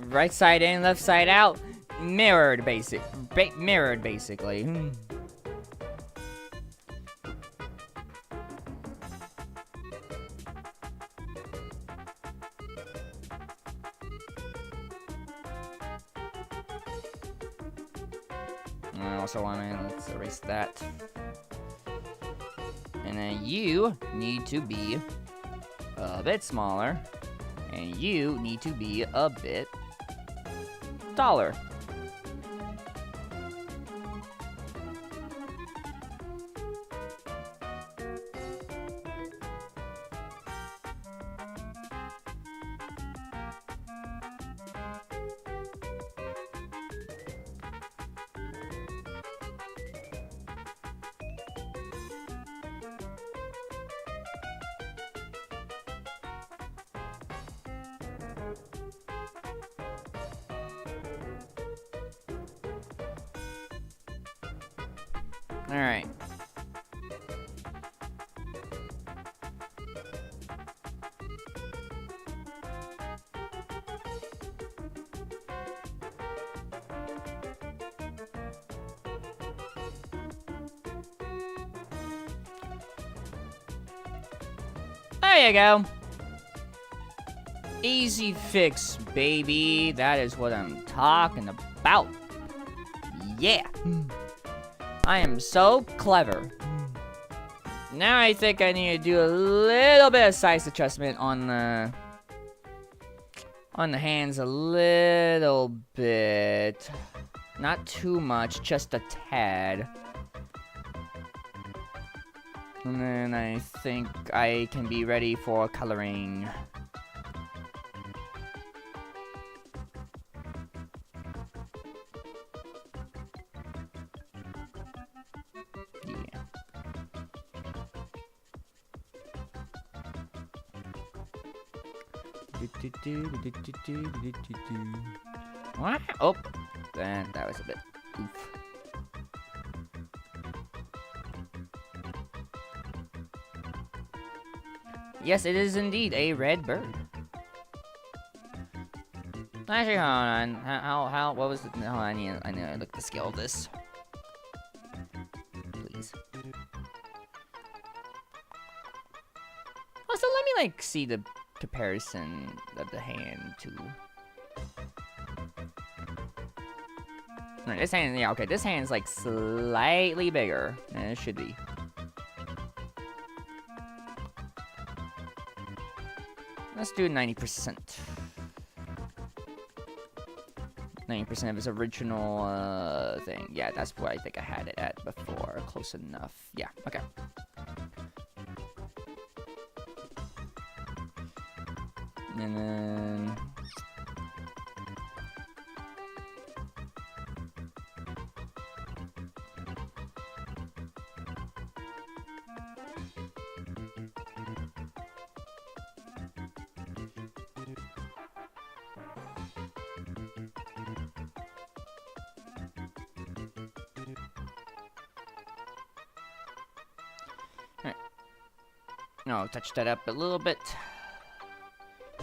Right side in, left side out. Mirrored, basically. I also want to, let's erase that. And then you need to be a bit smaller. And you need to be a bit taller. Alright. There you go. Easy fix, baby. That is what I'm talking about. Yeah. I am so clever. Now I think I need to do a little bit of size adjustment on the hands a little bit. Not too much, just a tad. And then I think I can be ready for coloring. Yeah. What? Oh, that was a bit oof. Yes, it is indeed a red bird. Actually, hold on. How? What was it? No, I need to look at the scale of this. Please. Also, let me like see the comparison of the hand too. Alright, this hand, yeah, okay, this hand's like slightly bigger than it should be. Let's do 90%. 90% of its original thing. Yeah, that's what I think I had it at before. Close enough. Yeah, okay. And then... No, touch that up a little bit.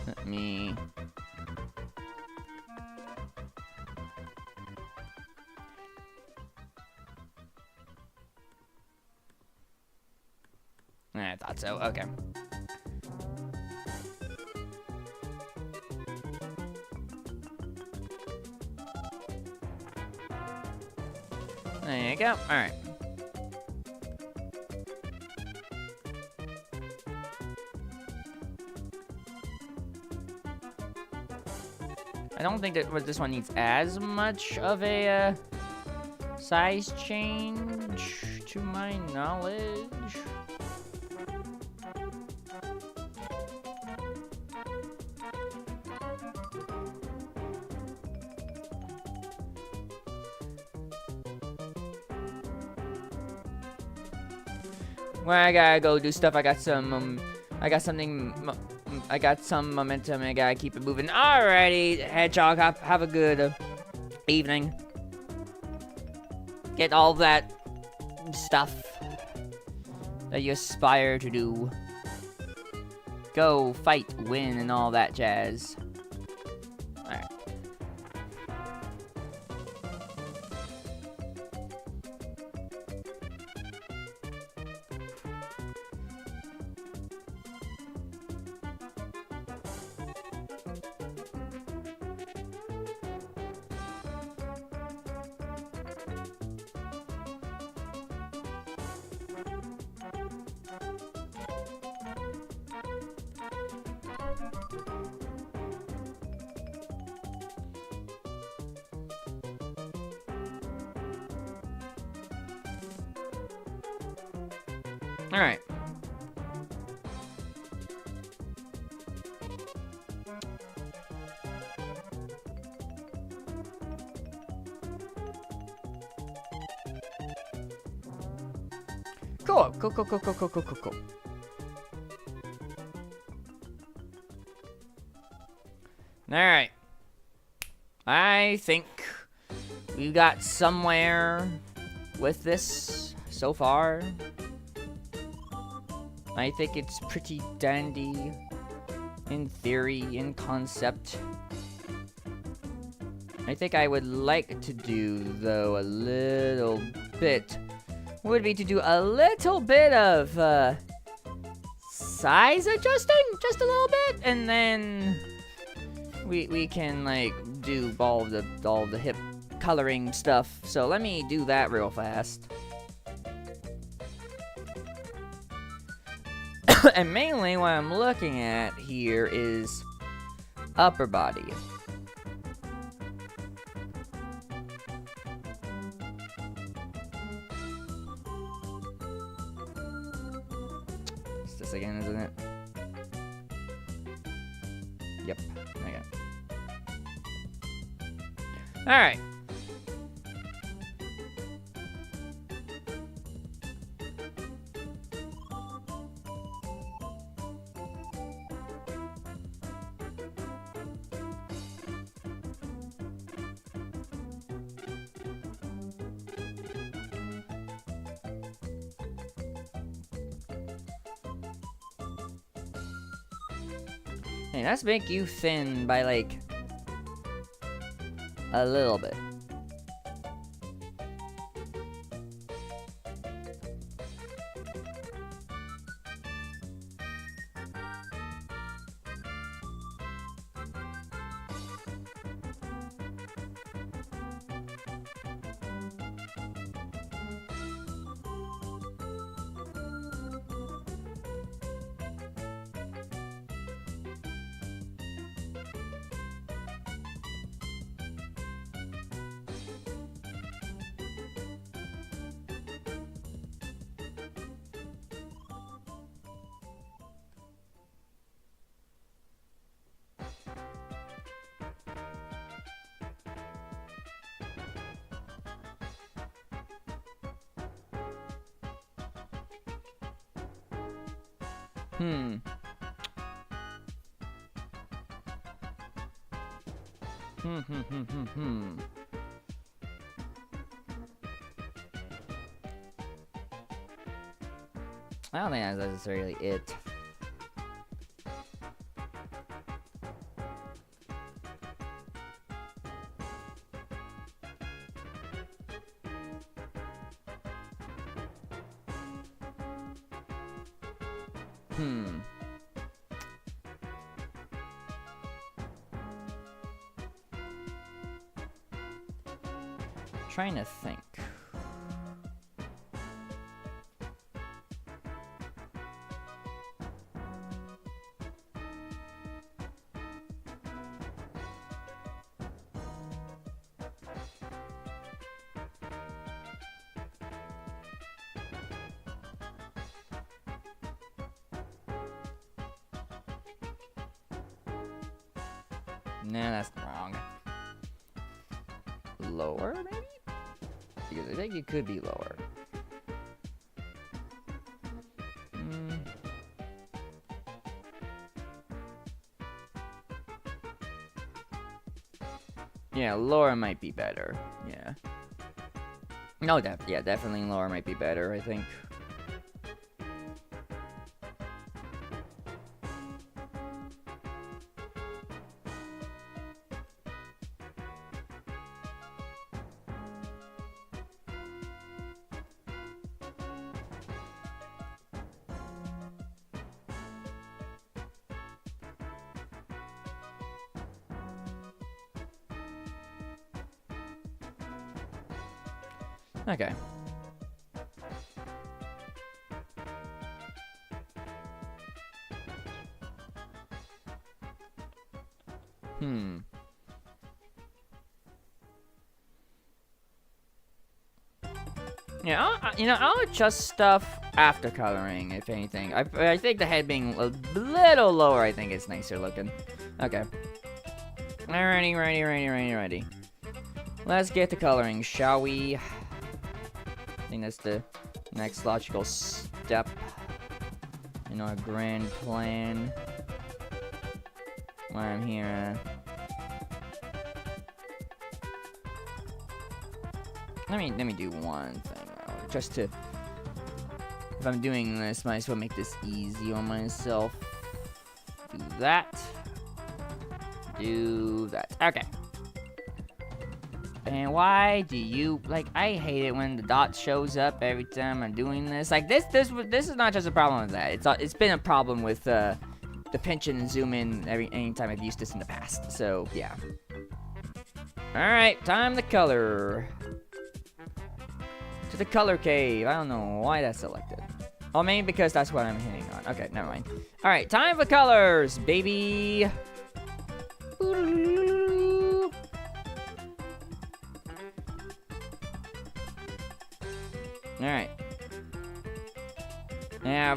Let me... I thought so, okay. There you go, alright. I don't think that this one needs as much of a size change, to my knowledge. Well, I gotta go do stuff. I got some momentum, and I gotta keep it moving. Alrighty, Hedgehog, have a good evening. Get all that stuff that you aspire to do. Go, fight, win, and all that jazz. Alright. Alright. Cool. Cool. Alright. I think we got somewhere with this so far. I think it's pretty dandy in theory, in concept. I think I would like to do, though, a little bit, would be to do a little bit of, size adjusting just a little bit, and then we can like do all the hip coloring stuff. So let me do that real fast. And mainly what I'm looking at here is upper body. It's this again, isn't it? Yep. Okay. Alright. Hey, let's make you thin by like a little bit. Hmm. I don't think that's necessarily it. Trying to think. Nah, that's wrong. Lower, maybe? Because I think it could be lower. Yeah, lower might be better. Yeah. No, yeah, definitely lower might be better, I think. Okay. Yeah, I'll adjust stuff after coloring, if anything. I think the head being a little lower, I think it's nicer looking. Okay. Alrighty. Let's get to coloring, shall we? I think that's the next logical step in our grand plan. While I'm here, let me do one thing though, just to. If I'm doing this, might as well make this easy on myself. Do that. Do that. Okay. And why do you, like, I hate it when the dot shows up every time I'm doing this. Like, this is not just a problem with that. It's been a problem with, the pinch and zoom in anytime I've used this in the past. So, yeah. Alright, time to color. To the color cave. I don't know why that's selected. Oh, maybe because that's what I'm hitting on. Okay, never mind. Alright, time for colors, baby. Alright. And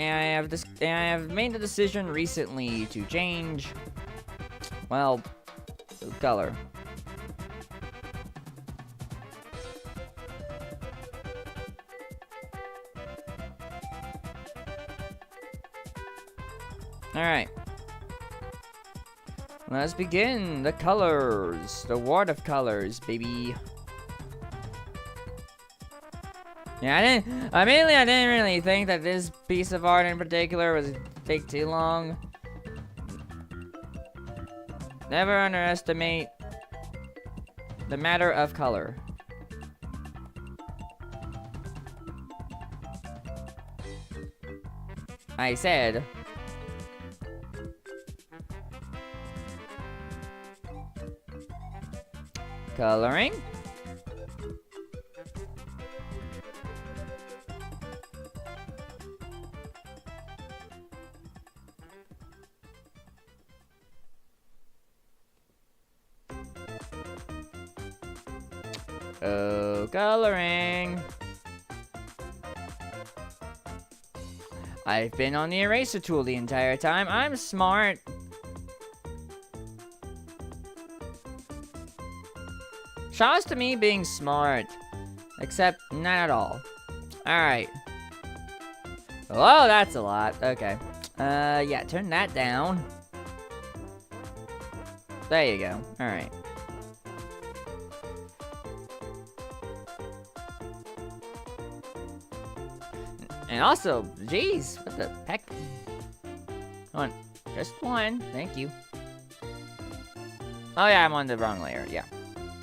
I have made the decision recently to change, well, the color. Alright. Let's begin the colors. The ward of colors, baby. Yeah, I didn't really think that this piece of art in particular would take too long. Never underestimate the matter of color. I said. Coloring. Oh, coloring. I've been on the eraser tool the entire time. I'm smart. Shouts to me being smart. Except not at all. Alright. Oh, that's a lot. Okay. Yeah, turn that down. There you go. Alright. And also, jeez, what the heck? Come on, just one, thank you. Oh yeah, I'm on the wrong layer, yeah.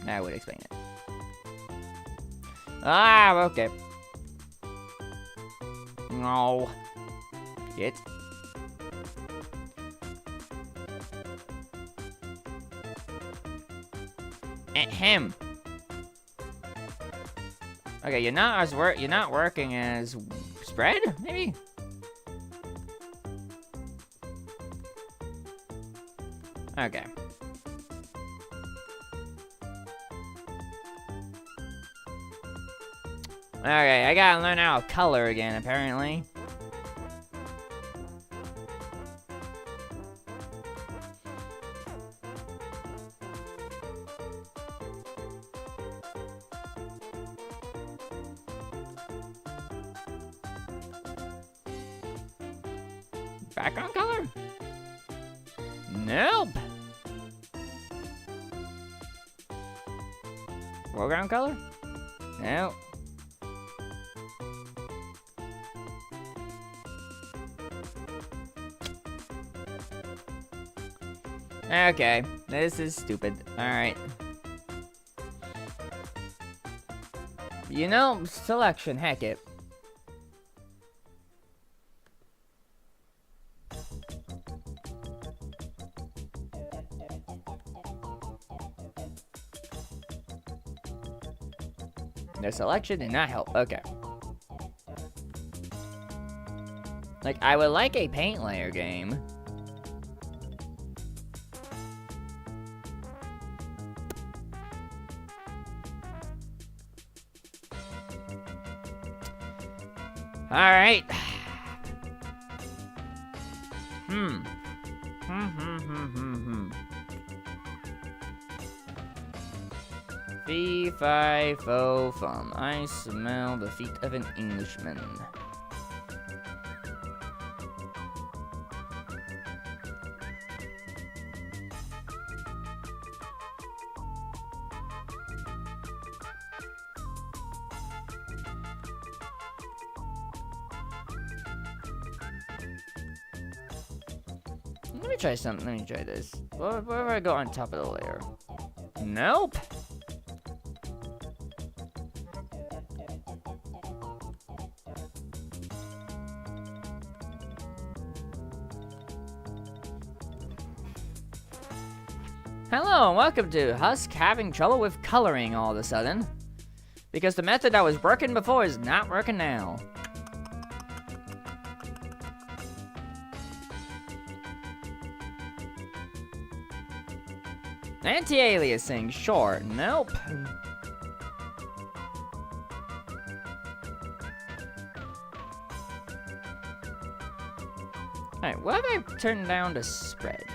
I would explain it. Ah, okay. No. Get. Ahem. Okay, you're not working as spread, maybe? Okay. Okay, I gotta learn how to color again, apparently. Background color? Nope. Foreground color? Nope. Okay, this is stupid. Alright. You know, selection, heck it. The selection did not help. Okay. Like, I would like a paint layer game. Alright. Fee, fi, fo, fum. I smell the feet of an Englishman. Let me try something. Let me try this. What if I go on top of the layer? Nope. Hello, and welcome to Husk having trouble with coloring all of a sudden. Because the method that was working before is not working now. Anti-aliasing, sure. Nope. Alright, what have I turned down to spread?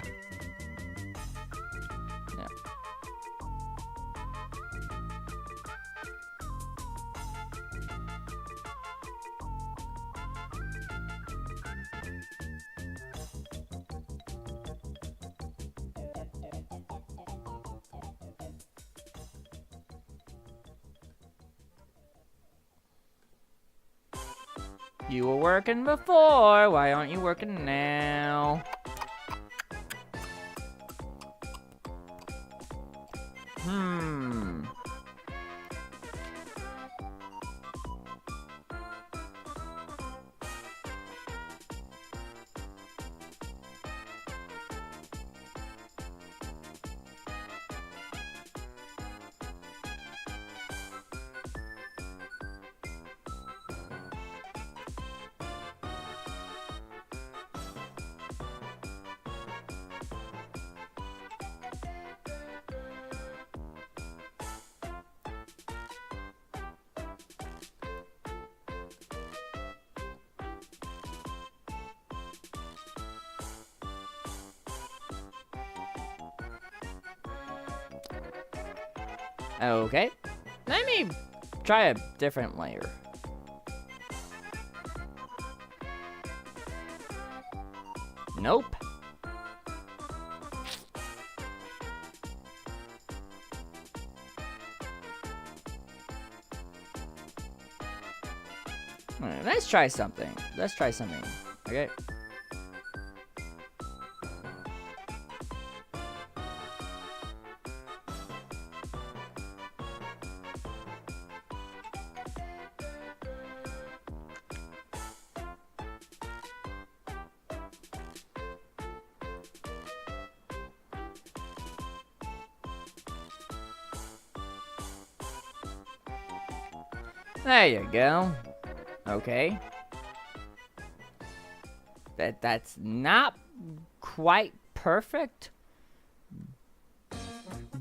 No. You were working before, why aren't you working now? Okay, let me try a different layer. Nope. Alright, let's try something. Let's try something. Okay. There you go. Okay. That's not quite perfect,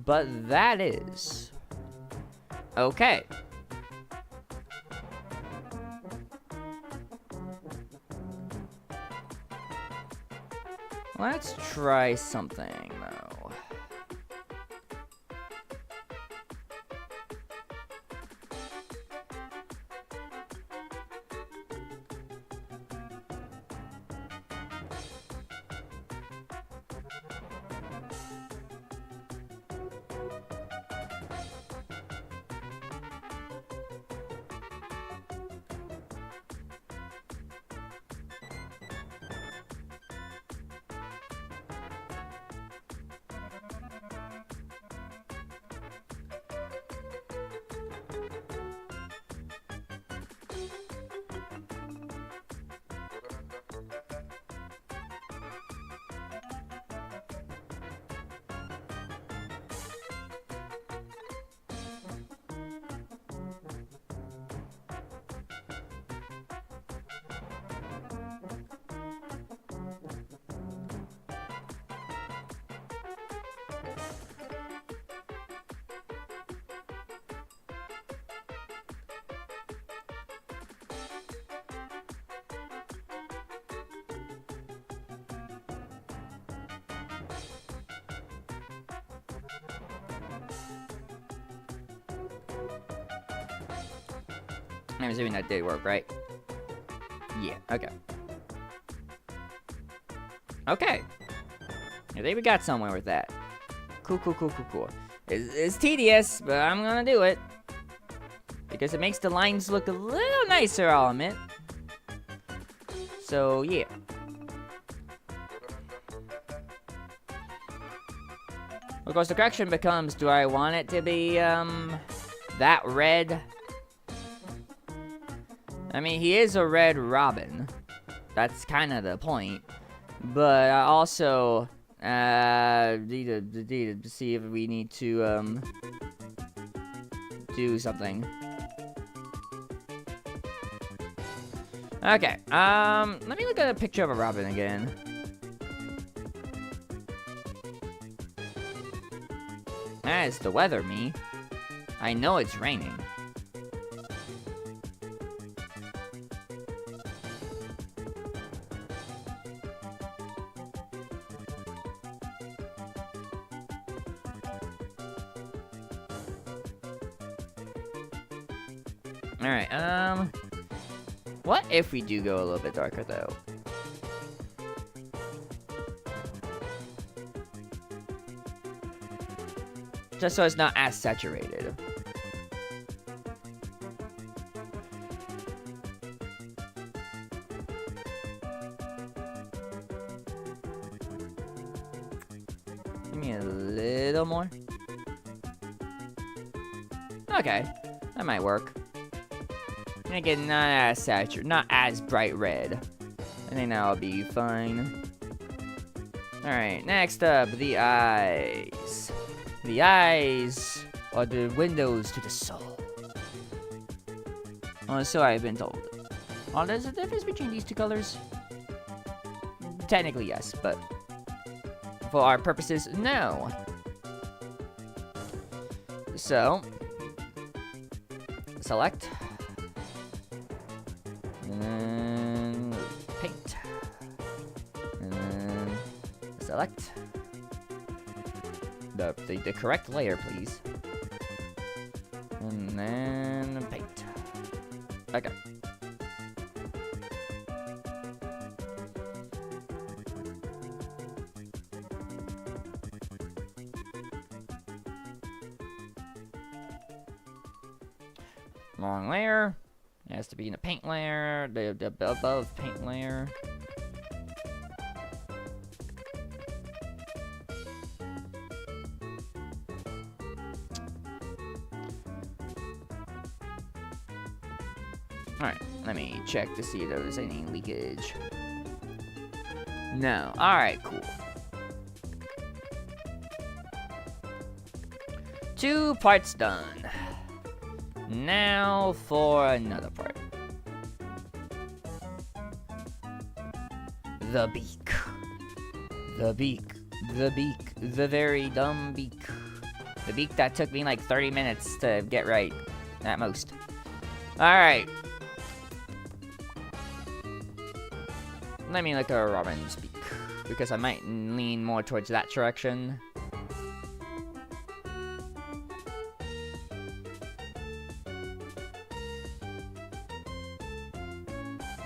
but that is. Okay. Let's try something though. I'm assuming that did work, right? Yeah, okay. Okay. I think we got somewhere with that. Cool, cool, cool, cool, cool. It's tedious, but I'm gonna do it. Because it makes the lines look a little nicer, I'll admit. So, yeah. Of course, the question becomes, do I want it to be, that red? I mean, he is a red robin. That's kind of the point. But I also Need to see if we need to, do something. Okay, let me look at a picture of a robin again. It's the weather, me. I know it's raining. Alright, what if we do go a little bit darker, though? Just so it's not as saturated. Give me a little more. Okay, that might work. Make it not as saturated, not as bright red. I think that'll be fine. Alright, next up, the eyes. The eyes are the windows to the soul. Oh, so I've been told. Oh, there's a difference between these two colors? Technically, yes, but for our purposes, no. So, select. And then paint. And then select. The correct layer, please. And then paint. Okay. Long layer. It has to be in a paint layer. The above paint layer. Alright, let me check to see if there's any leakage. No. Alright, cool. 2 parts done. Now for another part. The beak. The beak. The beak. The very dumb beak. The beak that took me like 30 minutes to get right. At most. Alright. Let me look at a robin's beak. Because I might lean more towards that direction.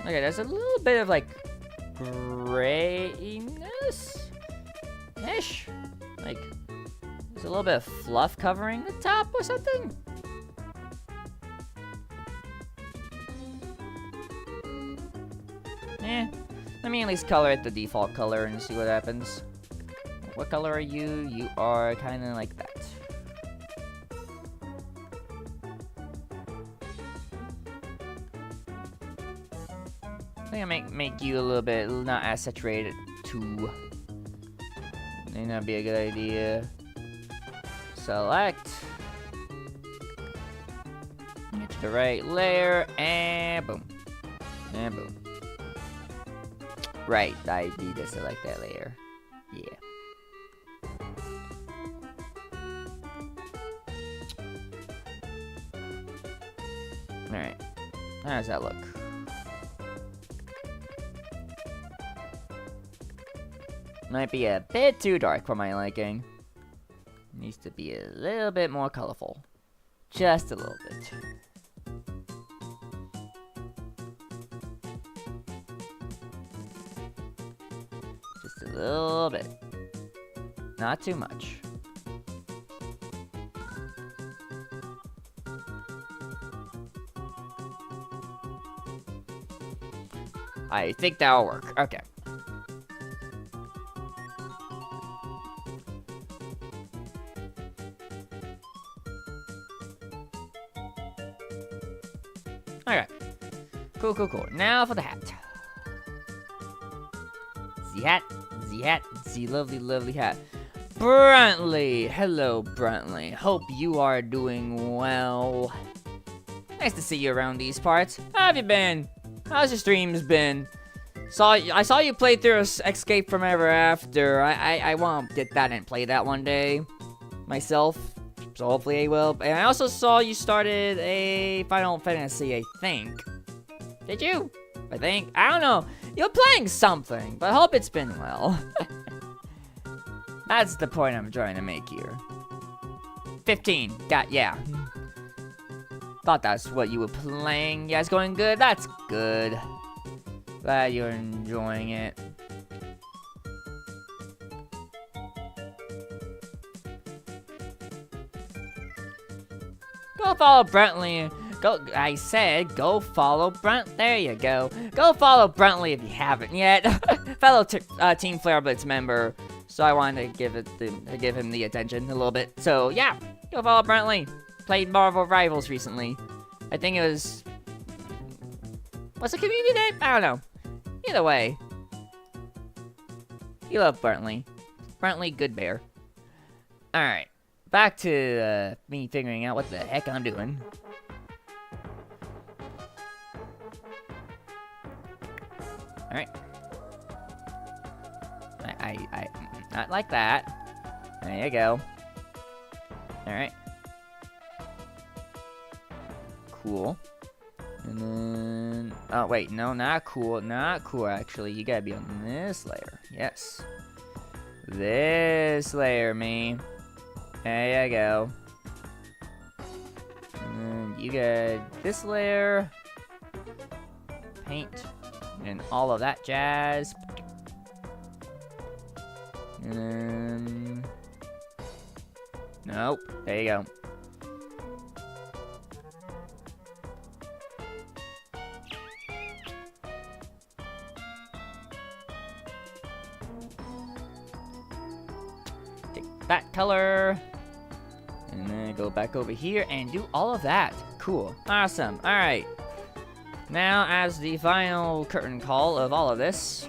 Okay, there's a little bit of like grayness-ish. Like, there's a little bit of fluff covering the top or something. Let me at least color it the default color and see what happens. What color are you? You are kind of like that. I think I make you a little bit not as saturated too. May not be a good idea. Select. Get to the right layer and boom. And boom. Right, I need to select that layer. Yeah. Alright. How does that look? Might be a bit too dark for my liking. Needs to be a little bit more colorful. Just a little bit. Just a little bit. Not too much. I think that'll work. Okay. Okay. Cool. Now for the hat. The hat. fancy, lovely, lovely hat. Brantley! Hello, Brantley. Hope you are doing well. Nice to see you around these parts. How have you been? How's your streams been? I saw you play through Escape from Ever After. I want to get that and play that one day myself. So hopefully I will. And I also saw you started a Final Fantasy, I think. Did you? I think. I don't know. You're playing something, but I hope it's been well. That's the point I'm trying to make here. 15. Yeah. Thought that's what you were playing. Yeah, it's going good. That's good. Glad you're enjoying it. Go follow Brantley. I said, go follow Brent. There you go. Go follow Brantley if you haven't yet. Fellow Team Flare Blitz member. So I wanted to give him the attention a little bit. So yeah, go follow Brantley. Played Marvel Rivals recently. I think it was. What's the community name? I don't know. Either way, you love Brantley. Brantley, good bear. All right, back to me figuring out what the heck I'm doing. All right. I not like that. There you go. All right. Cool. And then, oh wait, no, not cool, actually. You gotta be on this layer. Yes. This layer, me. There you go. And then you got this layer. Paint. And all of that jazz. And then, nope, there you go. Take that color, and then go back over here and do all of that. Cool, awesome, all right. Now, as the final curtain call of all of this,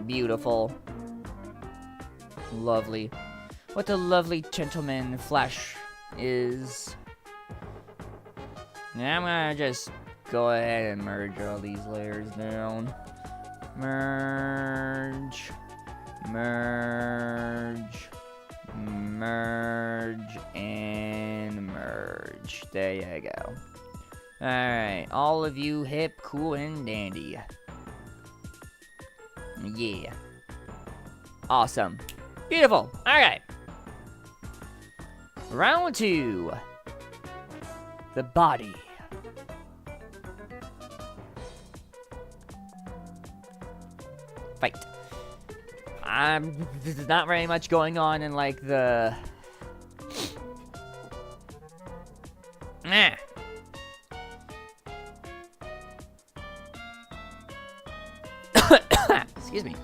beautiful. Lovely. What a lovely gentleman Flash is. Now I'm gonna just go ahead and merge all these layers down. Merge. Merge. Merge. And merge. There you go. Alright. All of you hip, cool, and dandy. Yeah. Awesome. Beautiful. Alright. Round 2. The body. Fight. There's not very much going on in like the... Excuse me.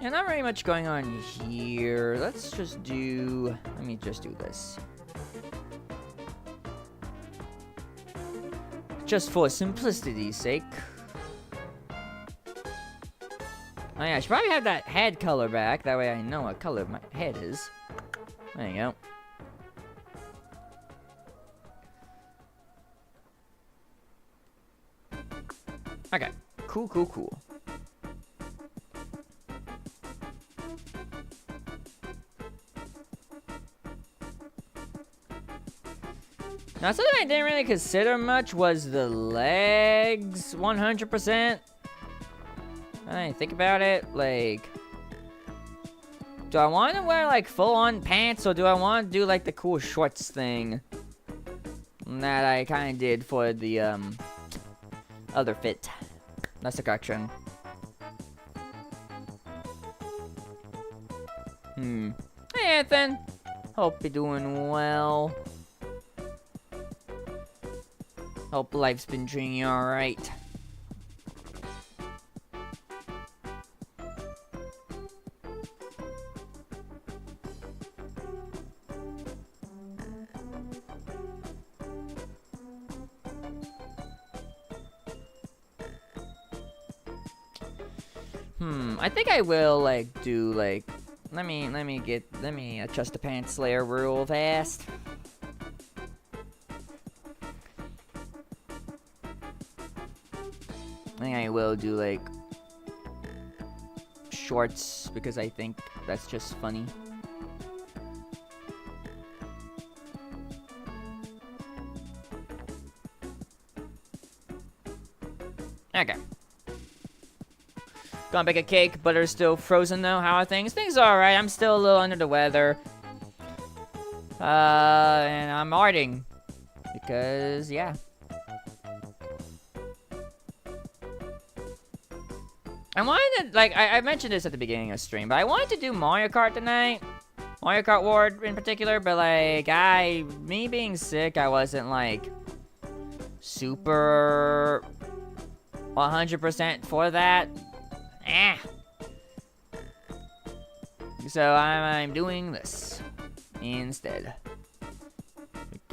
Yeah, not very much going on here. Let's just do... Let me just do this. Just for simplicity's sake. Oh yeah, I should probably have that head color back. That way I know what color my head is. There you go. Okay. Cool, cool, cool. Now, something I didn't really consider much was the legs 100%. I didn't think about it. Like, do I want to wear, like, full-on pants, or do I want to do, like, the cool shorts thing that I kind of did for the, other fit? That's the correction. Hey, Ethan. Hope you're doing well. Hope life's been treating you alright. I think I will like do like let me adjust the pants layer real fast. I think I will do like shorts because I think that's just funny. Okay. Gonna bake a cake. Butter's still frozen though. How are things? Things are alright. I'm still a little under the weather. And I'm arting. Because, yeah. I wanted to, like, I mentioned this at the beginning of stream, but I wanted to do Mario Kart tonight. Mario Kart World in particular, but, like, me being sick, I wasn't, like, super 100% for that. So I'm doing this instead.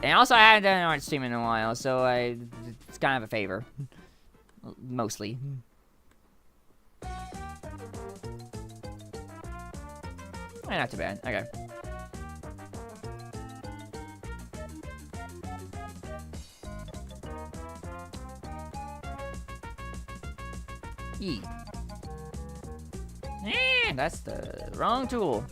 And also I haven't done an art stream in a while, so it's kind of a favor. Mostly. Not too bad. Okay. E. That's the wrong tool.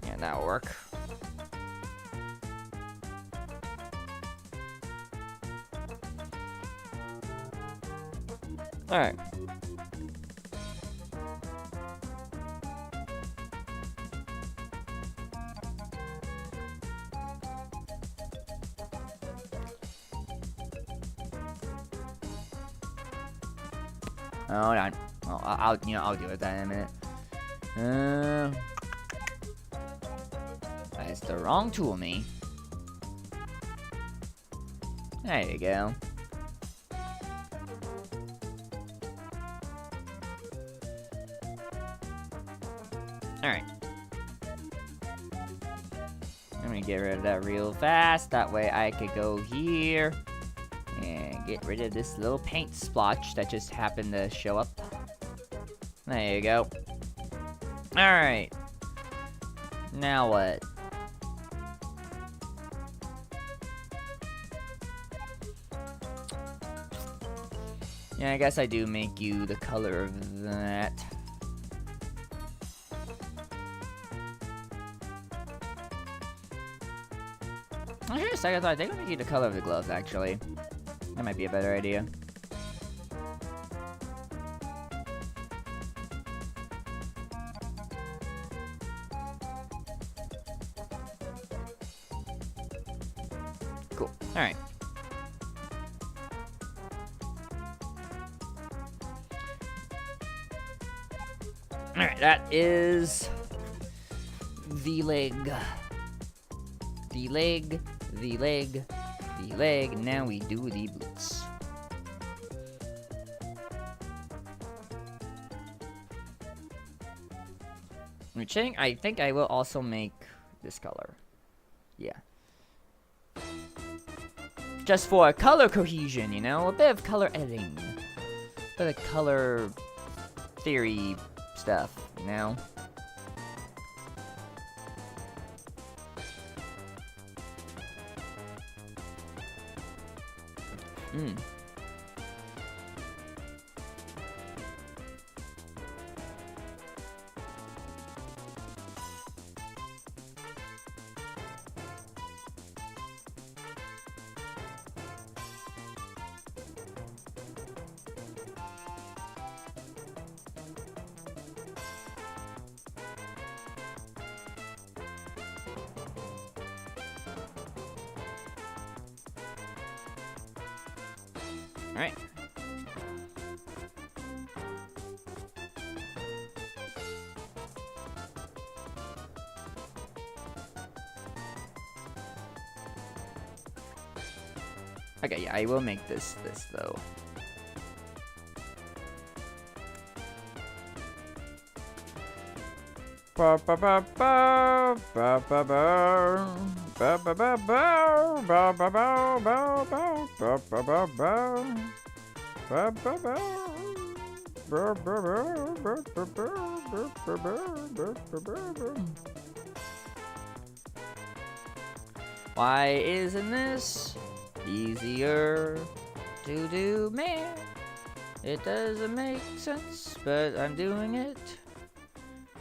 Yeah, that'll work. All right. Hold on. I'll deal with that in a minute. That's the wrong tool, me. There you go. Alright. Let me get rid of that real fast. That way I could go here and get rid of this little paint splotch that just happened to show up. There you go. Alright. Now what? Yeah, I guess I do make you the color of that. I should have second thought. I think I'll make you the color of the gloves, actually. That might be a better idea. Cool. Alright. Alright, that is the leg. The leg, the leg, the leg. Now we do the boots. I think I will also make this color. Yeah. Just for color cohesion, you know? A bit of color editing. A bit of color theory stuff, you know? Alright. Okay, yeah, I will make this though. Ba ba ba ba ba ba ba ba ba ba ba ba ba ba ba ba ba ba ba. Why isn't this easier to do, man? It doesn't make sense, but I'm doing it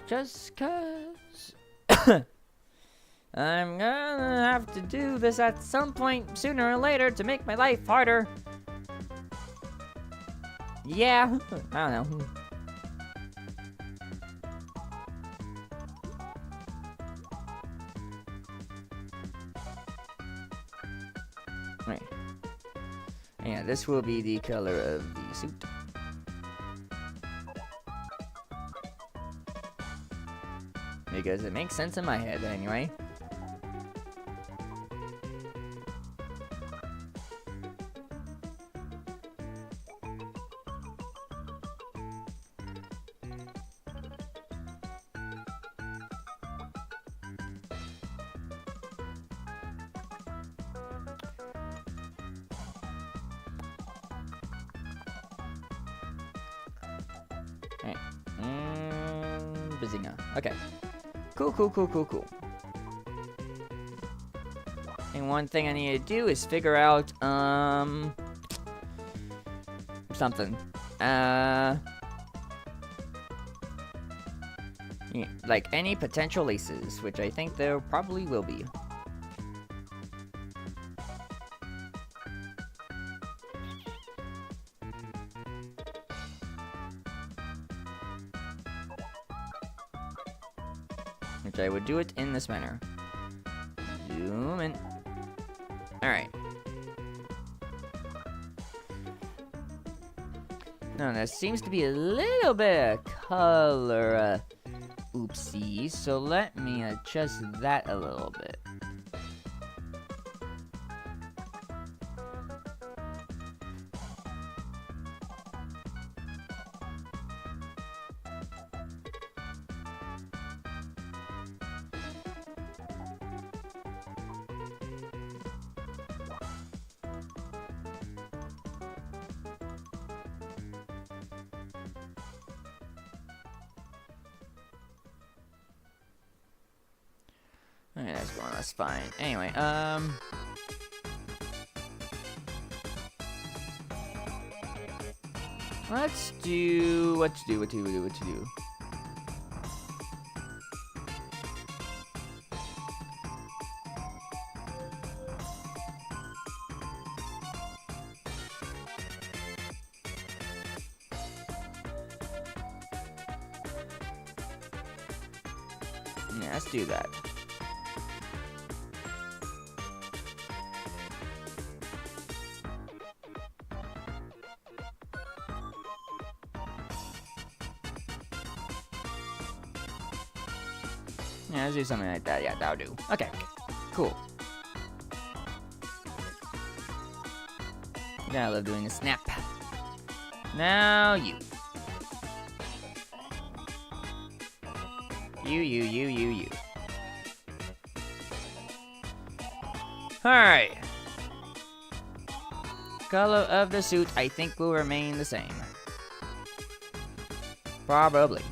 just 'cause. I'm gonna have to do this at some point sooner or later to make my life harder. Yeah, I don't know. Right. Yeah, this will be the color of the suit. Because it makes sense in my head anyway. Alright. Bazinga. Okay. Cool. And one thing I need to do is figure out, something. Yeah, like any potential laces, which I think there probably will be. Which I would do it in this manner. Zoom in. Alright. Now there seems to be a little bit of color, oopsie, so let me adjust that a little bit. Alright, that's going, that's fine. Anyway, let's do, what to do. Yeah, let's do that. Yeah, let's do something like that. Yeah, that'll do. Okay, cool. Yeah, I love doing a snap. Now you. You. Alright. Color of the suit, I think, will remain the same. Probably.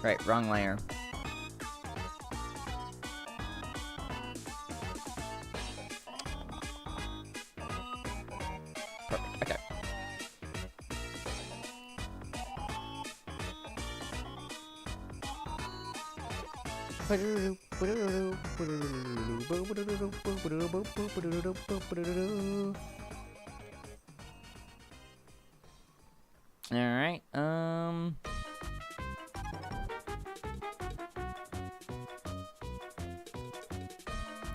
Right, wrong layer. Perfect, okay. Alright,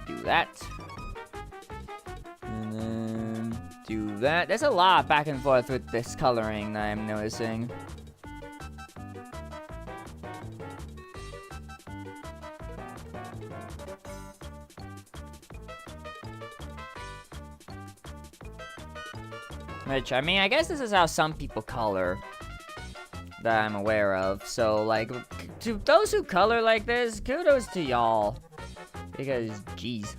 do that. And then do that. There's a lot back and forth with this coloring that I'm noticing. Which, I mean, I guess this is how some people color that I'm aware of. So, like, to those who color like this, kudos to y'all. Because, jeez.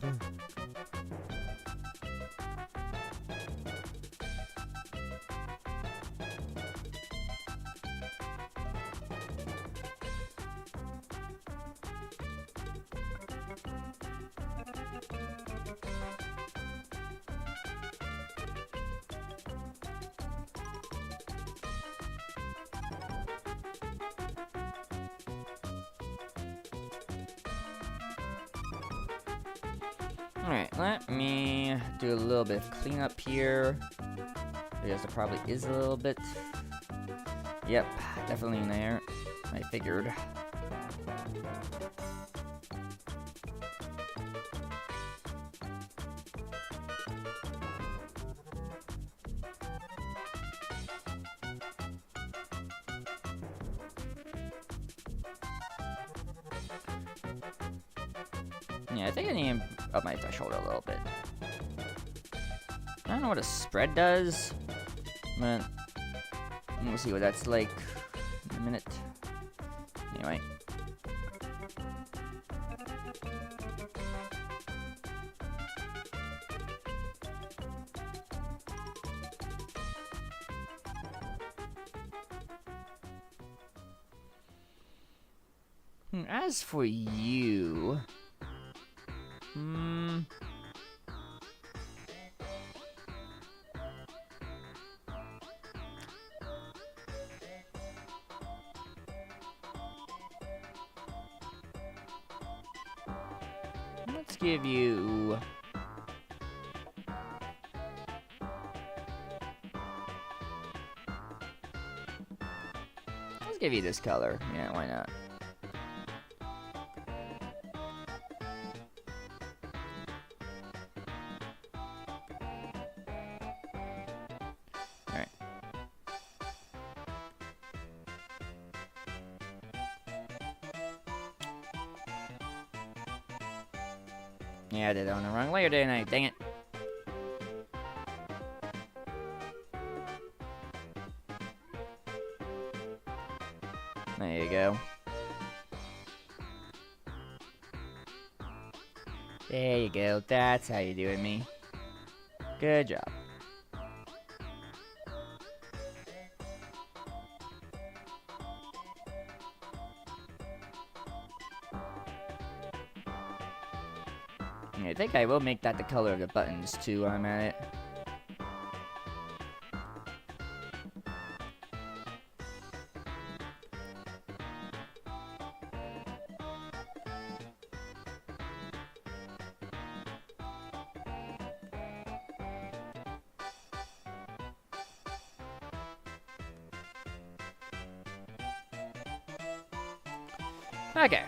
Alright, let me do a little bit of cleanup here. Because there probably is a little bit. Yep, definitely in there. I figured. Yeah, I think I need to up my threshold a little bit. I don't know what a spread does, but we'll see what that's like in a minute. Anyway. As for you, let's give you this color. Yeah, why not? Alright. Yeah, I did it on the wrong layer, didn't I? Dang it. There you go. There you go. That's how you do it, me. Good job. I think I will make that the color of the buttons too while I'm at it. Okay.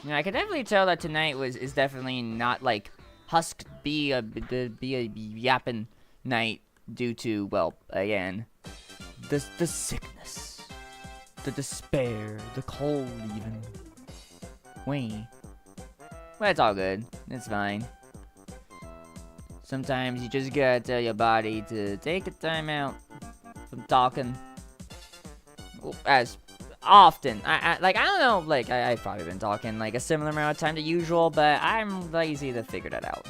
Yeah, I can definitely tell that tonight is definitely not like Husk be a yapping night due to, well, again, the sickness, the despair, the cold even. Wait. But it's all good. It's fine. Sometimes you just gotta tell your body to take a time out from talking. As often. I don't know, like, I've probably been talking, like, a similar amount of time to usual, but I'm lazy to figure that out.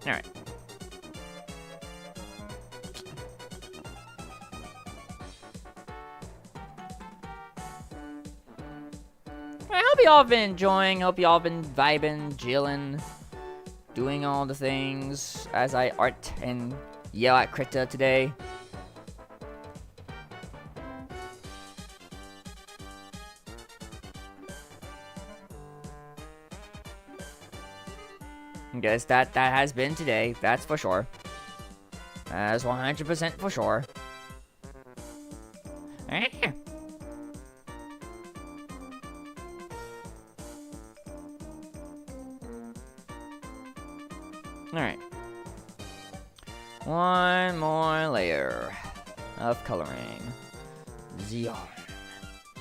Alright. I hope y'all been enjoying. Hope y'all been vibing, chilling, doing all the things as I art and yell at Krita today. Guess that has been today. That's for sure. That's 100% for sure. Alright. One more layer of coloring. Zion.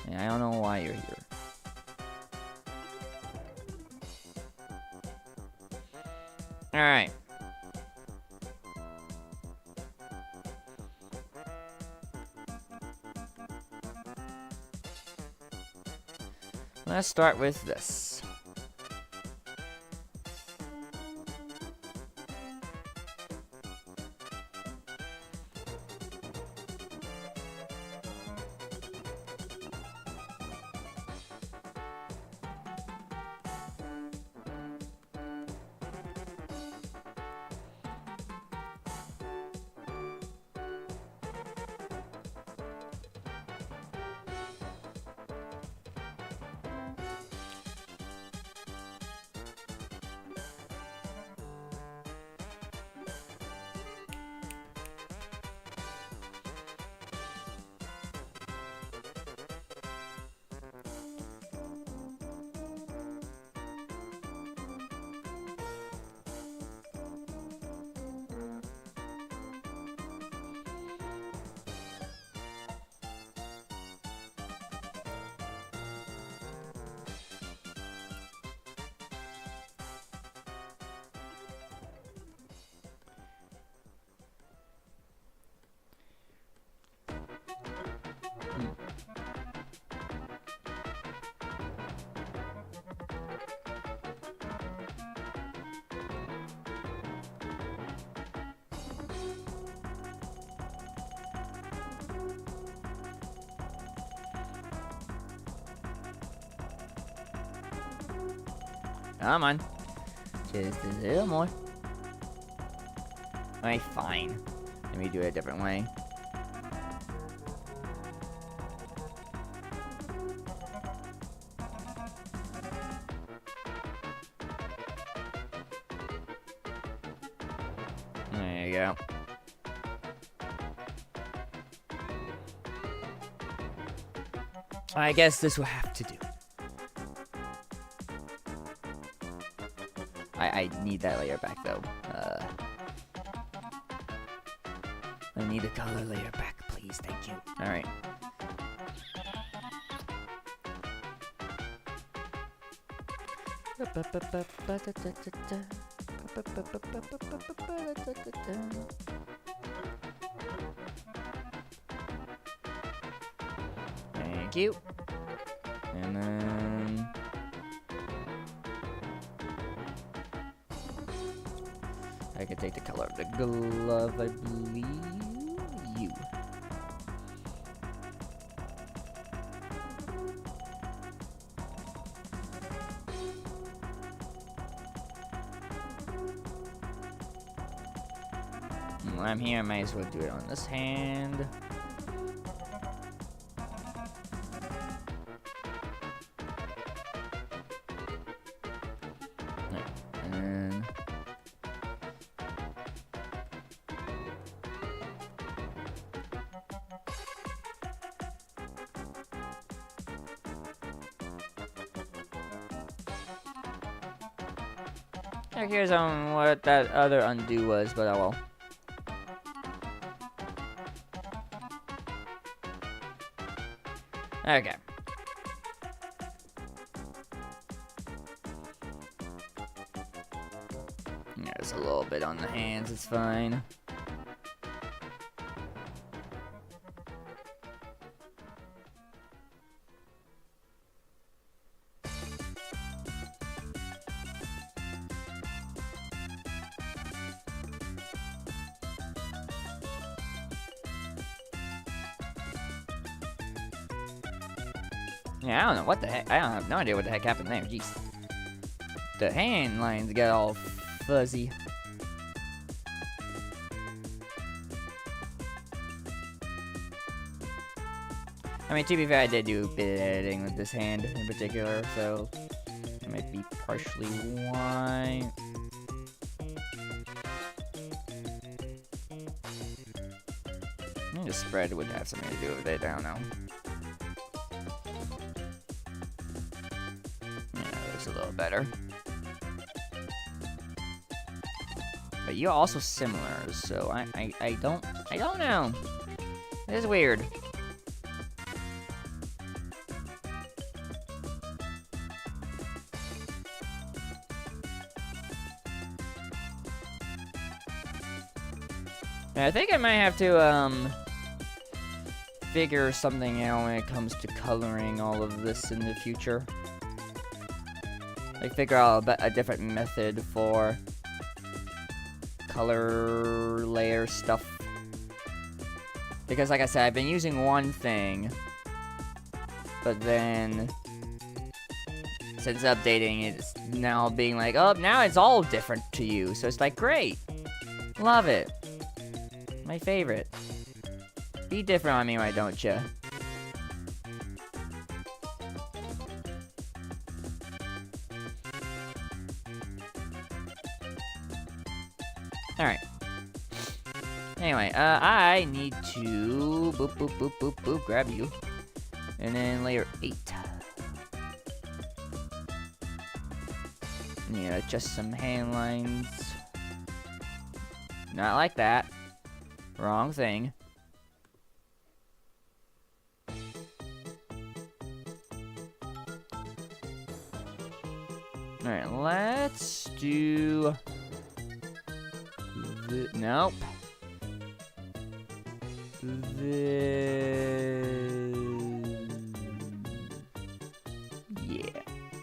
Yeah, I don't know why you're here. Alright. Let's start with this. Come on. Just a little more. Alright, fine. Let me do it a different way. There you go. I guess this will have to do. I need that layer back though. I need the color layer back, please. Thank you. Alright. Thank you. And then I can take the color of the glove, I believe. You. While I'm here, I might as well do it on this hand. Here's on what that other undo was, but oh well. Okay. There's a little bit on the hands, it's fine. Yeah, I don't know what the heck. I don't have no idea what the heck happened there. Jeez. The hand lines got all fuzzy. I mean, to be fair, I did do a bit of editing with this hand in particular, so that might be partially why. I think the spread would have something to do with it. I don't know. Yeah, that looks a little better. But you're also similar, so I don't know. It is weird. I think I might have to, figure something out when it comes to coloring all of this in the future. Like, figure out a different method for color layer stuff. Because, like I said, I've been using one thing, but then since updating, it's now being like, oh, now it's all different to you. So it's like, great. Love it. My favorite. Be different on me, why don't ya? Alright. Anyway, I need to boop, boop, boop, boop, boop, grab you. And then layer 8. Yeah, just some hand lines. Not like that. Wrong thing. Alright, let's do... Nope. Yeah.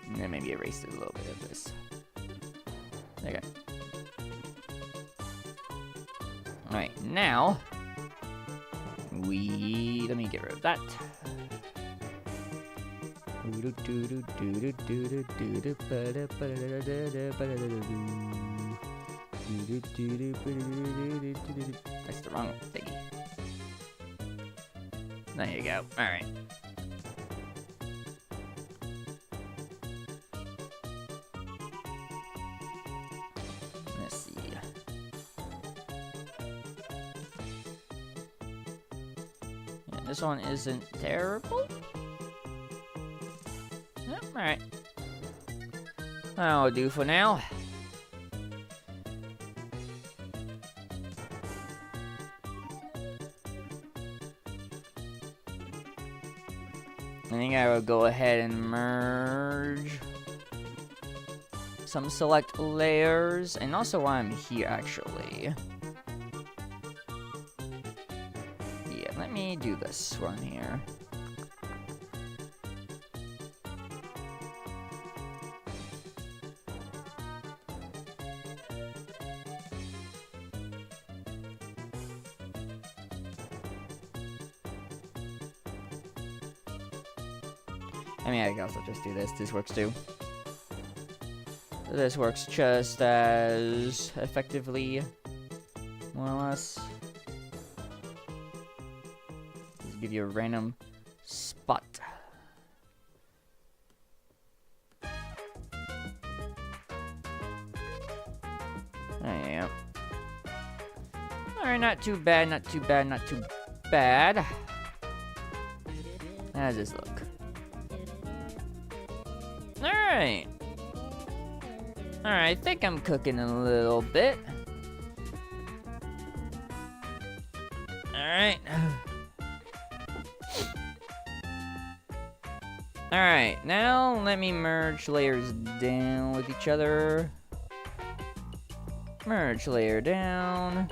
And then maybe erase a little bit of this. Okay. Alright, now... let me get rid of that. That's the wrong thingy. There you go. Alright. Let's see. Yeah, this one isn't terrible. Yep, alright. That'll do for now. I think I will go ahead and merge some select layers, and also while I'm here, actually. Yeah, let me do this one here. I mean, I can also just do this. This works too. This works just as effectively, more or less. Just give you a random spot. There you go. Alright, not too bad, not too bad, not too bad. How does this look? Alright. Alright, I think I'm cooking a little bit. Alright. Alright, now let me merge layers down with each other. Merge layer down.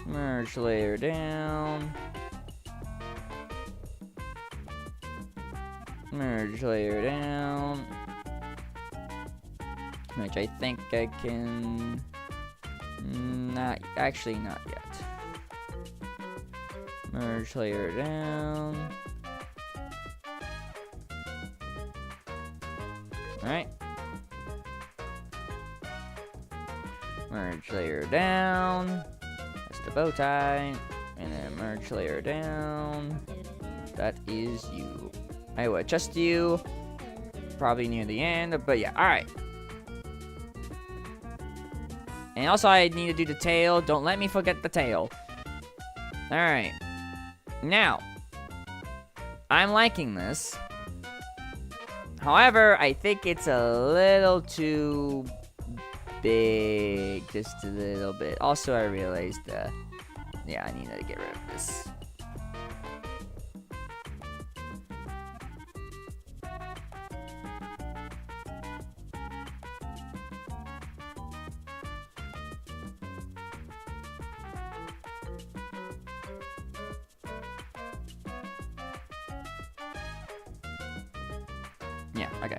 Merge layer down. Merge layer down. Which I think I can... Not yet. Merge layer down. Alright. Merge layer down. That's the bow tie. And then merge layer down. That is you. I will adjust you. Probably near the end, but yeah, alright. And also I need to do the tail. Don't let me forget the tail. Alright. Now, I'm liking this. However, I think it's a little too big. Just a little bit. Also, I realized, yeah, I need to get rid of this. Yeah, okay.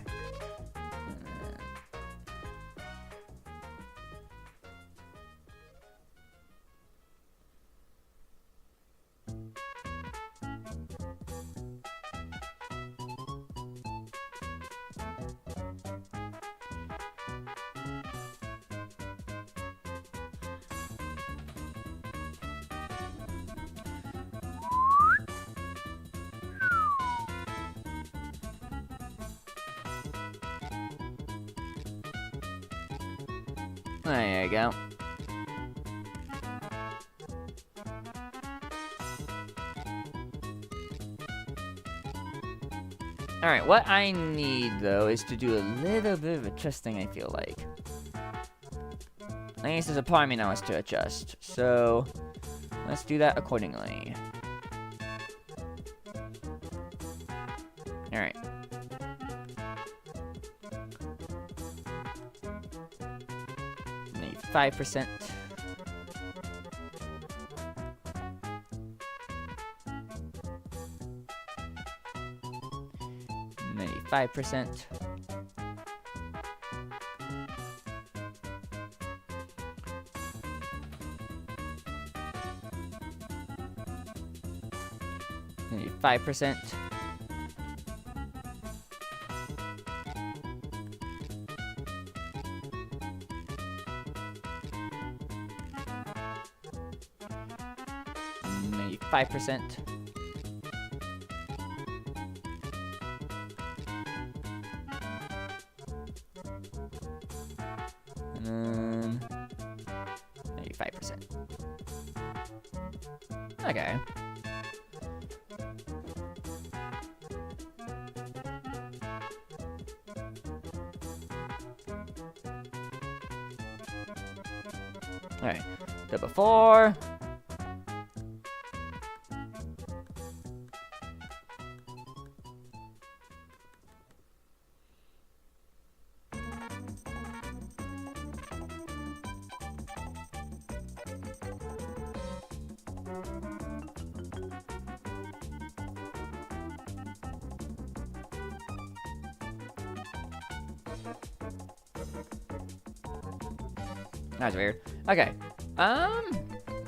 There you go. Alright, what I need, though, is to do a little bit of adjusting, I feel like. I guess there's a part of me now is to adjust. So, let's do that accordingly. Alright. Maybe 5%. Maybe 5%. Maybe 5%. Maybe 5%. And then maybe 5%. Okay. Alright, the before. That's weird. Okay.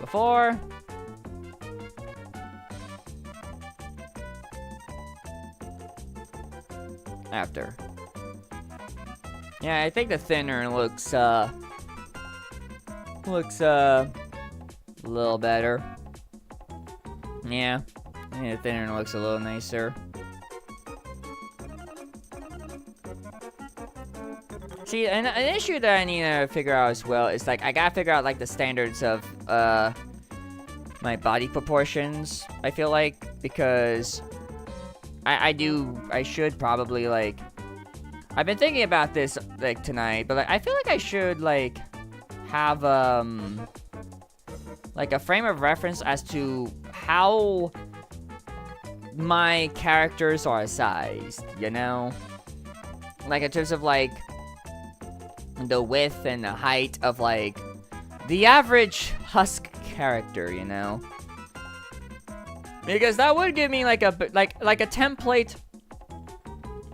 Before. After. Yeah, I think the thinner looks a little better. Yeah. I think the thinner looks a little nicer. See, an issue that I need to figure out as well is, like, I gotta figure out, like, the standards of, my body proportions, I feel like, because I should probably, like, I've been thinking about this, like, tonight, but, like, I feel like I should, like, have, like, a frame of reference as to how my characters are sized, you know? Like, in terms of, like, the width and the height of, like, the average Husk character, you know? Because that would give me, like, a template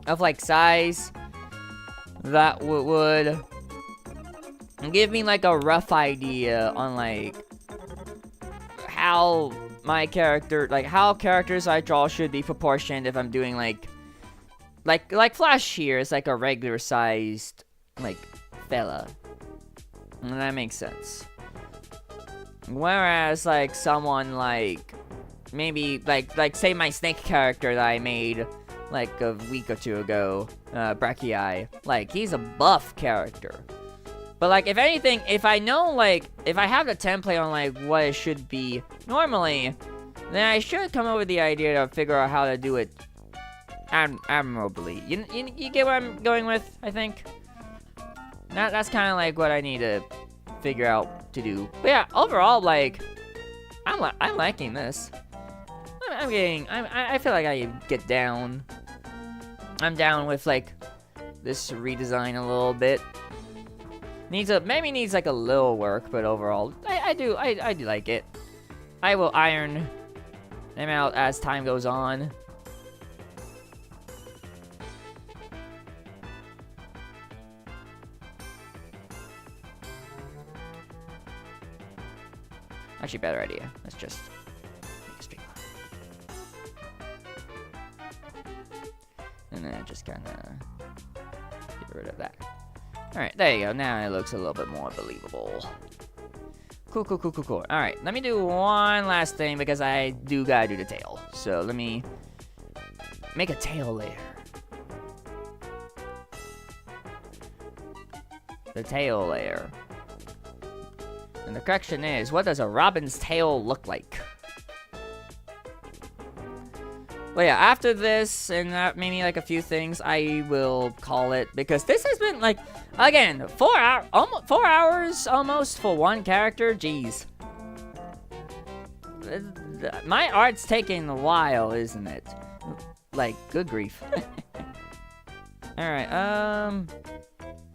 of, like, size that would give me, like, a rough idea on, like, how my character, like how characters I draw should be proportioned if I'm doing like Flash here is like a regular sized like fella. And that makes sense. Whereas like someone like maybe like say my snake character that I made like a week or two ago, Brachii, like he's a buff character. But like if anything, if I know like if I have the template on like what it should be normally, then I should come up with the idea to figure out how to do it admirably. You get what I'm going with, I think? That's kind of like what I need to figure out to do. But yeah, overall, like, I'm liking this. I feel like I get down. I'm down with, like, this redesign a little bit. Maybe needs, like, a little work, but overall, I do like it. I will iron them out as time goes on. Actually, better idea. Let's just make a straight line. And then just kind of get rid of that. Alright, there you go. Now it looks a little bit more believable. Cool. Alright, let me do one last thing because I do gotta do the tail. So let me make a tail layer. The tail layer. And the correction is, what does a robin's tail look like? Well, yeah, after this, and maybe like a few things, I will call it, because this has been, like, again, 4 hours almost for one character, jeez. My art's taking a while, isn't it? Like, good grief. Alright,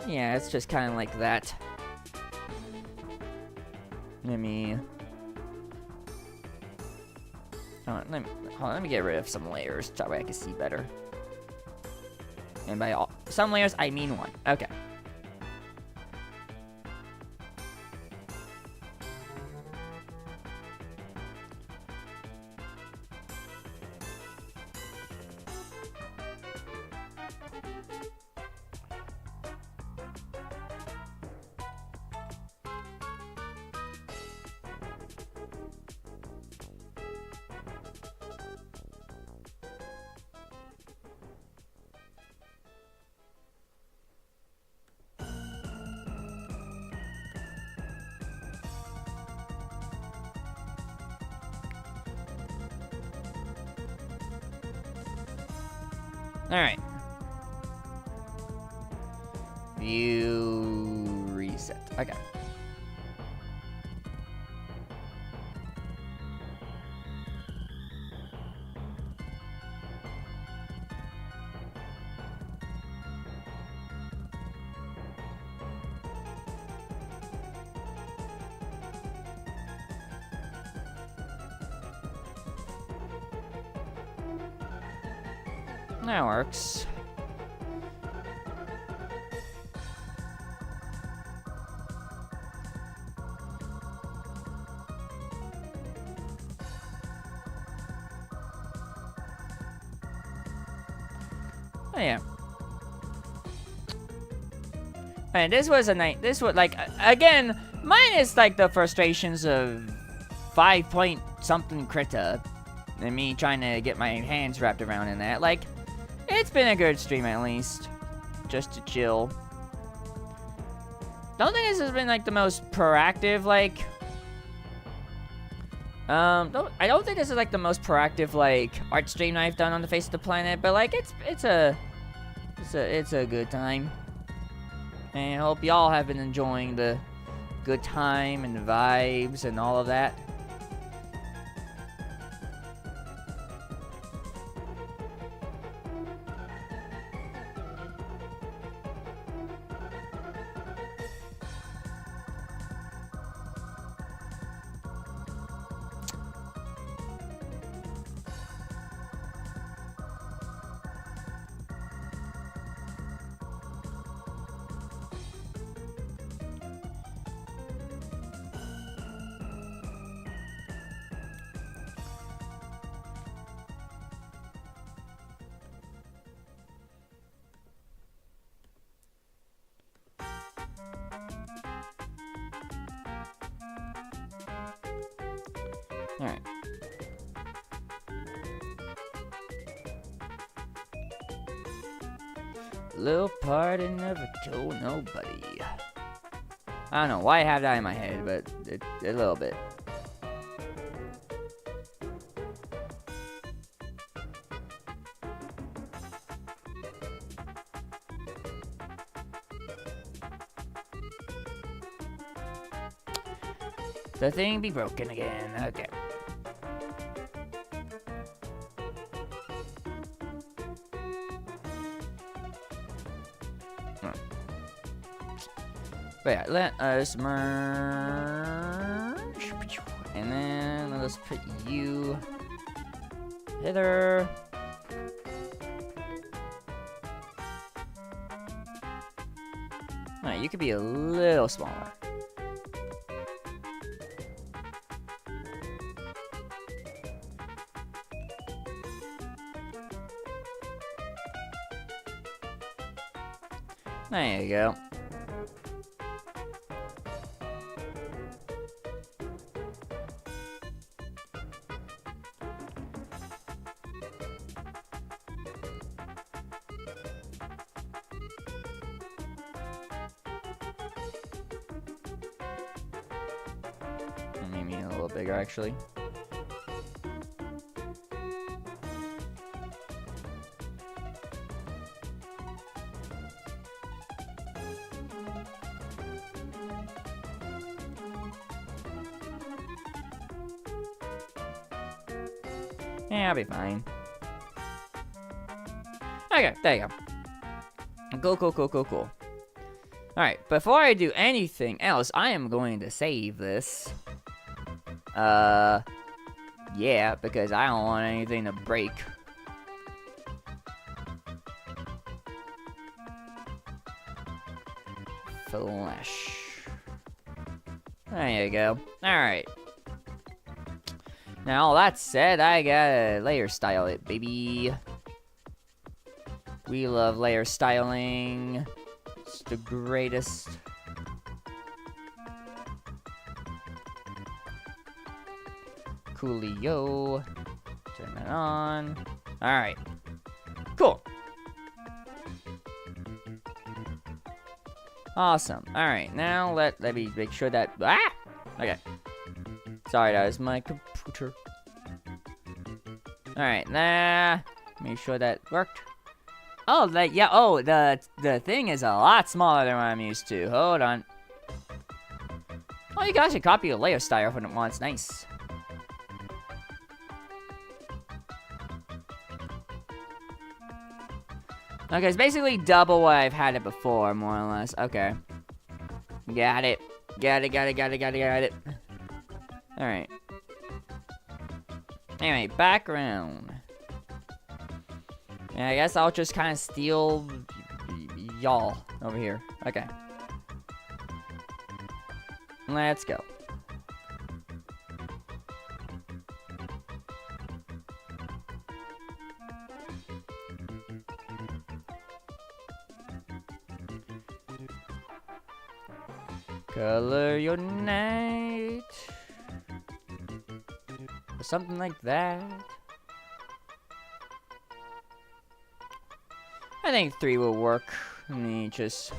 yeah, it's just kind of like that. Let me get rid of some layers, that way I can see better. And by some layers, I mean one. Okay. Alright. View reset. Okay. That works. Oh yeah. And this was a night. This was like again. Mine is like the frustrations of 5 point something Krita, and me trying to get my hands wrapped around in that. Like, it's been a good stream at least, just to chill. Don't think this has been like the most proactive like. I don't think this is like the most proactive like art stream I've done on the face of the planet, but like it's a good time. And I hope y'all have been enjoying the good time and the vibes and all of that. Alright. Little party never told nobody. I don't know why I have that in my head, but a little bit. The thing be broken again. Okay. But yeah, let us merge. And then let us put you hither. Alright, you could be a little smaller. There you go. Maybe a little bigger, actually. Yeah, I'll be fine. Okay, there you go. Cool. Alright, before I do anything else, I am going to save this. Yeah, because I don't want anything to break. Flash. There you go. Alright. Now, all that said, I gotta layer style it, baby. We love layer styling. It's the greatest. Coolio. Turn that on. Alright. Cool. Awesome. Alright, now let me make sure that... Ah! Okay. Sorry, that was my computer. Alright, make sure that worked. Oh, yeah, oh, the thing is a lot smaller than what I'm used to. Hold on. Oh, you can actually copy a layer style when it wants. Nice. Okay, it's basically double what I've had it before, more or less. Okay. Got it. Got it. Alright. Anyway, background. Yeah, I guess I'll just kind of steal y'all over here. Okay. Let's go. Color your night. Or something like that. I think 3 will work. Let me just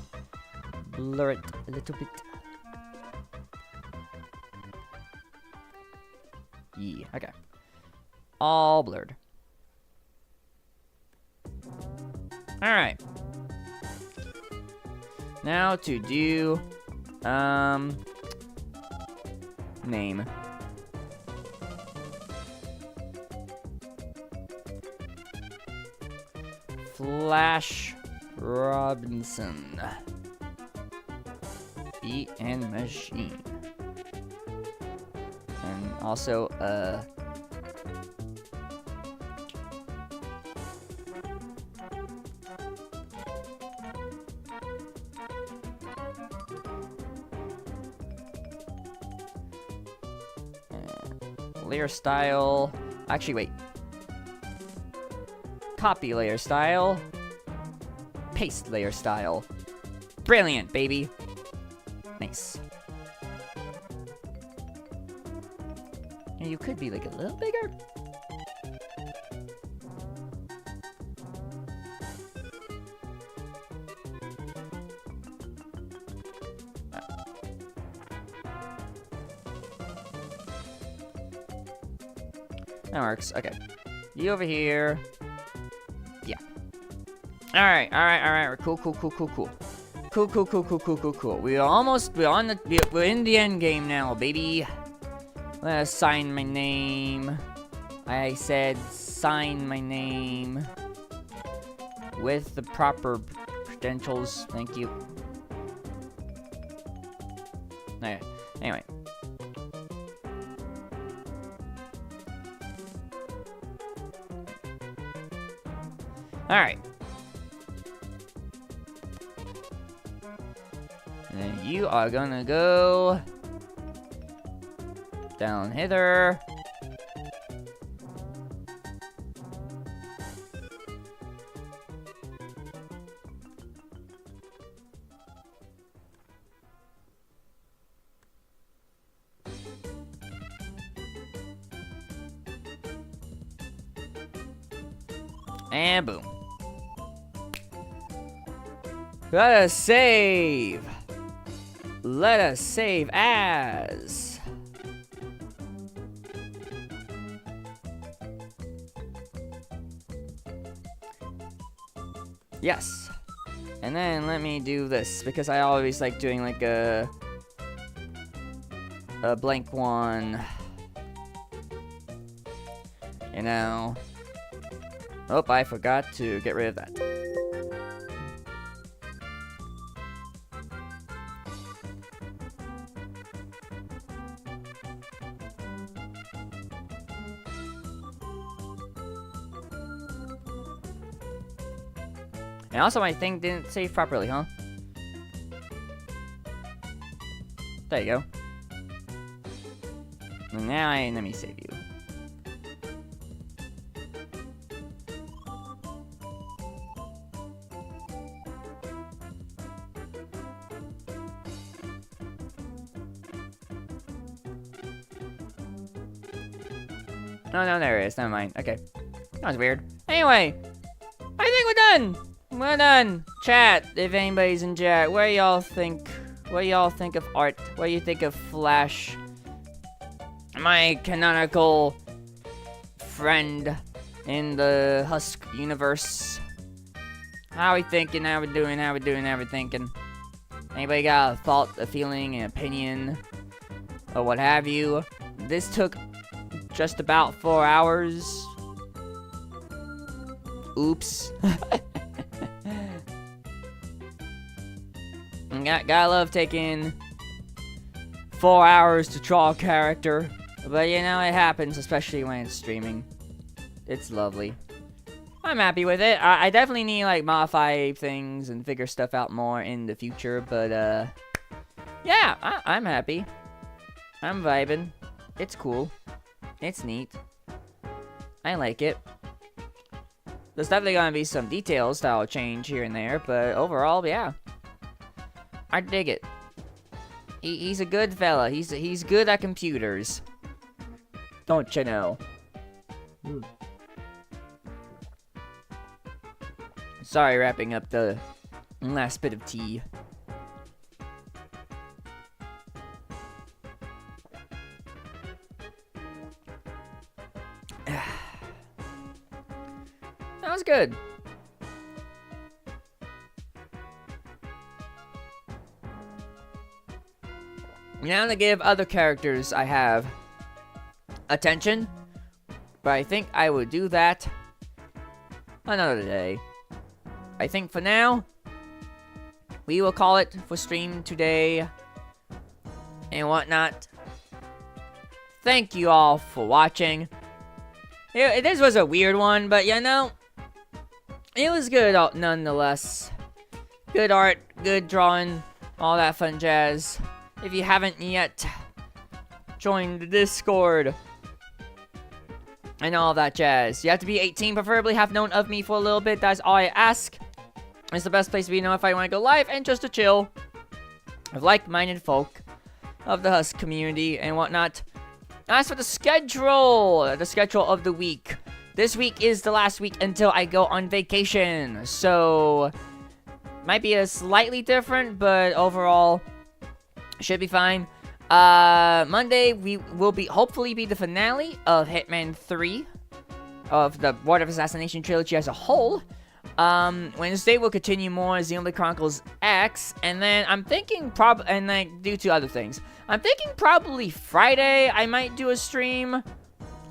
blur it a little bit. Yeah, okay. All blurred. Alright. Now to do name. Flash Robinson. Beat and machine. And also layer style. Actually, wait. Copy layer style. Paste layer style. Brilliant, baby. Nice. You could be like a little bigger. That works. Okay. You over here. Yeah. Alright. Cool. Cool. We're in the end game now, baby. Let's sign my name. I said sign my name. With the proper credentials. Thank you. Okay. Anyway. Alright. And then you are gonna go down hither. And boom. Let us save. Let us save as. Yes. And then let me do this because I always like doing like a blank one. You know. Oh, I forgot to get rid of that. And also my thing didn't save properly, huh? There you go. And now let me save you. No, there it is. Never mind. Okay. That was weird. Anyway, I think we're done. We're done. Chat, if anybody's in chat, what do y'all think? What do y'all think of art? What do you think of Flash? My canonical friend in the Husk universe. How we thinking? How we doing? How we thinking? Anybody got a thought, a feeling, an opinion, or what have you? This took just about 4 hours. Oops. Gotta love taking 4 hours to draw a character. But you know, it happens, especially when it's streaming. It's lovely. I'm happy with it. I definitely need like modify things and figure stuff out more in the future. But yeah, I'm happy. I'm vibing. It's cool. It's neat. I like it. There's definitely gonna be some details that'll change here and there, but overall, yeah. I dig it. He's a good fella. He's good at computers. Don't you know? Sorry, wrapping up the last bit of tea. That was good. Now to give other characters I have attention, but I think I would do that another day. I think for now, we will call it for stream today and whatnot. Thank you all for watching. This was a weird one, but you know, it was good nonetheless. Good art, good drawing, all that fun jazz. If you haven't yet joined the Discord and all that jazz, you have to be 18, preferably have known of me for a little bit. That's all I ask. It's the best place to be notified when I go live and just to chill with like-minded folk of the Husk community and whatnot. As for the schedule of the week. This week is the last week until I go on vacation. So, might be a slightly different, but overall, should be fine. Monday, we will hopefully be the finale of Hitman 3 of the Ward of Assassination trilogy as a whole. Wednesday, we'll continue more Xenoblade Chronicles X, and then I'm thinking and like, due to other things, I'm thinking probably Friday, I might do a stream.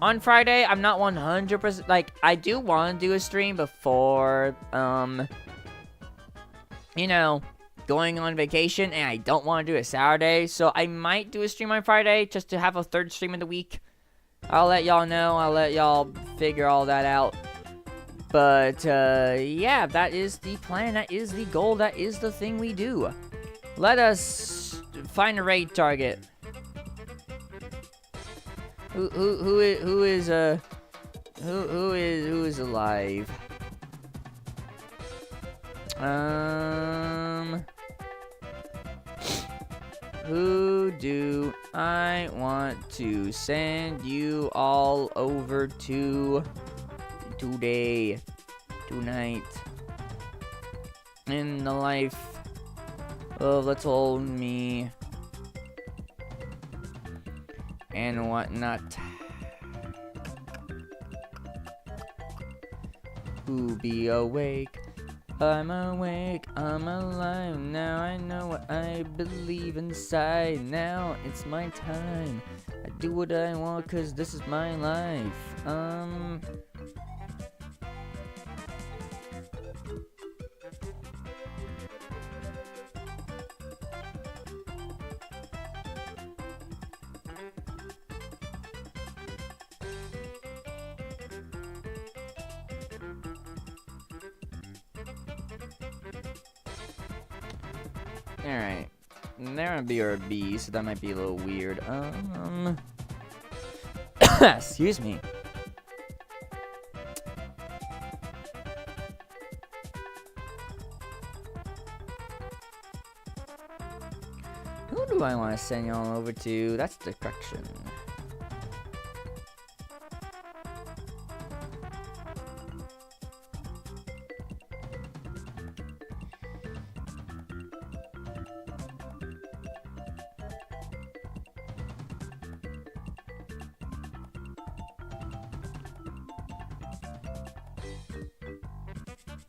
On Friday, I'm not 100%, like, I do want to do a stream before, you know, going on vacation, and I don't want to do it Saturday, so I might do a stream on Friday, just to have a third stream in the week. I'll let y'all know, I'll let y'all figure all that out. But, yeah, that is the plan, that is the goal, that is the thing we do. Let us find a raid target. Who is alive? Who do I want to send you all over to today, tonight, in the life of little me and whatnot? Who be awake? I'm awake, I'm alive, now I know what I believe inside, now it's my time, I do what I want cause this is my life, Alright. There might be a B, so that might be a little weird. Excuse me. Who do I want to send y'all over to? That's the correction.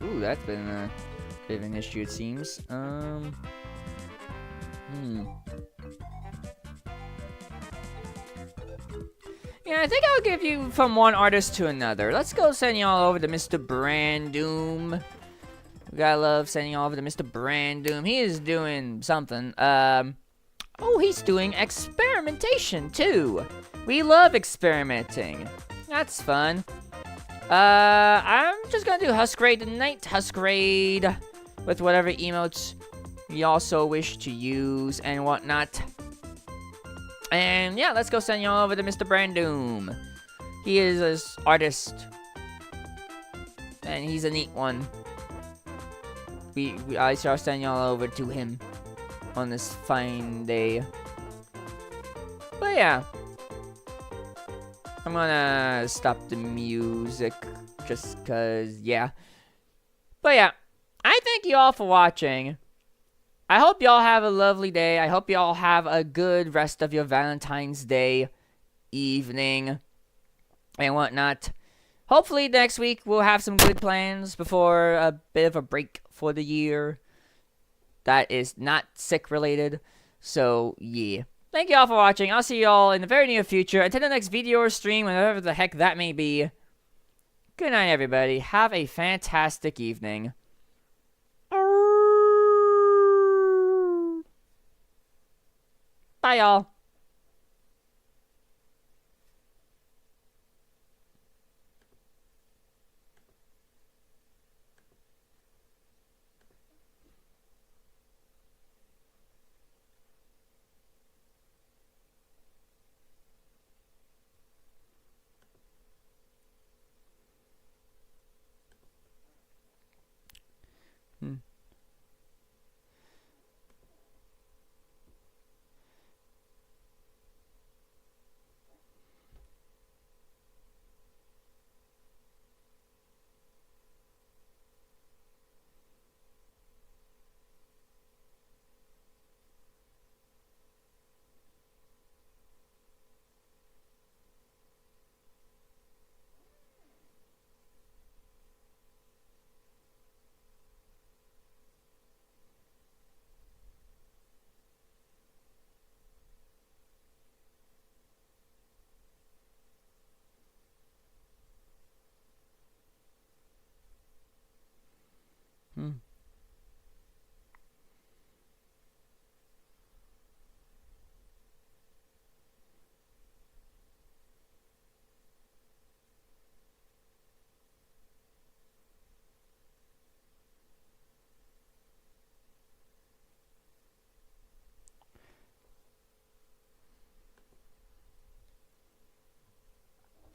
Ooh, that's been a bit of an issue, it seems. Yeah, I think I'll give you from one artist to another. Let's go send y'all over to Mr. Brandoom. We gotta love sending y'all over to Mr. Brandoom. He is doing something. Oh, he's doing experimentation, too. We love experimenting. That's fun. I'm just gonna do Husk Raid tonight. Husk Raid with whatever emotes you also wish to use and whatnot. And yeah, let's go send y'all over to Mr. Brandoom. He is an artist. And he's a neat one. I shall send y'all over to him on this fine day. But yeah. I'm gonna stop the music just cause, yeah. But yeah, I thank you all for watching. I hope y'all have a lovely day. I hope y'all have a good rest of your Valentine's Day evening and whatnot. Hopefully next week we'll have some good plans before a bit of a break for the year. That is not sick related. So, yeah. Thank you all for watching. I'll see you all in the very near future. Until the next video or stream, whatever the heck that may be. Good night, everybody. Have a fantastic evening. Bye, y'all.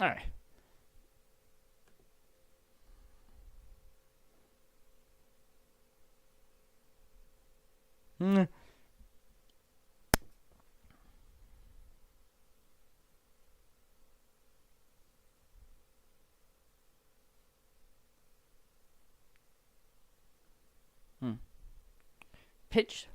Alright. Pitch